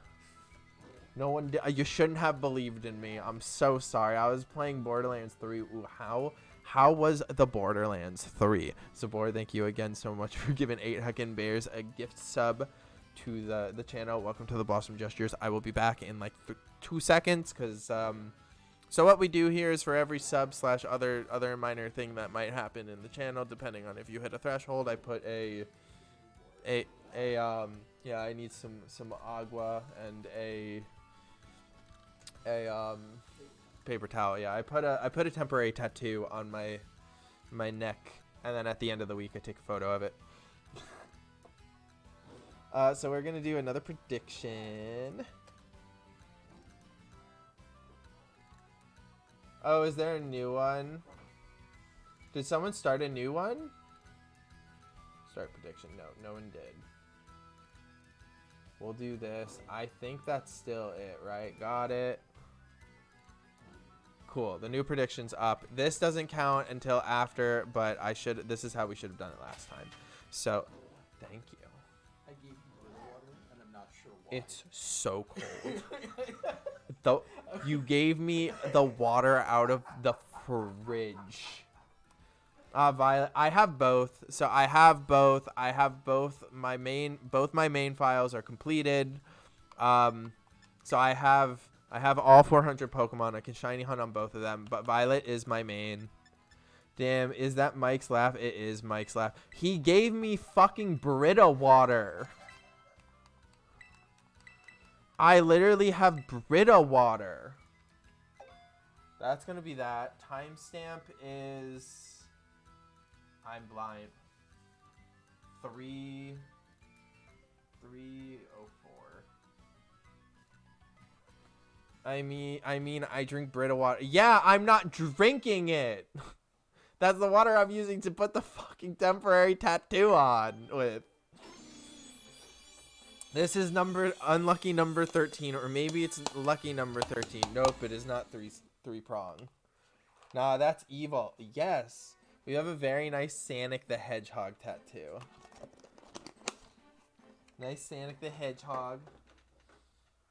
No one did. You shouldn't have believed in me. I'm so sorry. I was playing Borderlands 3. Ooh, how was the Borderlands 3? Zabor, thank you again so much for giving 8 heckin' bears a gift sub to the channel. Welcome to the Blossom Gestures. I will be back in like 2 seconds because so what we do here is for every sub / other minor thing that might happen in the channel, depending on if you hit a threshold, I put yeah, I need some agua and a paper towel. Yeah, I put a temporary tattoo on my neck, and then at the end of the week I take a photo of it. So we're gonna do another prediction. Oh, is there a new one? Did someone start a new one? Start prediction. No one did. We'll do this. I think that's still it, right? Got it. Cool. The new prediction's up. This doesn't count until after, but this is how we should have done it last time. So, thank you. I gave you water, and I'm not sure why. It's so cold. You gave me the water out of the fridge. Violet, I have both. So I have both. My main files are completed. So I have all 400 Pokemon. I can shiny hunt on both of them, but Violet is my main. Damn, is that Mike's laugh? It is Mike's laugh. He gave me fucking Brita water. I literally have Brita water. That's gonna be that. Timestamp is... I'm blind. 3:04. I mean, I drink Brita water. Yeah, I'm not drinking it. That's the water I'm using to put the fucking temporary tattoo on with. This is unlucky number 13, or maybe it's lucky number 13. Nope, it is not three prong. Nah, that's evil. Yes, we have a very nice Sonic the Hedgehog tattoo. Nice Sonic the Hedgehog.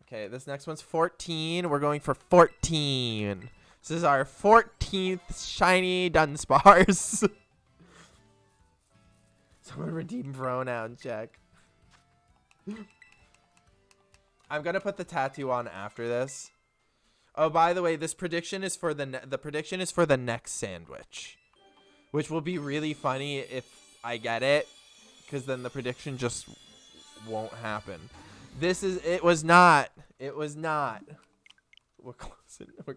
Okay, this next one's 14. We're going for 14. This is our 14th shiny Dunsparce. Someone redeem pronoun check. I'm gonna put the tattoo on after this. Oh, by the way, this prediction is for the prediction is for the next sandwich, which will be really funny if I get it, because then the prediction just won't happen. It was not. We're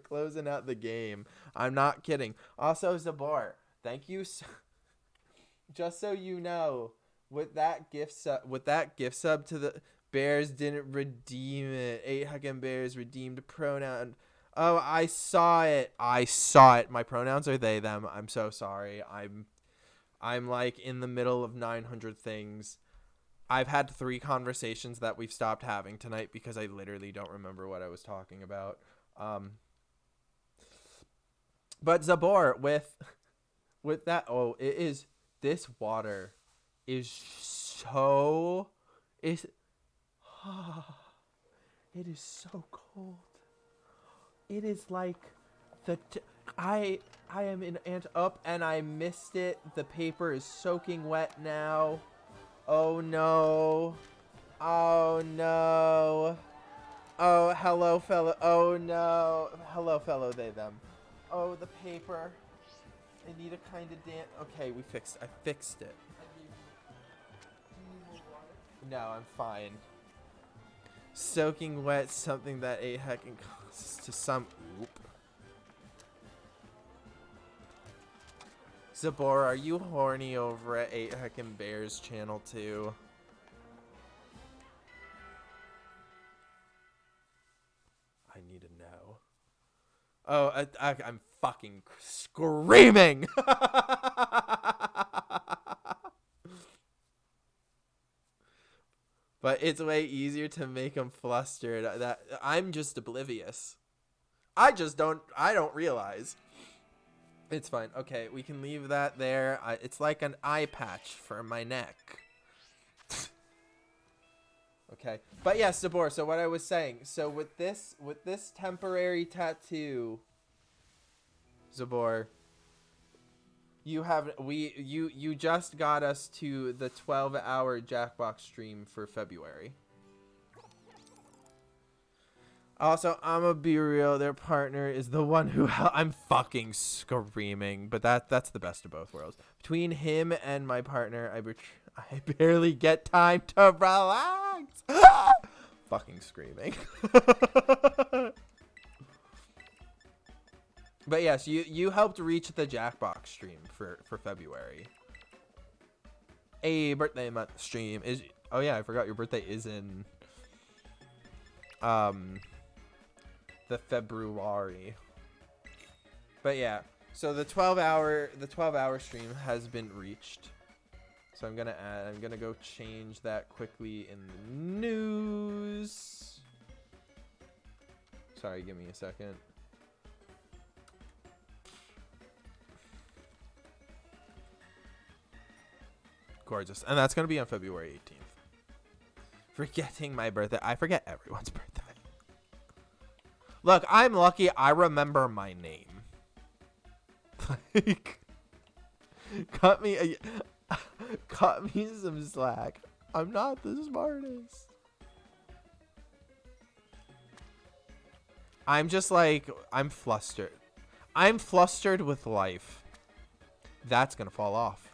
closing out the game. I'm not kidding. Also, Zabor, thank you. Just so you know, with that gift sub to the Bears didn't redeem it. 8 Huggin Bears redeemed pronoun. Oh, I saw it. My pronouns are they, them. I'm so sorry. I'm like in the middle of 900 things. I've had 3 conversations that we've stopped having tonight because I literally don't remember what I was talking about. But Zabor, with that, it is, this water is so, it is so cold. It is like I am in up and I missed it. The paper is soaking wet now. Oh no. Oh no. Oh, hello, fellow. Oh no. Hello, fellow, they, them. Oh, the paper. I need a kind of dance. Okay, I fixed it. No, I'm fine. Soaking wet, something that 8 heckin' causes to some. Oop. Zabor, are you horny over at 8 heckin' Bears channel too? I need to know. Oh, I'm fucking screaming. But it's way easier to make them flustered. That I'm just oblivious. I don't realize. It's fine. Okay, we can leave that there. It's like an eye patch for my neck. Okay. But yes, Zabor, so what I was saying. So with this temporary tattoo, Zabor, you just got us to the 12-hour Jackbox stream for February. Also, I'ma be real, their partner is the one who I'm fucking screaming, but that's the best of both worlds. Between him and my partner, I barely get time to relax. Fucking screaming. But yes, you helped reach the Jackbox stream for February. A birthday month stream is. Oh yeah, I forgot your birthday is in the February. But yeah, so the 12-hour stream has been reached. So I'm gonna go change that quickly in the news. Sorry, give me a second. Gorgeous. And that's going to be on February 18th. Forgetting my birthday. I forget everyone's birthday. Look, I'm lucky I remember my name. Like, cut me some slack. I'm not the smartest. I'm just like, I'm flustered. I'm flustered with life. That's going to fall off.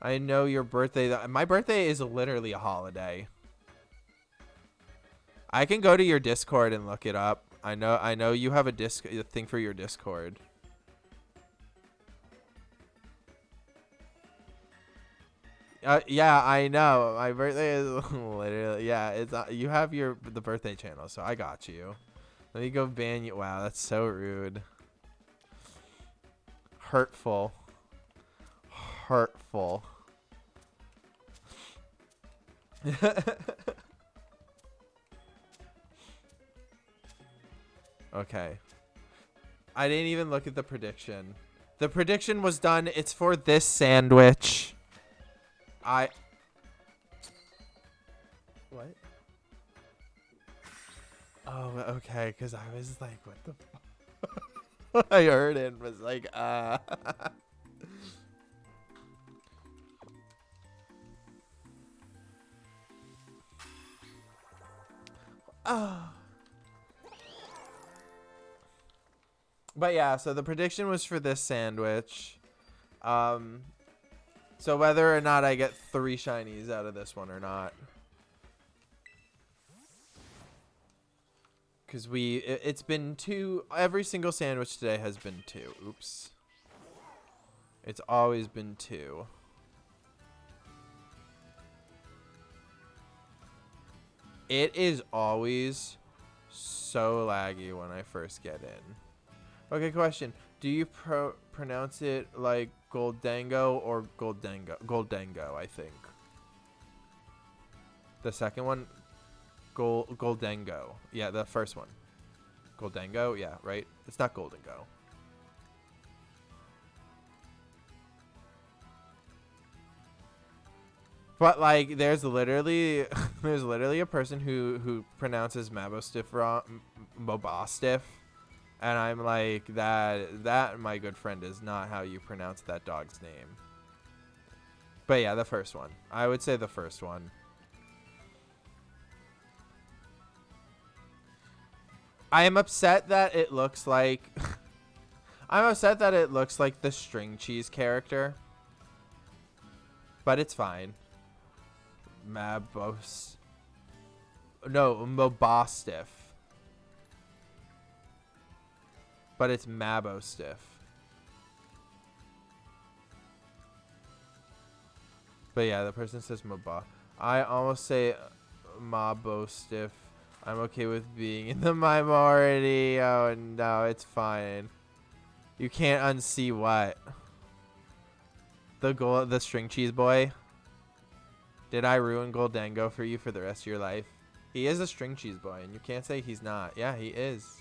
I know your birthday. My birthday is literally a holiday. I can go to your Discord and look it up. I know you have a thing for your Discord. Yeah, I know. My birthday is literally, yeah, it's you have the birthday channel, so I got you. Let me go ban you. Wow, that's so rude. Hurtful. Hurtful. Okay. I didn't even look at the prediction. The prediction was done. It's for this sandwich. What? Oh, okay. Because I was like, what the fuck? I heard it and was like, Oh. But yeah, so the prediction was for this sandwich. So whether or not I get 3 shinies out of this one or not. Because it's been 2. Every single sandwich today has been 2. Oops. It's always been 2. It is always so laggy when I first get in. Okay, question. Do you pronounce it like Goldango or Goldango? Goldango, I think. The second one? Goldango. Yeah, the first one. Goldango? Yeah, right? It's not Goldango. But like, there's literally a person who pronounces Mabostiff wrong, Mobostiff, and I'm like, that my good friend is not how you pronounce that dog's name. But yeah, the first one. I would say the first one. I am upset that it looks like I'm upset that it looks like the string cheese character. But it's fine. Mobostiff. But it's Mabostiff. But yeah, the person says Moba. I almost say Mabostiff. I'm okay with being in the minority. Oh no, it's fine. You can't unsee what? The string cheese boy? Did I ruin Goldango for you for the rest of your life? He is a string cheese boy, and you can't say he's not. Yeah, he is.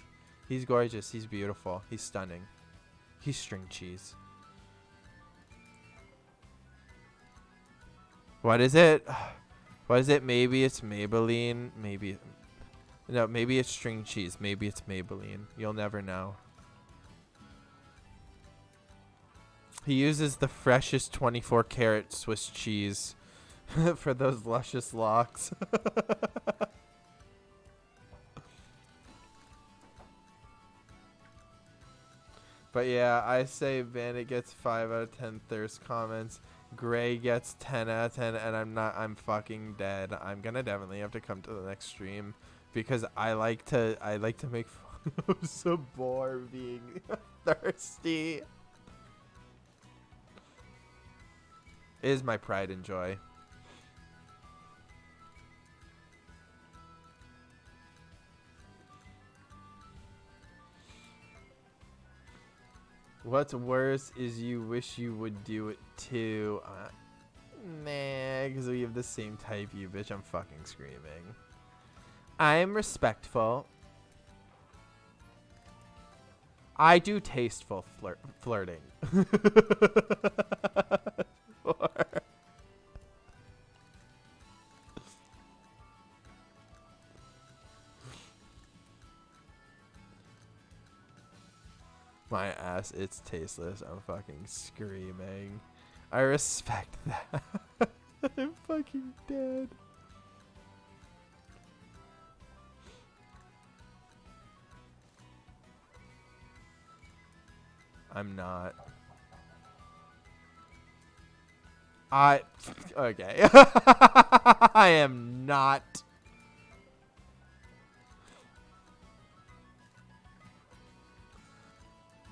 He's gorgeous. He's beautiful. He's stunning. He's string cheese. What is it? What is it? Maybe it's Maybelline. Maybe. No, maybe it's string cheese. Maybe it's Maybelline. You'll never know. He uses the freshest 24-karat Swiss cheese for those luscious locks. But yeah, I say Bandit gets 5 out of 10 thirst comments. Gray gets 10 out of 10, and I'm fucking dead. I'm gonna definitely have to come to the next stream because I like to make fun of Sabor being thirsty. It is my pride and joy. What's worse is you wish you would do it too. Nah, because we have the same type, you bitch. I'm fucking screaming. I'm respectful. I do tasteful flirting. My ass, it's tasteless. I'm fucking screaming. I respect that. I'm fucking dead. I'm not. Okay. I am not.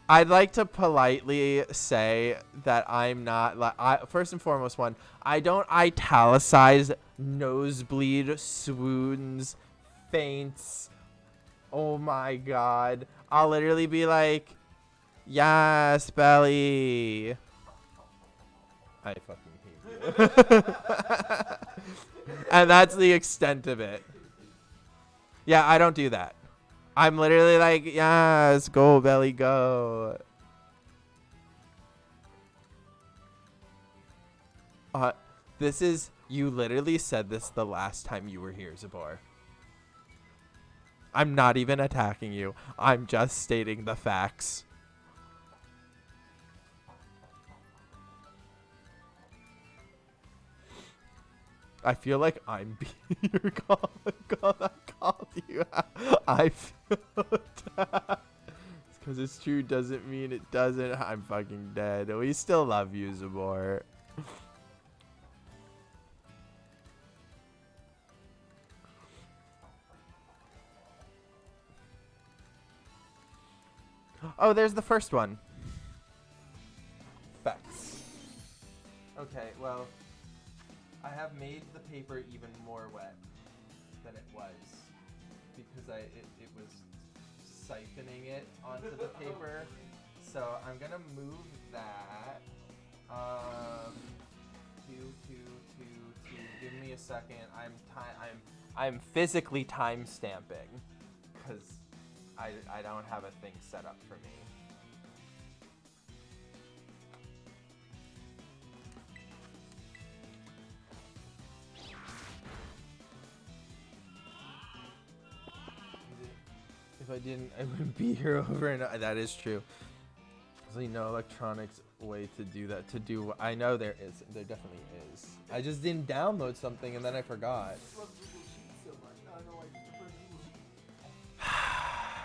I'd like to politely say that I'm not like first and foremost I don't italicize nosebleed, swoons, faints, Oh my god. I'll literally be like, yes, Belly. I fucking hate you. And that's the extent of it. Yeah, I don't do that. I'm literally like, yes, go, Belly, go. This is, you literally said this the last time you were here, Zabor. I'm not even attacking you. I'm just stating the facts. I feel like I'm being your call. I called you out. I feel attacked. Because it's true doesn't mean it doesn't. I'm fucking dead. We still love you, Zabor. Oh, there's the first one. Facts. Okay, well, I have made the paper even more wet than it was because it was siphoning it onto the paper. So I'm gonna move that. Two. Give me a second. I'm physically time stamping because I don't have a thing set up for me. If I didn't, I wouldn't be here over and that is true. There's no electronics way to do that. I know there definitely is. I just didn't download something and then I forgot.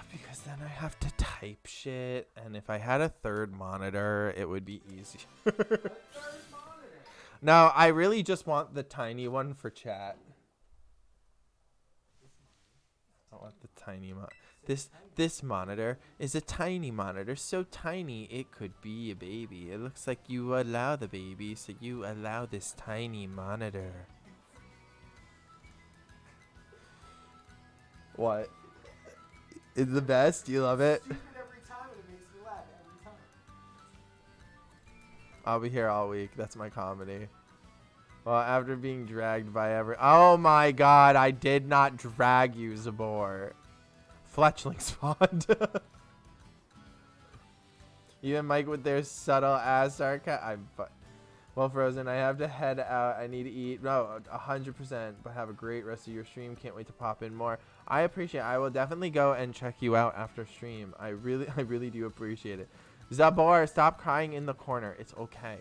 Because then I have to type shit, and if I had a third monitor, it would be easier. No, I really just want the tiny one for chat. I want the tiny one. This monitor is a tiny monitor, so tiny it could be a baby. It looks like you allow the baby, so you allow this tiny monitor. What? It's the best? You love it? Stupid every time and it makes me laugh every time. I'll be here all week. That's my comedy. Well, after being dragged by oh my god, I did not drag you, Zabor. Fletchling spawned. Even Mike with their subtle ass sarcasm. Well, Frozen, I have to head out. I need to eat. No, 100%. But have a great rest of your stream. Can't wait to pop in more. I appreciate it. I will definitely go and check you out after stream. I really do appreciate it. Zabor, stop crying in the corner. It's okay.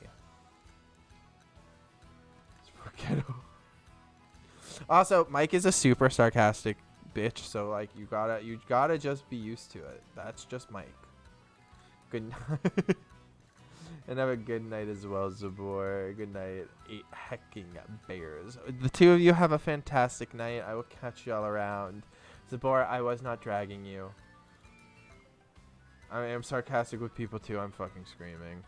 Also, Mike is a super sarcastic bitch, so like you gotta just be used to it. That's just Mike. Good night. And have a good night as well, Zabor. Good night, 8 hecking bears. The two of you have a fantastic night. I will catch y'all around. Zabor, I was not dragging you. I am sarcastic with people too. I'm fucking screaming.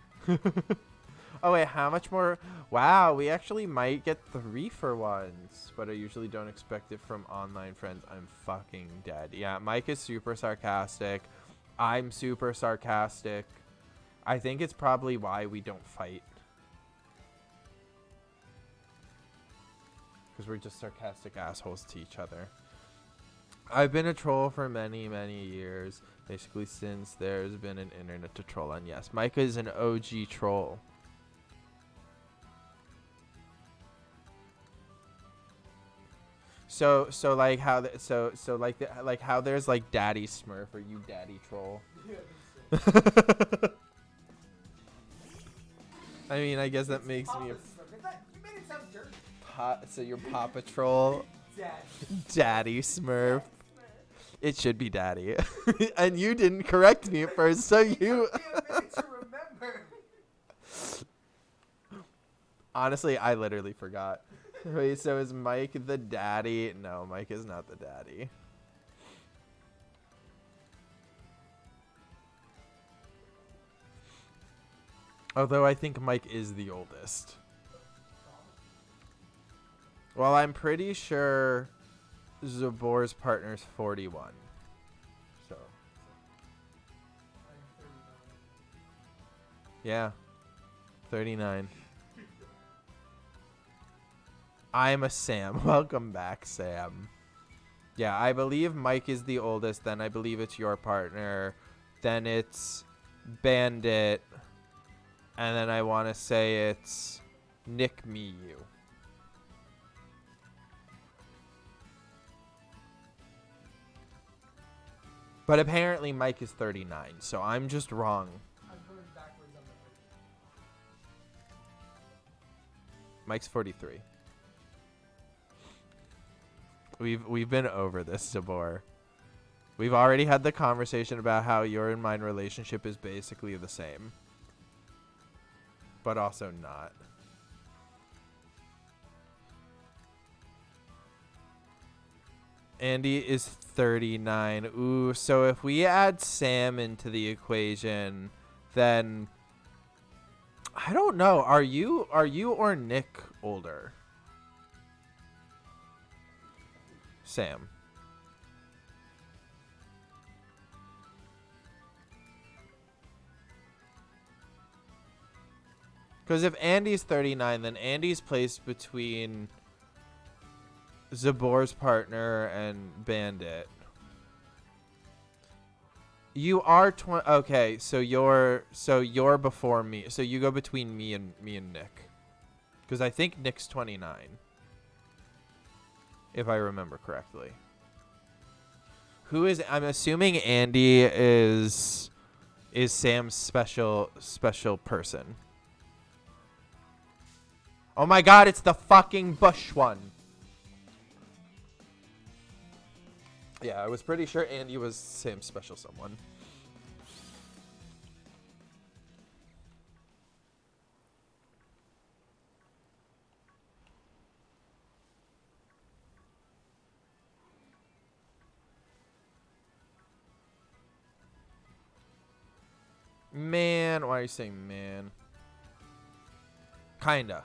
Oh wait, how much more? Wow, we actually might get 3 for once, but I usually don't expect it from online friends. I'm fucking dead. Yeah, Mike is super sarcastic. I'm super sarcastic. I think it's probably why we don't fight. Because we're just sarcastic assholes to each other. I've been a troll for many, many years. Basically since there's been an internet to troll on. Yes, Micah is an OG troll. So like how like how there's like Daddy Smurf or you Daddy Troll. I mean, I guess that makes me a You made it sound dirty. so you're Papa Troll, Daddy Smurf. It should be Daddy, and you didn't correct me at first, so you. To remember. Honestly, I literally forgot. Wait, so is Mike the daddy? No, Mike is not the daddy. Although I think Mike is the oldest. Well, I'm pretty sure Zabor's partner's 41. Yeah. 39. I'm a Sam. Welcome back, Sam. Yeah, I believe Mike is the oldest. Then I believe it's your partner. Then it's Bandit. And then I want to say it's Nick, me, you. But apparently Mike is 39, so I'm just wrong. I'm going backwards on the birthday. Mike's 43. We've been over this, Zabor. We've already had the conversation about how your and mine relationship is basically the same. But also not. Andy is 39. Ooh, so if we add Sam into the equation, then I don't know. Are you or Nick older? Sam. Because if Andy's 39, then Andy's placed between Zabor's partner and Bandit. You are 20. Okay, so you're before me. So you go between me and Nick. Because I think Nick's 29. If I remember correctly. Who is? I'm assuming Andy is Sam's special person. Oh my god, it's the fucking Bush one. Yeah, I was pretty sure Andy was Sam's special someone. Man, why are you saying man? Kinda.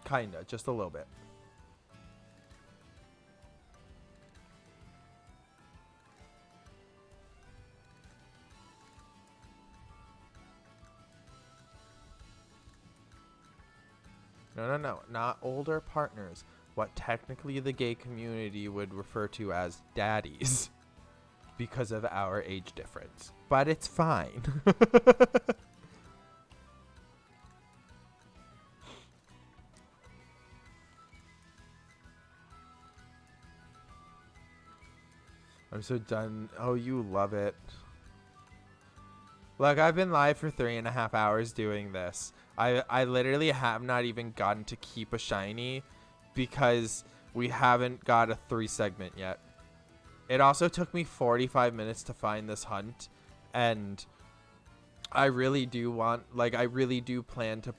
Kinda, just a little bit. No, not older partners. What technically the gay community would refer to as daddies because of our age difference. But it's fine. I'm so done. Oh, you love it. Look, I've been live for 3.5 hours doing this. I literally have not even gotten to keep a shiny because we haven't got a 3 segment yet. It also took me 45 minutes to find this hunt, and I really do want, like, I really do plan to,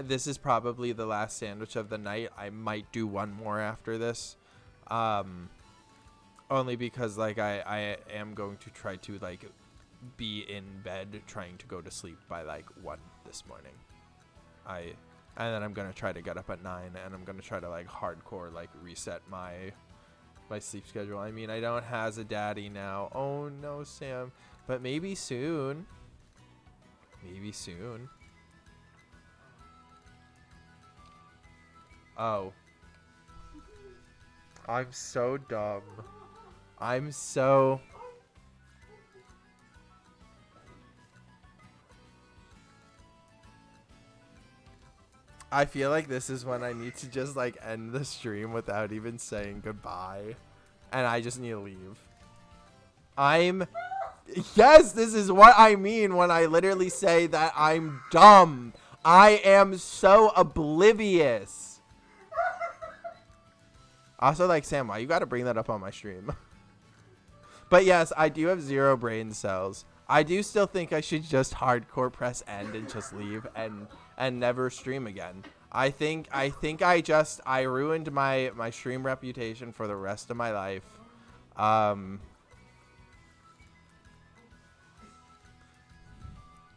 this is probably the last sandwich of the night. I might do one more after this. Only because, like, I am going to try to, like, be in bed trying to go to sleep by, like, 1 this morning. And then I'm going to try to get up at 9, and I'm going to try to, like, hardcore, like, reset my sleep schedule. I mean, I don't has a daddy now. Oh, no, Sam. But maybe soon. Maybe soon. Oh. I'm so dumb. I'm so... I feel like this is when I need to just, like, end the stream without even saying goodbye. And I just need to leave. Yes, this is what I mean when I literally say that I'm dumb. I am so oblivious. Also, like, Sam, why you gotta bring that up on my stream? But yes, I do have 0 brain cells. I do still think I should just hardcore press end and just leave and never stream again. I think I ruined my stream reputation for the rest of my life.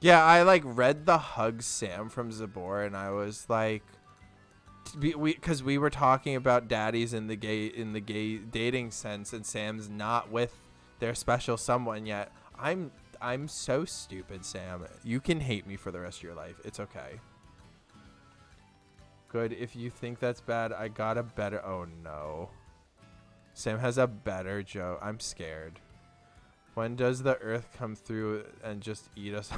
Yeah, I like read the Hug Sam from Zabor, and I was like, because we were talking about daddies in the gay dating sense, and Sam's not with their special someone yet. I'm so stupid, Sam. You can hate me for the rest of your life. It's okay. Good. If you think that's bad, I got a better... Oh, no. Sam has a better joke. I'm scared. When does the earth come through and just eat us?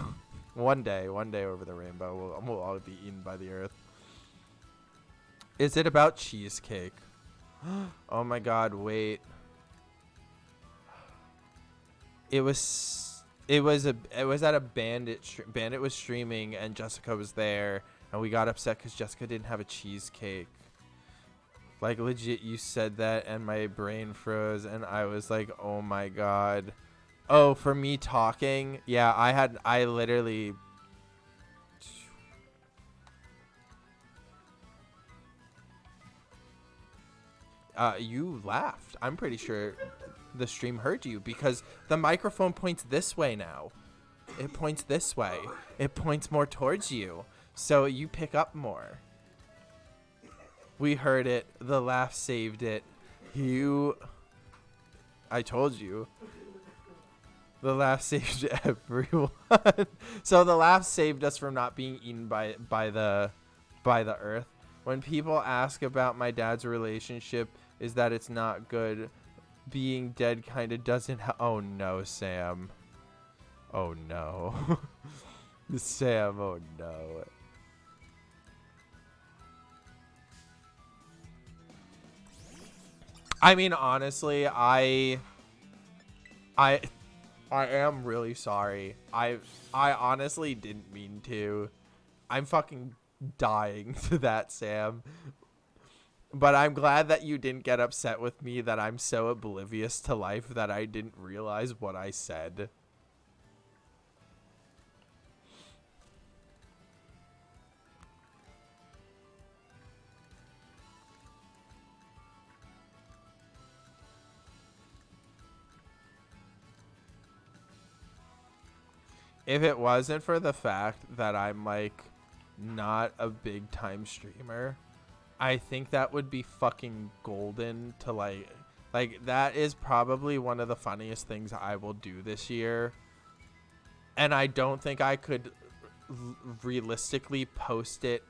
One day over the rainbow, we'll all be eaten by the earth. Is it about cheesecake? Oh my god, wait. It was at a Bandit was streaming and Jessica was there and we got upset because Jessica didn't have a cheesecake. Like legit, you said that and my brain froze and I was like, oh my god. Oh, for me talking? Yeah, I literally... You laughed. I'm pretty sure the stream heard you because the microphone points this way now. It points this way. It points more towards you. So you pick up more. We heard it. The laugh saved it. I told you. The laugh saved everyone. So the laugh saved us from not being eaten by the earth. When people ask about my dad's relationship, is that it's not good. Being dead kind of doesn't oh no, Sam. Oh no. Sam, oh no. I mean, honestly, I am really sorry. I honestly didn't mean to. I'm fucking dying to that, Sam. But I'm glad that you didn't get upset with me that I'm so oblivious to life that I didn't realize what I said. If it wasn't for the fact that I'm like not a big time streamer, I think that would be fucking golden to like that is probably one of the funniest things I will do this year. And I don't think I could realistically post it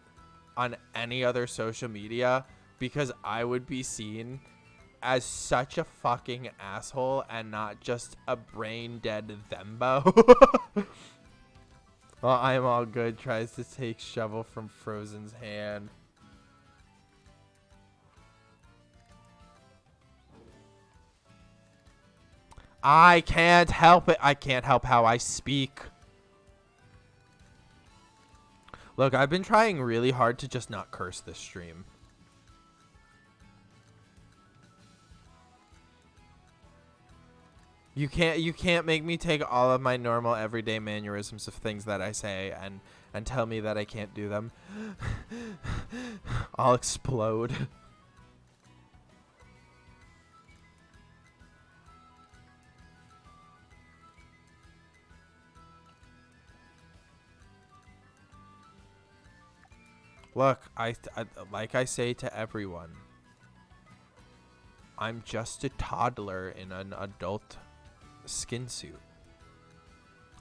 on any other social media because I would be seen as such a fucking asshole and not just a brain dead thembo. Well, I'm all good. Tries to take shovel from Frozen's hand. I can't help it. I can't help how I speak. Look, I've been trying really hard to just not curse this stream. You can't make me take all of my normal everyday mannerisms of things that I say and tell me that I can't do them. I'll explode. Look, I like I say to everyone, I'm just a toddler in an adult skin suit.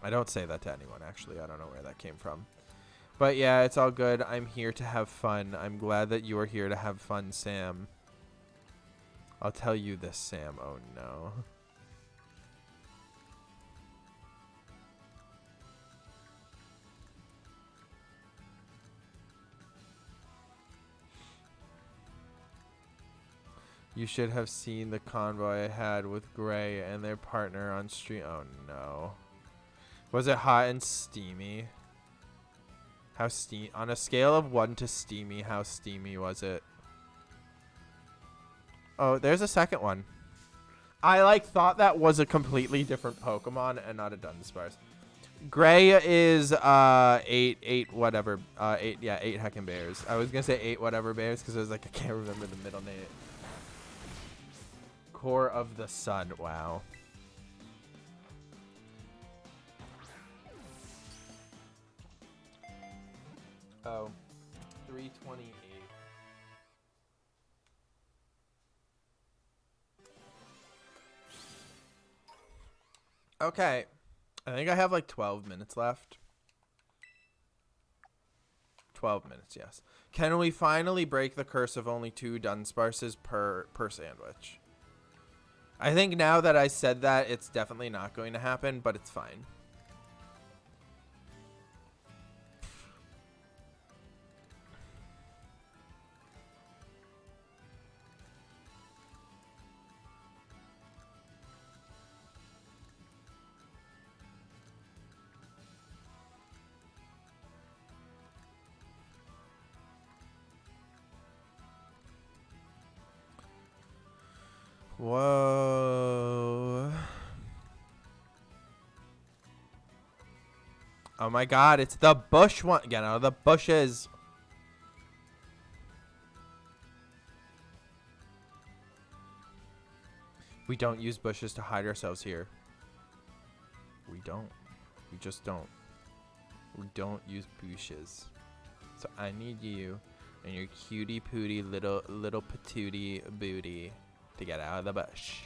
I don't say that to anyone, actually. I don't know where that came from. But yeah, it's all good. I'm here to have fun. I'm glad that you are here to have fun, Sam. I'll tell you this, Sam. Oh, no. You should have seen the convoy I had with Gray and their partner on stream. Oh, no. Was it hot and steamy? How on a scale of 1 to steamy, how steamy was it? Oh, there's a second one. I thought that was a completely different Pokemon and not a Dudunsparce. Gray is 8 whatever. 8 heckin' bears. I was gonna say 8 whatever bears because I was like, I can't remember the middle name. Core of the Sun. Wow. Oh, 328. Okay. I think I have like 12 minutes left. 12 minutes, yes. Can we finally break the curse of only 2 Dunsparces per sandwich? I think now that I said that, it's definitely not going to happen, but it's fine. Whoa. Oh my god, it's the bush one. Get out of the bushes. We don't use bushes to hide ourselves here. We don't. We just don't. We don't use bushes. So I need you and your cutie pootie little patootie booty to get out of the bush.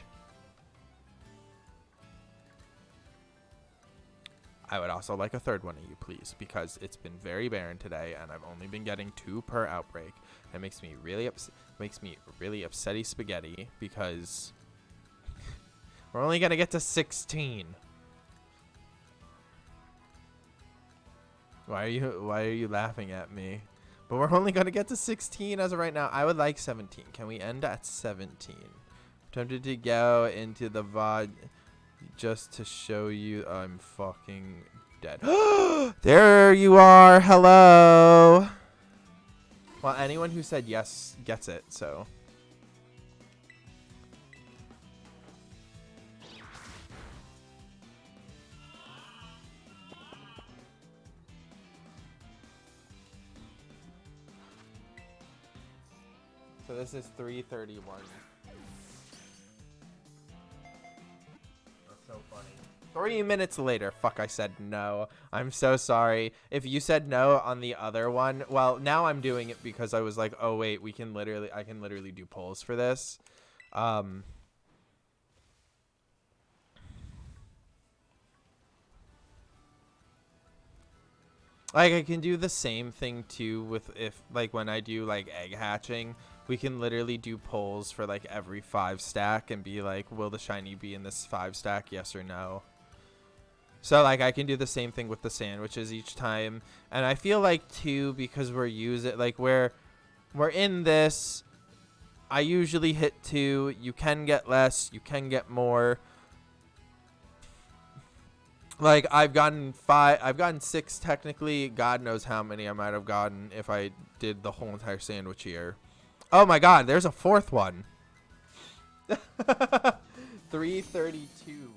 I would also like a third one of you, please, because it's been very barren today, and I've only been getting 2 per outbreak. That makes me really upsetty spaghetti because we're only gonna get to 16. Why are you laughing at me? But we're only gonna get to 16 as of right now. I would like 17. Can we end at 17? I'm tempted to go into the VOD just to show you I'm fucking dead. There you are. Hello. Well, anyone who said yes gets it, so. So this is 3:31. That's so funny. 3 minutes later. Fuck, I said no. I'm so sorry. If you said no on the other one, well, now I'm doing it because I was like, oh wait, I can literally do polls for this. Like I can do the same thing too with when I do like egg hatching, we can literally do polls for like every 5 stack and be like, will the shiny be in this 5 stack? Yes or no. So like I can do the same thing with the sandwiches each time. And I feel like too, because we're in this, I usually hit 2. You can get less, you can get more. Like I've gotten 5, I've gotten 6 technically. God knows how many I might have gotten if I did the whole entire sandwich here. Oh my god, there's a 4th one. 332.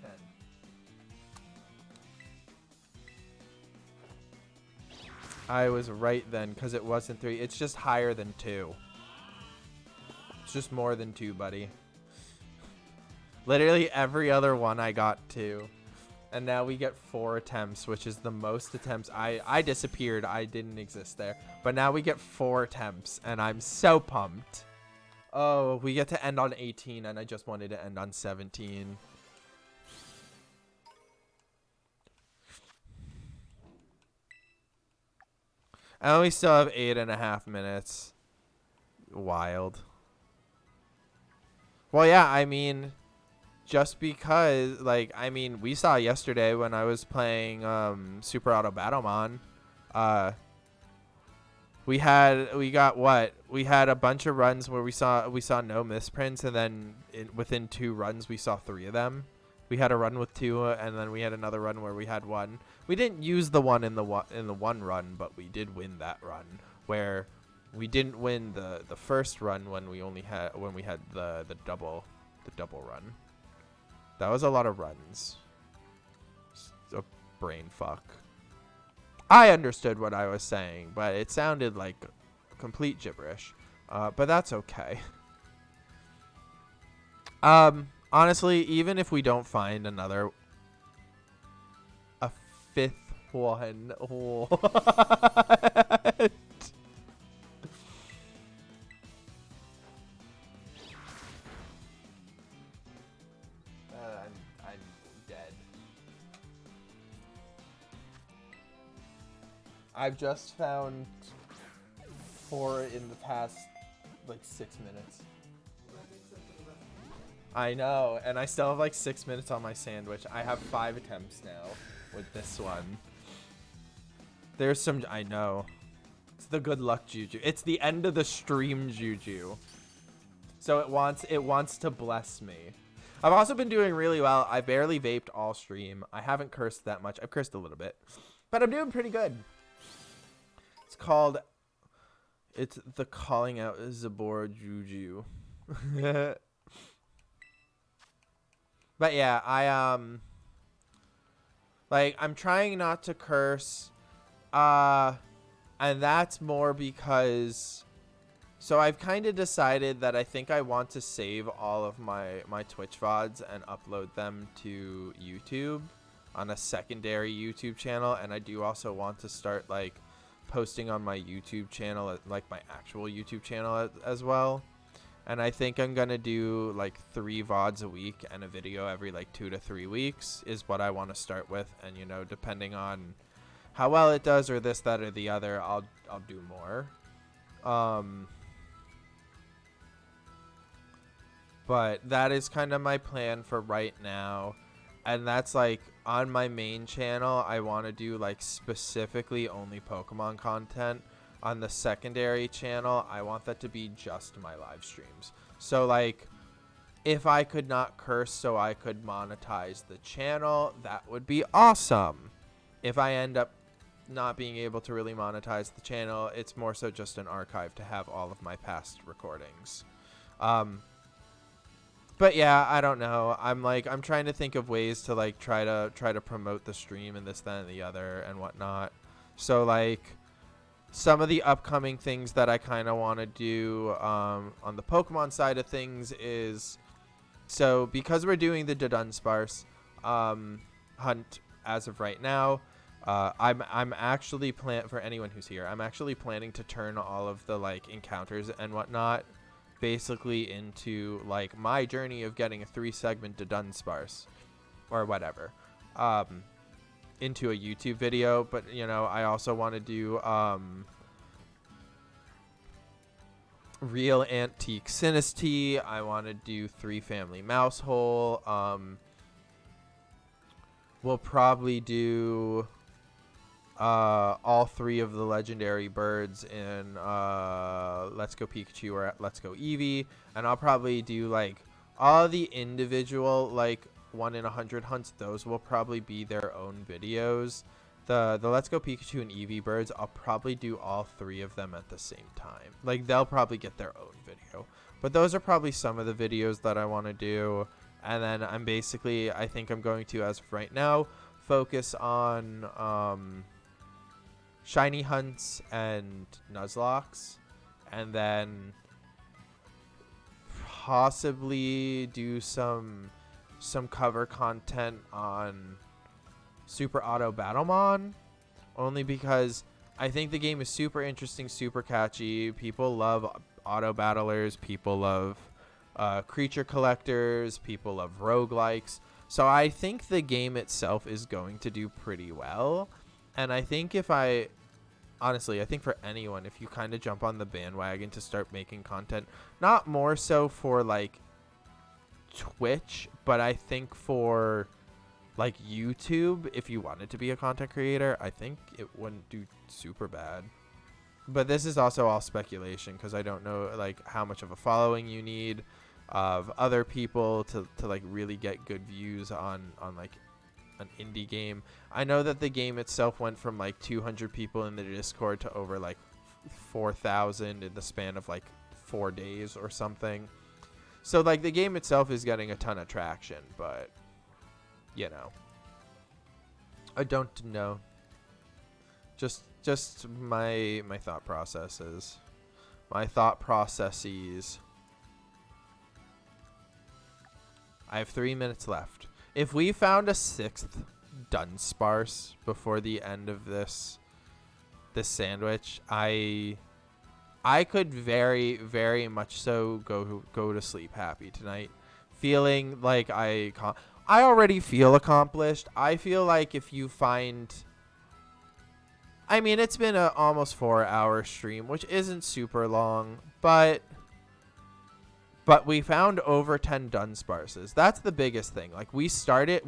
10. I was right then, because it wasn't 3. It's just higher than 2. It's just more than 2, buddy. Literally every other one I got 2. And now we get 4 attempts, which is the most attempts. I disappeared. I didn't exist there. But now we get 4 attempts, and I'm so pumped. Oh, we get to end on 18, and I just wanted to end on 17. And we still have 8.5 minutes. Wild. Well, yeah, I mean, just because, like, I mean, we saw yesterday when I was playing Super Auto Battlemon, we had a bunch of runs where we saw no misprints, and then within 2 runs we saw 3 of them. We had a run with 2, and then we had another run where we had 1. We didn't use the one in the one run, but we did win that run. Where we didn't win the first run when we had the double run. That was a lot of runs. It's a brain fuck. I understood what I was saying, but it sounded like complete gibberish. But that's okay. Honestly, even if we don't find a 5th one, what? I've just found 4 in the past like 6 minutes. I know, and I still have like 6 minutes on my sandwich. I have 5 attempts now with this one. There's some, I know. It's the good luck juju. It's the end of the stream juju. So it wants to bless me. I've also been doing really well. I barely vaped all stream. I haven't cursed that much. I've cursed a little bit, but I'm doing pretty good. It's the calling out Zabor juju. But yeah, I'm trying not to curse, and that's more because, so I've kind of decided that I think I want to save all of my Twitch VODs and upload them to YouTube on a secondary YouTube channel, and I do also want to start like posting on my YouTube channel, like my actual YouTube channel as well. And I think I'm going to do like 3 VODs a week and a video every like 2 to 3 weeks is what I want to start with. And, you know, depending on how well it does or this, that, or the other, I'll do more. But that is kind of my plan for right now. And that's like on my main channel, I want to do like specifically only Pokemon content. On the secondary channel, I want that to be just my live streams. So like, if I could not curse so I could monetize the channel, that would be awesome. If I end up not being able to really monetize the channel, it's more so just an archive to have all of my past recordings. But yeah, I don't know. I'm trying to think of ways to like try to promote the stream and this, that, and the other and whatnot. So like, some of the upcoming things that I kind of want to do on the Pokemon side of things is, so because we're doing the Dudunsparce hunt as of right now, I'm actually for anyone who's here, I'm actually planning to turn all of the like encounters and whatnot basically into like my journey of getting a 3-segment Dudunsparce or whatever. Into a YouTube video, but you know, I also want to do real antique Sinistea. I want to do 3 family mouse hole. We'll probably do all 3 of the legendary birds in Let's Go Pikachu or Let's Go Eevee, and I'll probably do like all the individual like 1 in 100 hunts. Those will probably be their own videos. The Let's Go Pikachu and Eevee birds, I'll probably do all 3 of them at the same time. Like, they'll probably get their own video. But those are probably some of the videos that I want to do. And then I think I'm going to, as of right now, focus on shiny hunts and Nuzlocks. And then possibly do some cover content on Super Auto Battlemon, only because I think the game is super interesting, super catchy. People love auto battlers, people love creature collectors, people love roguelikes. So I think the game itself is going to do pretty well. And I think honestly, I think for anyone, if you kind of jump on the bandwagon to start making content, not more so for like Twitch, but I think for like YouTube, if you wanted to be a content creator, I think it wouldn't do super bad. But this is also all speculation because I don't know like how much of a following you need of other people to like really get good views on like an indie game. I know that the game itself went from like 200 people in the Discord to over like 4,000 in the span of like 4 days or something. So like the game itself is getting a ton of traction, but you know, I don't know. Just my thought processes. My thought processes. I have 3 minutes left. If we found a 6th Dunsparce before the end of this sandwich, I could very, very much so go to sleep happy tonight, feeling like I already feel accomplished. I feel like if you find I mean, it's been a almost 4-hour stream, which isn't super long, but we found over 10 Dunsparces. That's the biggest thing. Like we started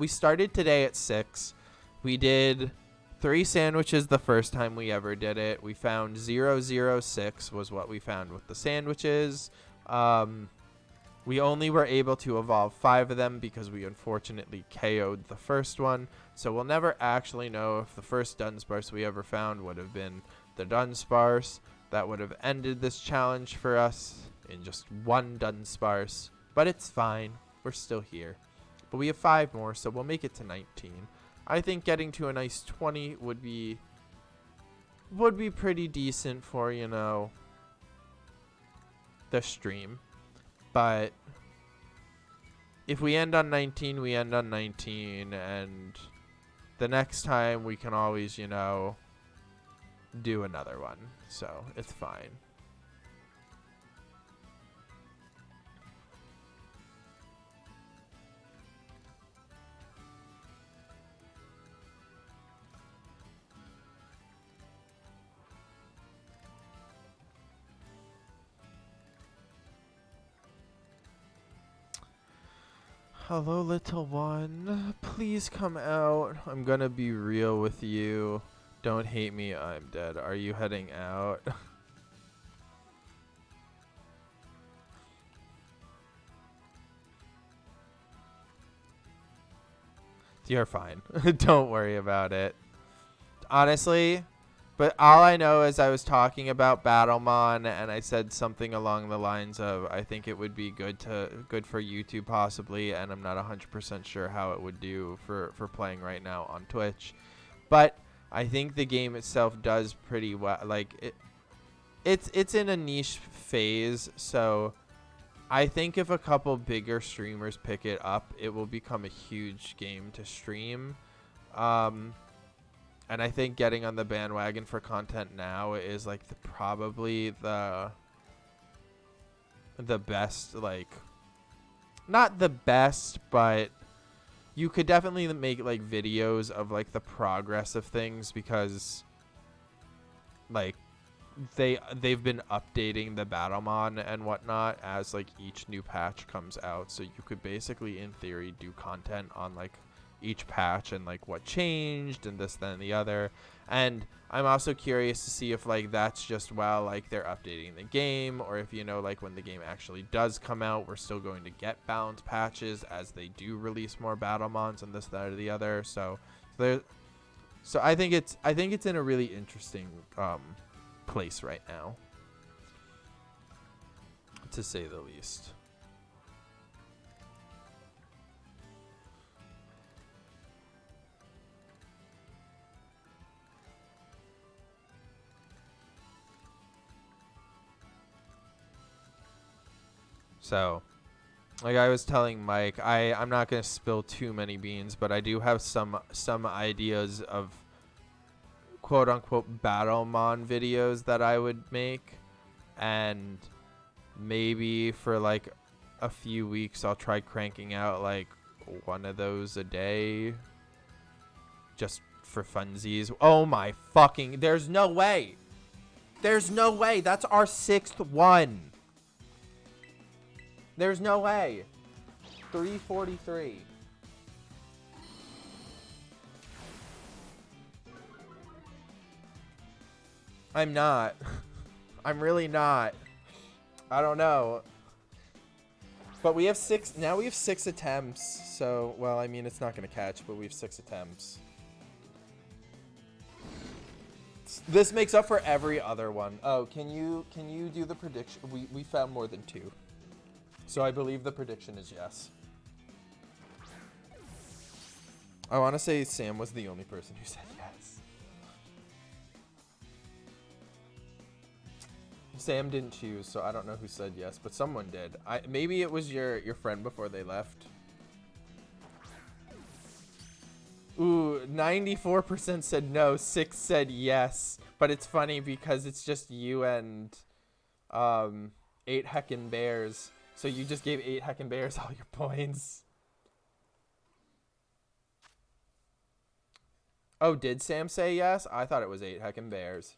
today at 6. We did 3 sandwiches the first time we ever did it. We found 006 was what we found with the sandwiches. We only were able to evolve 5 of them because we unfortunately KO'd the first one. So we'll never actually know if the first Dunsparce we ever found would have been the Dunsparce that would have ended this challenge for us in just 1 Dunsparce. But it's fine. We're still here. But we have 5 more, so we'll make it to 19. I think getting to a nice 20 would be pretty decent for, you know, the stream. But if we end on 19, we end on 19, and the next time we can always, you know, do another one. So it's fine. Hello, little one. Please come out. I'm gonna be real with you. Don't hate me. I'm dead. Are you heading out? You're fine. Don't worry about it. Honestly, but all I know is I was talking about Battlemon and I said something along the lines of I think it would be good for YouTube possibly, and I'm not 100% sure how it would do for playing right now on Twitch. But I think the game itself does pretty well. Like it's in a niche phase, so I think if a couple bigger streamers pick it up, it will become a huge game to stream. And I think getting on the bandwagon for content now is like probably the best, like not the best, but you could definitely make like videos of like the progress of things, because like they've been updating the Battlemon and whatnot as like each new patch comes out, so you could basically in theory do content on like each patch and like what changed and this, then, and the other. And I'm also curious to see if like that's just while like they're updating the game, or if, you know, like when the game actually does come out, we're still going to get balance patches as they do release more Battlemons and this, that, or the other. So I think it's in a really interesting place right now, to say the least. So, like I was telling Mike, I'm not going to spill too many beans, but I do have some ideas of quote-unquote Battlemon videos that I would make, and maybe for like a few weeks I'll try cranking out like one of those a day just for funsies. Oh my fucking, there's no way. There's no way. That's our 6th one. There's no way. 343. I'm not. I'm really not. I don't know. But we have 6. Now we have 6 attempts. So, well, I mean, it's not going to catch, but we have 6 attempts. This makes up for every other one. Oh, can you do the prediction? We found more than 2. So I believe the prediction is yes. I want to say Sam was the only person who said yes. Sam didn't choose, so I don't know who said yes, but someone did. Maybe it was your friend before they left. Ooh, 94% said no, 6 said yes. But it's funny because it's just you and 8 heckin' bears. So you just gave 8 heckin' bears all your points. Oh, did Sam say yes? I thought it was 8 heckin' bears.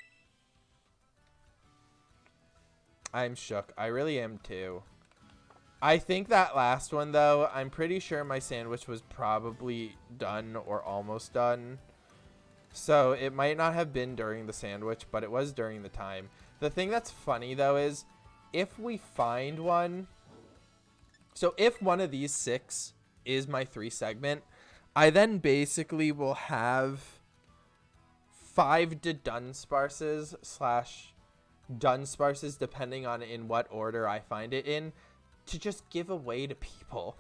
I'm shook. I really am too. I think that last one, though, I'm pretty sure my sandwich was probably done or almost done. So it might not have been during the sandwich, but it was during the time. The thing that's funny, though, is if we find one... So if one of these 6 is my 3 segment, I then basically will have 5 Dudunsparces / Dunsparces, depending on in what order I find it in, to just give away to people.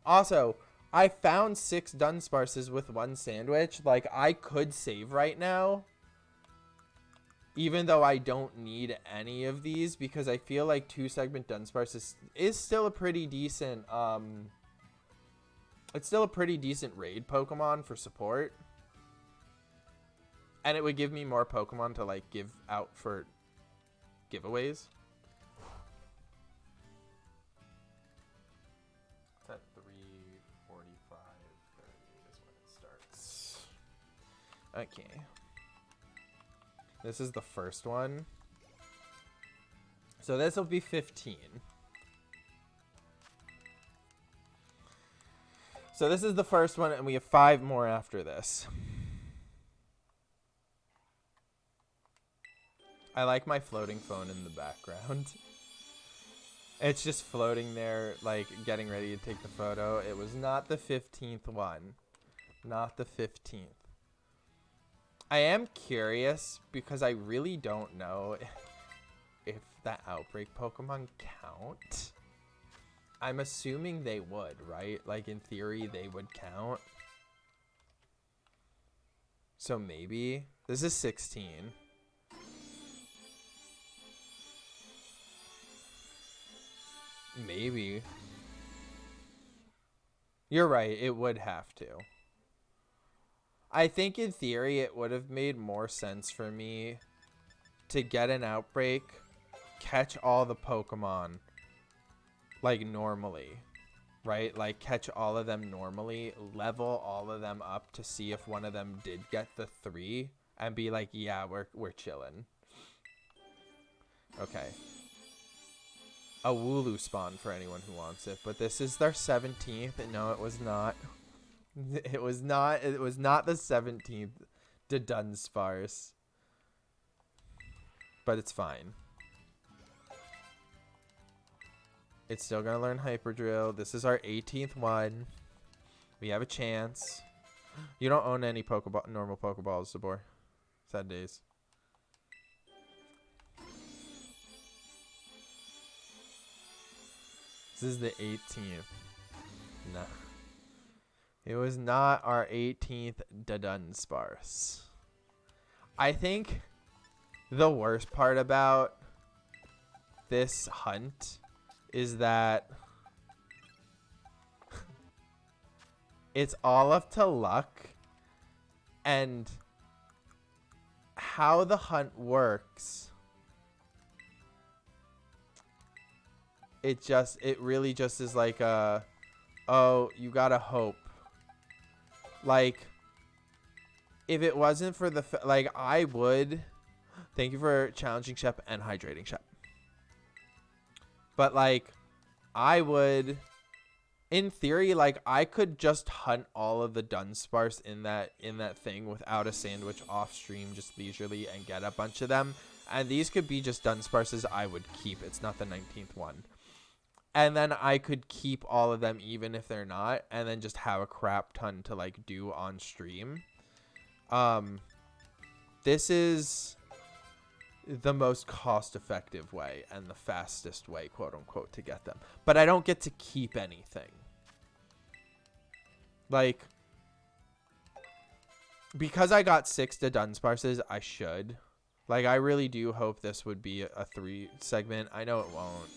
Also, I found 6 Dunsparces with 1 sandwich. Like, I could save right now, even though I don't need any of these, because I feel like 2 segment Dunsparce is still a pretty decent, it's still a pretty decent raid Pokemon for support. And it would give me more Pokemon to, like, give out for giveaways. It's at 3:45, 30 is when it starts. Okay. This is the first one. So this will be 15. So this is the first one, and we have 5 more after this. I like my floating phone in the background. It's just floating there, like, getting ready to take the photo. It was not the 15th one. Not the 15th. I am curious, because I really don't know if that outbreak Pokemon count. I'm assuming they would, right? Like, in theory, they would count. So maybe. This is 16. Maybe. You're right, it would have to. I think in theory it would have made more sense for me to get an outbreak, catch all the Pokemon, like, normally, right? Like, catch all of them normally, level all of them up to see if one of them did get the 3, and be like, yeah, we're chilling. Okay. A Wooloo spawn for anyone who wants it, but this is their 17th, and no, it was not. It was not the 17th Dudunsparce. But it's fine. It's still gonna learn Hyper Drill. This is our 18th one. We have a chance. You don't own any normal Pokeballs, Sabor. Sad days. This is the 18th. No. It was not our 18th Dudunsparce. I think the worst part about this hunt is that it's all up to luck, and how the hunt works. It really just is like oh, you gotta hope. Like, if it wasn't for the like, I would. Thank you for challenging Shep and hydrating Shep. But like, I would, in theory, like, I could just hunt all of the Dunsparce in that thing without a sandwich off stream, just leisurely, and get a bunch of them. And these could be just Dunsparces I would keep. It's not the 19th one. And then I could keep all of them even if they're not, and then just have a crap ton to, like, do on stream. This is the most cost-effective way and the fastest way, quote-unquote, to get them. But I don't get to keep anything. Like, because I got 6 Dudunsparces, I should. Like, I really do hope this would be a 3 segment. I know it won't.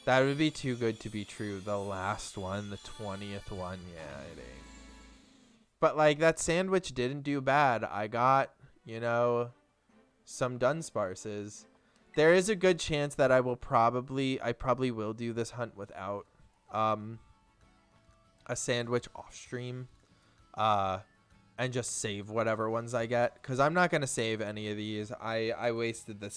That would be too good to be true. The last one, the 20th one, yeah, it ain't. But, like, that sandwich didn't do bad. I got, you know, some Dunsparces. There is a good chance that I probably will do this hunt without a sandwich off stream. and just save whatever ones I get, because I'm not gonna save any of these. I wasted the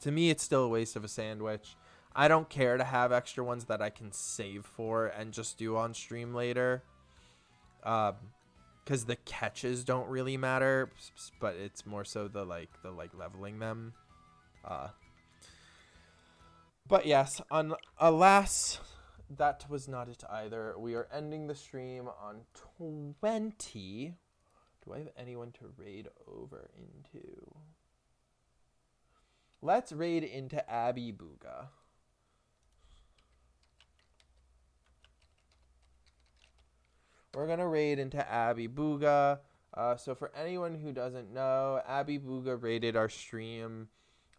to me it's still a waste of a sandwich. I don't care to have extra ones that I can save for and just do on stream later, because the catches don't really matter, but it's more so the leveling them. But yes, alas, that was not it either. We are ending the stream on 20. Do I have anyone to raid over into? Let's raid into Abby Booga. We're going to raid into Abby Booga. So for anyone who doesn't know, Abby Booga raided our stream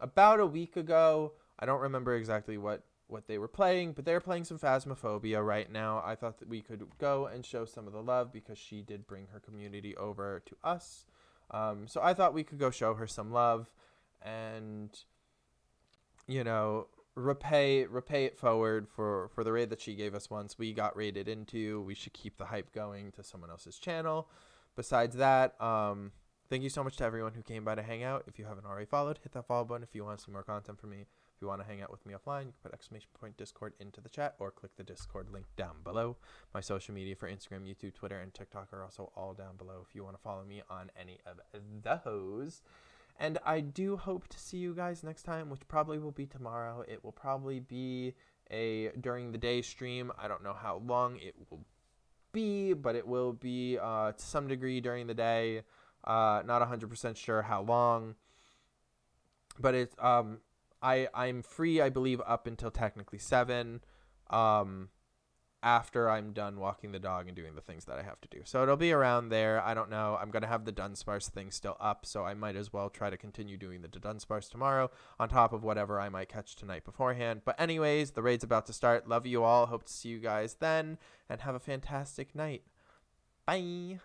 about a week ago. I don't remember exactly what they were playing, but they're playing some Phasmophobia right now. I thought that we could go and show some of the love because she did bring her community over to us. So I thought we could go show her some love and, you know, repay it forward for the raid that she gave us once we got raided into. We should keep the hype going to someone else's channel. Besides that, thank you so much to everyone who came by to hang out. If you haven't already followed, hit that follow button if you want to see more content from me. If you want to hang out with me offline, you can put ! Discord into the chat or click the Discord link down below. My social media for Instagram, YouTube, Twitter, and TikTok are also all down below if you want to follow me on any of those. And I do hope to see you guys next time, which probably will be tomorrow. It will probably be a during the day stream. I don't know how long it will be, but it will be to some degree during the day. Not 100% sure how long. But it's I'm free, I believe, up until technically 7, after I'm done walking the dog and doing the things that I have to do. So it'll be around there. I don't know. I'm going to have the Dunsparce thing still up, so I might as well try to continue doing the Dudunsparce tomorrow on top of whatever I might catch tonight beforehand. But anyways, the raid's about to start. Love you all. Hope to see you guys then, and have a fantastic night. Bye.